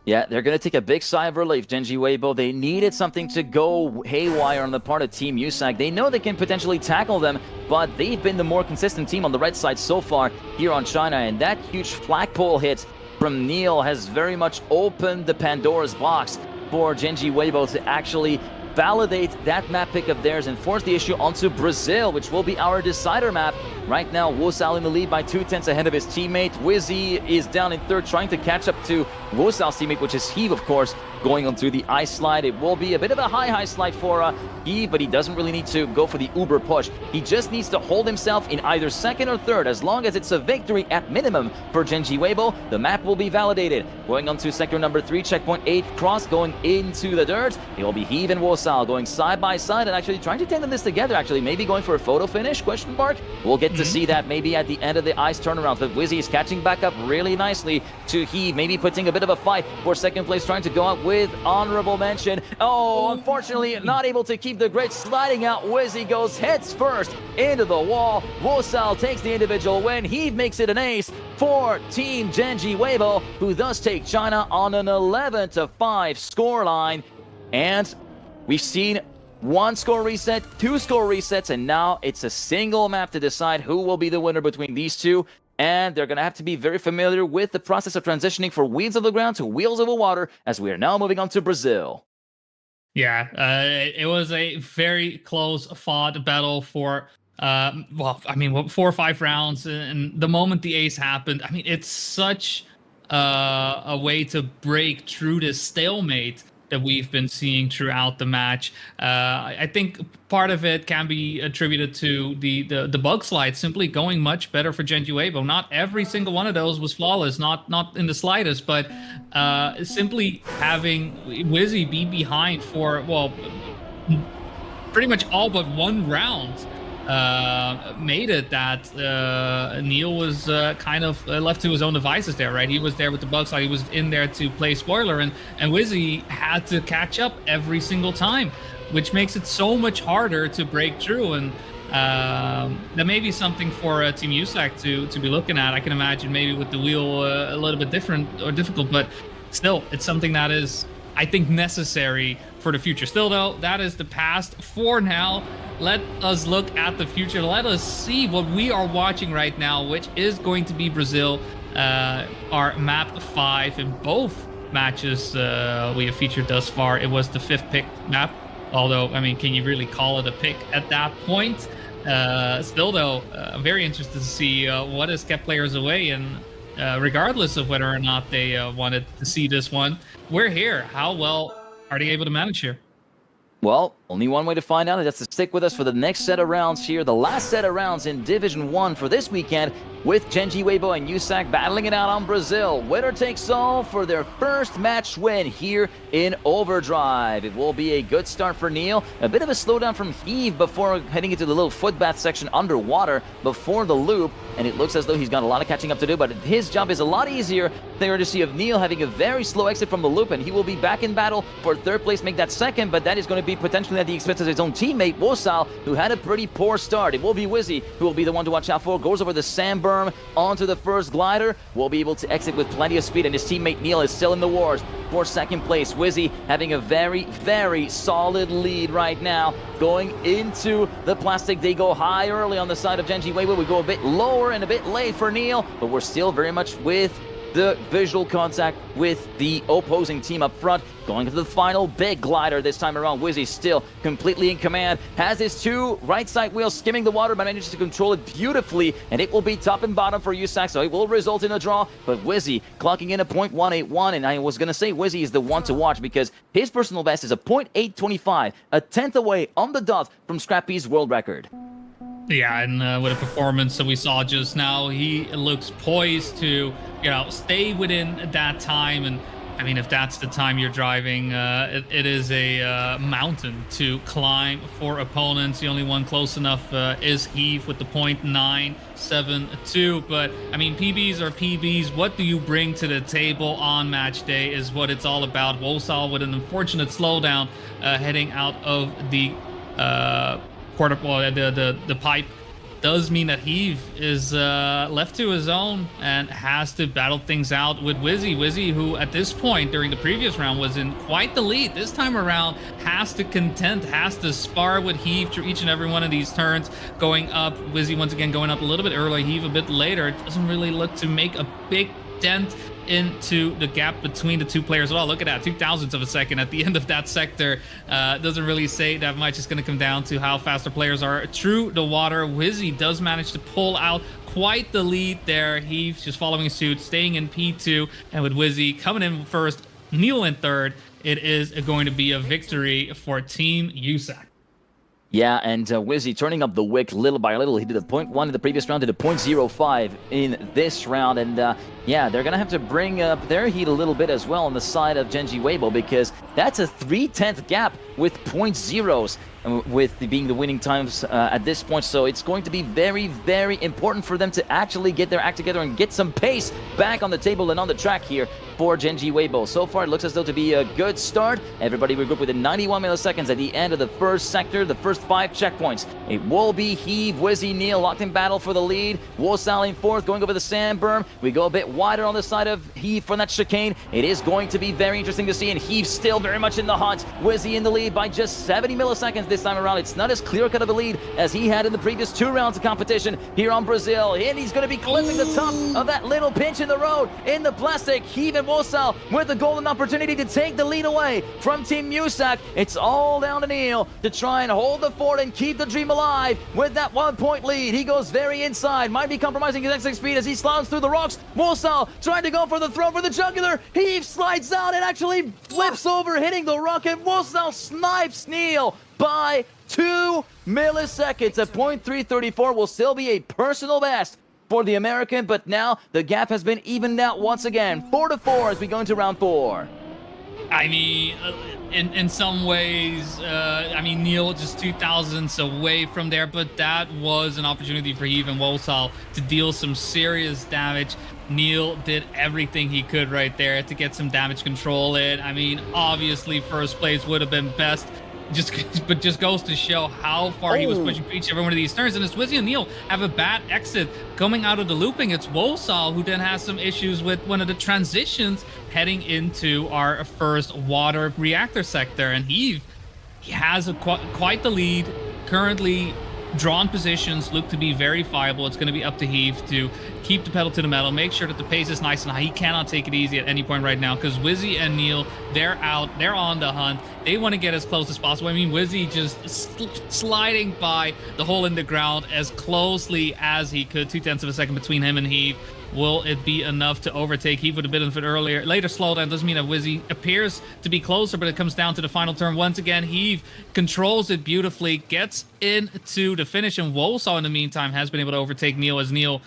Yeah, they're going to take a big sigh of relief, Genji Weibo. They needed something to go haywire on the part of Team USAC. They know they can potentially tackle them, but they've been the more consistent team on the red side so far here on China, and that huge flagpole hit from Neil has very much opened the Pandora's box for Genji Weibo to actually validate that map pick of theirs and force the issue onto Brazil, which will be our decider map. Right now, Wosal in the lead by 2/10 ahead of his teammate. Wizzy is down in third, trying to catch up to Wosal's teammate, which is Heave, of course, going onto the ice slide. It will be a bit of a high slide for Heave, but he doesn't really need to go for the uber push. He just needs to hold himself in either second or third. As long as it's a victory at minimum for Genji Weibo, the map will be validated. Going on to sector number 3, checkpoint 8, cross going into the dirt. It will be Heave and Wosal going side by side and actually trying to tandem this together, actually maybe going for a photo finish, question mark. We'll get to see that maybe at the end of the ice turnaround, but Wizzy is catching back up really nicely to Heave, maybe putting a bit of a fight for second place, trying to go out with honorable mention. Oh, unfortunately not able to keep the grid, sliding out. Wizzy goes heads first into the wall. Wosal takes the individual win. Heave makes it an ace for Team Genji Weibo, who thus take China on an 11-5 scoreline. And we've seen 1 score reset, 2 score resets, and now it's a single map to decide who will be the winner between these two. And they're going to have to be very familiar with the process of transitioning from Wheels of the Ground to Wheels of the Water, as we are now moving on to Brazil. Yeah, it was a very close fought battle for 4 or 5 rounds. And the moment the ace happened, it's such a way to break through this stalemate that we've been seeing throughout the match. I think part of it can be attributed to the bug slide simply going much better for Genji Weibo. Not every single one of those was flawless, not in the slightest, but simply having Wizzy be behind for, well, pretty much all but 1 round made it that Neil was kind of left to his own devices there, right? He was there with the bug slide, he was in there to play spoiler, and Wizzy had to catch up every single time, which makes it so much harder to break through. And that may be something for Team USAC to be looking at. I can imagine maybe with the wheel a little bit different or difficult, but still, it's something that is, I think, necessary for the future. Still, though, that is the past for now. Let us look at the future. Let us see what we are watching right now, which is going to be Brazil, our map 5 in both matches we have featured thus far. It was the 5th pick map, although, can you really call it a pick at that point? Still, though, I'm very interested to see what has kept players away, and regardless of whether or not they wanted to see this one, we're here. How well are they able to manage here? Well, Only one way to find out, and that's to stick with us for the next set of rounds here, the last set of rounds in Division 1 for this weekend, with Genji Weibo and Yusak battling it out on Brazil. Winner takes all for their first match win here in OverDrive. It will be a good start for Neil. A bit of a slowdown from Heave before heading into the little footbath section underwater before the loop, and it looks as though he's got a lot of catching up to do, but his job is a lot easier. There to see of Neil having a very slow exit from the loop, and he will be back in battle for third place, make that second, but that is going to be potentially at the expense of his own teammate, Wosal, who had a pretty poor start. It will be Wizzy who will be the one to watch out for. Goes over the sand berm onto the first glider. Will be able to exit with plenty of speed, and his teammate Neil is still in the wars for second place. Wizzy having a very, very solid lead right now. Going into the plastic, they go high early on the side of Genji Weibo. We go a bit lower and a bit late for Neil, but we're still very much with the visual contact with the opposing team up front. Going to the final big glider this time around. Wizzy still completely in command. Has his two right side wheels skimming the water, but manages to control it beautifully. And it will be top and bottom for Yusak, so it will result in a draw. But Wizzy clocking in a .181. And I was going to say Wizzy is the one to watch because his personal best is a .825. A 10th away on the dot from Scrappy's world record. Yeah, and with a performance that we saw just now, he looks poised to, stay within that time. And I mean, if that's the time you're driving, it is a mountain to climb for opponents. The only one close enough is Heave with the .972. But I mean, PBs are PBs. What do you bring to the table on match day is what it's all about. Wosal with an unfortunate slowdown heading out of the the pipe does mean that Heave is left to his own and has to battle things out with Wizzy. Wizzy, who at this point during the previous round was in quite the lead, this time around has to spar with Heave through each and every one of these turns, going up. Wizzy once again going up a little bit early, Heave a bit later. It doesn't really look to make a big dent into the gap between the two players at all. Look at that, 0.02 of a second at the end of that sector. Doesn't really say that much. It's going to come down to how fast the players are through the water. Wizzy does manage to pull out quite the lead there. He's just following suit, staying in P2, and with Wizzy coming in first, Neil in third, it is going to be a victory for Team Yusak. Yeah, and Wizzy turning up the wick little by little. He did a .1 in the previous round, did a .05 in this round. And yeah, they're going to have to bring up their heat a little bit as well on the side of Genji Weibo, because that's a 3/10 gap with .0s, with being the winning times at this point. So it's going to be very, very important for them to actually get their act together and get some pace back on the table and on the track here for Genji Weibo. So far, it looks as though to be a good start. Everybody regrouped within 91 milliseconds at the end of the first sector, the first 5 checkpoints. It will be Heave, Wizzy, Neil locked in battle for the lead. Wosal in fourth, going over the sand berm. We go a bit wider on the side of Heave from that chicane. It is going to be very interesting to see, and Heave still very much in the hunt. Wizzy in the lead by just 70 milliseconds this time around. It's not as clear-cut of a lead as he had in the previous 2 rounds of competition here on Brazil. And he's going to be clipping the top of that little pinch in the road in the plastic. Heave and Wosal with the golden opportunity to take the lead away from Team Yusak. It's all down to Neil to try and hold the fort and keep the dream alive with that 1-point lead. He goes very inside, might be compromising his exit speed as he slides through the rocks. Wosal trying to go for the throw for the jugular. Heave slides out and actually flips over, hitting the rock, and Wosal snipes Neil by 2 milliseconds. A .334 will still be a personal best for the American, but now the gap has been evened out once again. 4-4 as we go into round 4. I mean, in some ways, Neil just 2,000ths away from there, but that was an opportunity for Heave and Wosal to deal some serious damage. Neil did everything he could right there to get some damage control in. I mean, obviously, first place would have been best. But just goes to show how far he was pushing for each and every one of these turns. And as Wizzy and Neil have a bad exit coming out of the looping, it's Wosal who then has some issues with one of the transitions heading into our first water reactor sector. And he has quite the lead. Currently, drawn positions look to be very viable. It's going to be up to Heave to keep the pedal to the metal, make sure that the pace is nice and high. He cannot take it easy at any point right now because Wizzy and Neil, they're out, they're on the hunt. They want to get as close as possible. I mean, Wizzy just sliding by the hole in the ground as closely as he could. 0.2 of a second between him and Heave. Will it be enough to overtake? He would have been a bit earlier. Later slowdown doesn't mean that Wizzy appears to be closer, but it comes down to the final turn. Once again, Heave controls it beautifully, gets into the finish, and Wolsaw in the meantime has been able to overtake Neil as Neil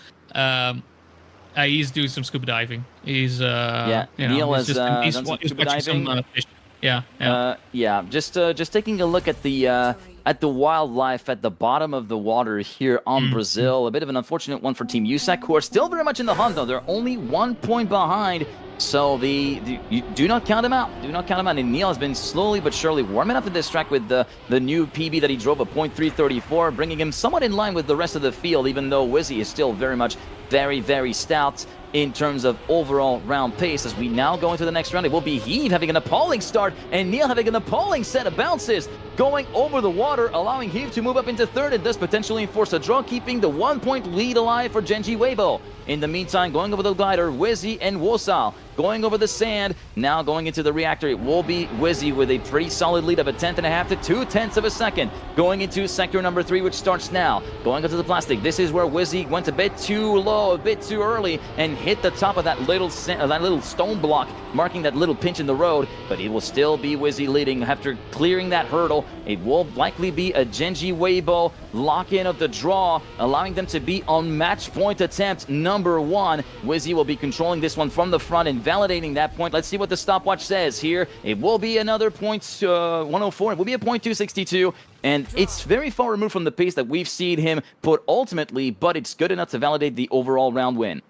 he's doing some scuba diving. He's Neil has done some scuba diving. Fish. Yeah. Just taking a look at the wildlife at the bottom of the water here on Brazil. A bit of an unfortunate one for Team USAC, who are still very much in the hunt, though. They're only 1 point behind. So you do not count him out. Do not count him out. And Neil has been slowly but surely warming up to this track with the new PB that he drove, a .334, bringing him somewhat in line with the rest of the field, even though Wizzy is still very much very, very stout in terms of overall round pace. As we now go into the next round, it will be Heave having an appalling start and Neil having an appalling set of bounces, going over the water, allowing Heave to move up into third and thus potentially enforce a draw, keeping the 1 point lead alive for Genji Weibo. In the meantime, going over the glider, Wizzy and Wosal going over the sand. Now going into the reactor, it will be Wizzy with a pretty solid lead of 1/10.5 to 2/10 of a second. Going into sector number 3, which starts now. Going into the plastic. This is where Wizzy went a bit too low, a bit too early, and hit the top of that little stone block, marking that little pinch in the road. But it will still be Wizzy leading after clearing that hurdle. It will likely be a Genji Weibo lock-in of the draw, allowing them to be on match point attempt number 1. Wizzy will be controlling this one from the front and validating that point. Let's see what the stopwatch says here. It will be another .104. It will be a .262. And it's very far removed from the pace that we've seen him put ultimately, but it's good enough to validate the overall round win.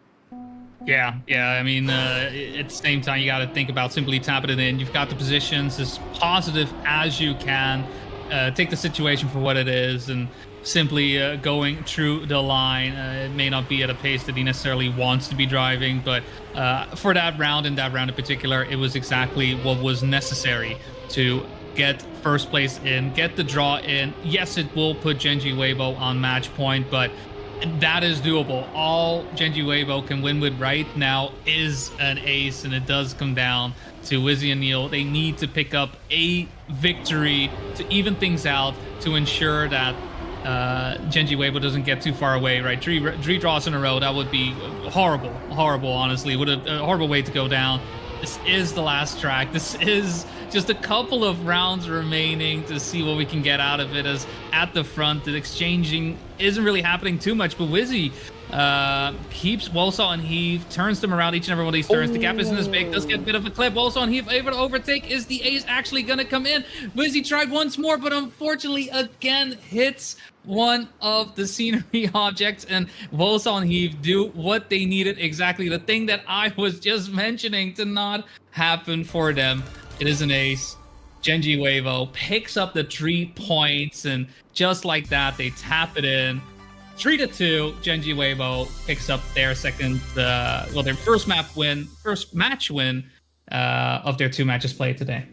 Yeah. I mean, at the same time, you got to think about simply tapping it in. You've got the positions as positive as you can. Take the situation for what it is and simply going through the line. It may not be at a pace that he necessarily wants to be driving, but for that round in particular, it was exactly what was necessary to get first place in, get the draw in. Yes, it will put Genji Weibo on match point, but that is doable. All Genji Weibo can win with right now is an ace, and it does come down to Wizzy and Neil. They need to pick up a victory to even things out, to ensure that Genji Weibo doesn't get too far away, right? Three draws in a row, that would be horrible, honestly. Would a horrible way to go down. This is the last track. This is just a couple of rounds remaining to see what we can get out of it, as at the front, the exchanging isn't really happening too much, but Wizzy keeps Wolsaw and Heave, turns them around each and every one of these turns. The gap isn't as big, does get a bit of a clip. Wolsaw and Heave able to overtake. Is the ace actually going to come in? Wizzy tried once more, but unfortunately again hits one of the scenery objects, and Wolsaw and Heave do what they needed, exactly the thing that I was just mentioning to not happen for them. It is an ace. Genji Weibo picks up the 3 points, and just like that, they tap it in. 3-2, Genji Weibo picks up their their first match win of their 2 matches played today.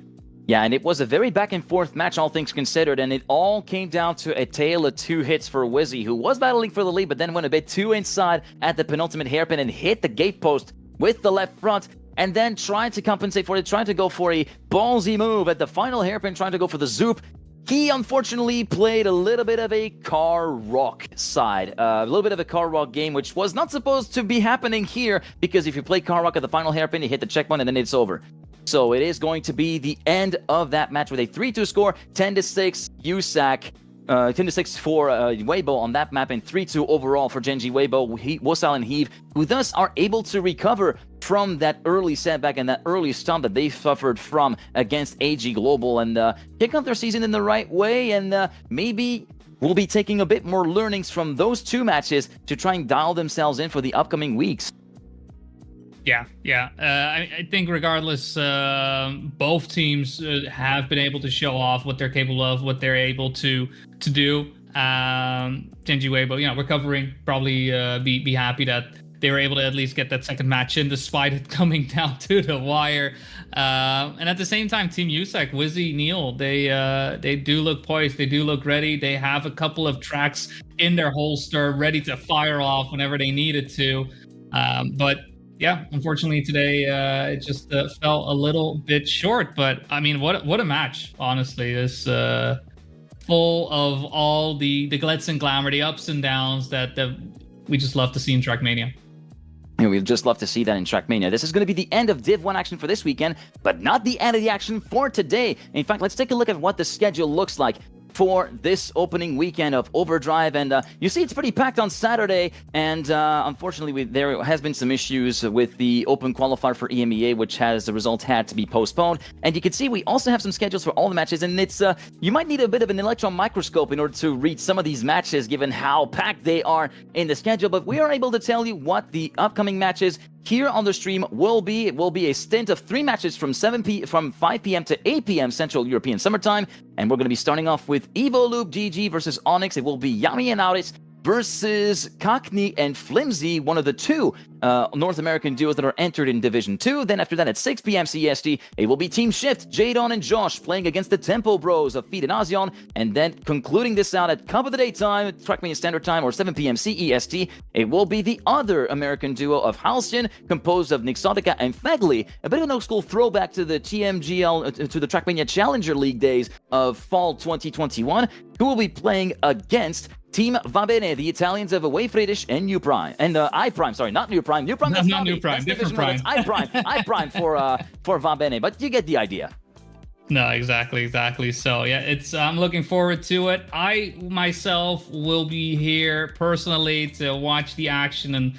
Yeah, and it was a very back and forth match, all things considered, and it all came down to a tale of 2 hits for Wizzy, who was battling for the lead, but then went a bit too inside at the penultimate hairpin and hit the gate post with the left front, and then tried to compensate for it, trying to go for a ballsy move at the final hairpin, trying to go for the zoop. He unfortunately played a little bit of a car rock side, a little bit of a car rock game, which was not supposed to be happening here, because if you play car rock at the final hairpin, you hit the checkpoint and then it's over. So it is going to be the end of that match with a 3-2 score, 10-6 USAC, 10-6 for Weibo on that map, and 3-2 overall for Genji Weibo, Wosal and Heave, who thus are able to recover from that early setback and that early stomp that they suffered from against AG Global, and kick off their season in the right way, and maybe we'll be taking a bit more learnings from those 2 matches to try and dial themselves in for the upcoming weeks. Yeah. I think regardless, both teams have been able to show off what they're capable of, what they're able to do. Genji Weibo, recovering, probably be happy that they were able to at least get that second match in, despite it coming down to the wire. And at the same time, Team USAC, Wizzy, Neil, they do look poised. They do look ready. They have a couple of tracks in their holster, ready to fire off whenever they needed to. But yeah, unfortunately today it just fell a little bit short. But I mean, what a match! Honestly, this full of all the glitz and glamour, the ups and downs that we just love to see in Trackmania. And we'd just love to see that in Trackmania. This is going to be the end of Div 1 action for this weekend, but not the end of the action for today. In fact, let's take a look at what the schedule looks like for this opening weekend of OverDrive. And you see it's pretty packed on Saturday, and unfortunately there has been some issues with the open qualifier for EMEA, which has the result had to be postponed. And you can see we also have some schedules for all the matches, and it's you might need a bit of an electron microscope in order to read some of these matches given how packed they are in the schedule, but we are able to tell you what the upcoming matches here on the stream will be. It will be a stint of 3 matches from 5 p.m. to 8 p.m. Central European Summertime, and we're going to be starting off with Evo Loop GG versus Onyx. It will be Yami and Auris versus Cockney and Flimsy, one of the 2 North American duos that are entered in Division 2. Then after that, at 6 p.m. CST, it will be Team Shift, Jadon and Josh playing against the Tempo Bros of Feed and Azion. And then concluding this out at Cup of the Day time, Trackmania Standard Time, or 7 p.m. CEST, it will be the other American duo of Halcyon, composed of Nixotica and Fegli. A bit of an old-school throwback to the TMGL, to the Trackmania Challenger League days of fall 2021, who will be playing against Team Va Bene, the Italians of Away Friedrich and New Prime. And I Prime, sorry, not New Prime. New Prime, that's not New Prime, different Prime. I Prime. I Prime for Va Bene, but you get the idea. No, exactly. So yeah, I'm looking forward to it. I myself will be here personally to watch the action, and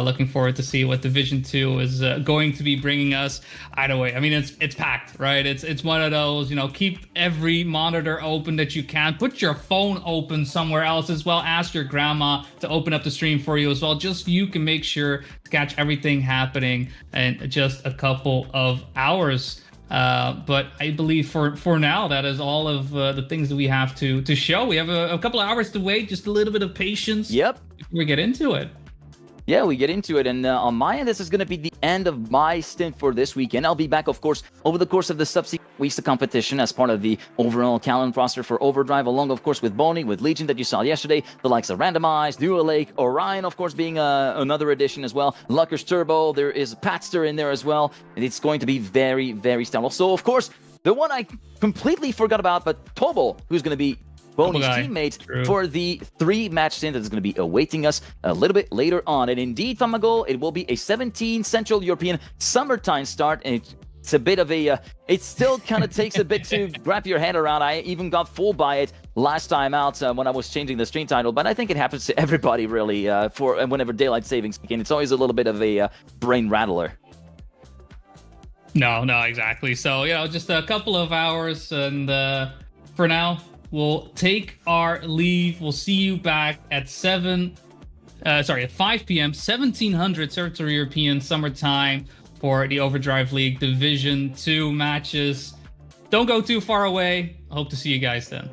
looking forward to see what Division 2 is going to be bringing us. Either way, I mean, it's packed, right? It's one of those, keep every monitor open that you can. Put your phone open somewhere else as well. Ask your grandma to open up the stream for you as well. Just you can make sure to catch everything happening in just a couple of hours. But I believe for now, that is all of the things that we have to show. We have a couple of hours to wait, just a little bit of patience. Yep. Before we get into it. Yeah, we get into it, and on my end, this is going to be the end of my stint for this weekend. I'll be back, of course, over the course of the subsequent weeks of competition as part of the overall calendar roster for OverDrive, along, of course, with Boney, with Legion that you saw yesterday, the likes of Randomized, Duo Lake, Orion, of course, being another addition as well, Lucker's Turbo, there is Patster in there as well, and it's going to be very, very stellar. So, of course, the one I completely forgot about, but Tobo, who's going to be Boney's teammate for the 3-match stint that is going to be awaiting us a little bit later on. And indeed, Famago, it will be a 17 Central European summertime start, and it's a bit of a, it still kind of takes a bit to wrap your head around. I even got fooled by it last time out when I was changing the stream title, but I think it happens to everybody really for whenever daylight savings begin. It's always a little bit of a brain rattler. No, exactly. So, just a couple of hours, and for now, we'll take our leave. We'll see you back at 5 p.m. 1700 Central European Summertime for the OverDrive League Division 2 matches. Don't go too far away. I hope to see you guys then.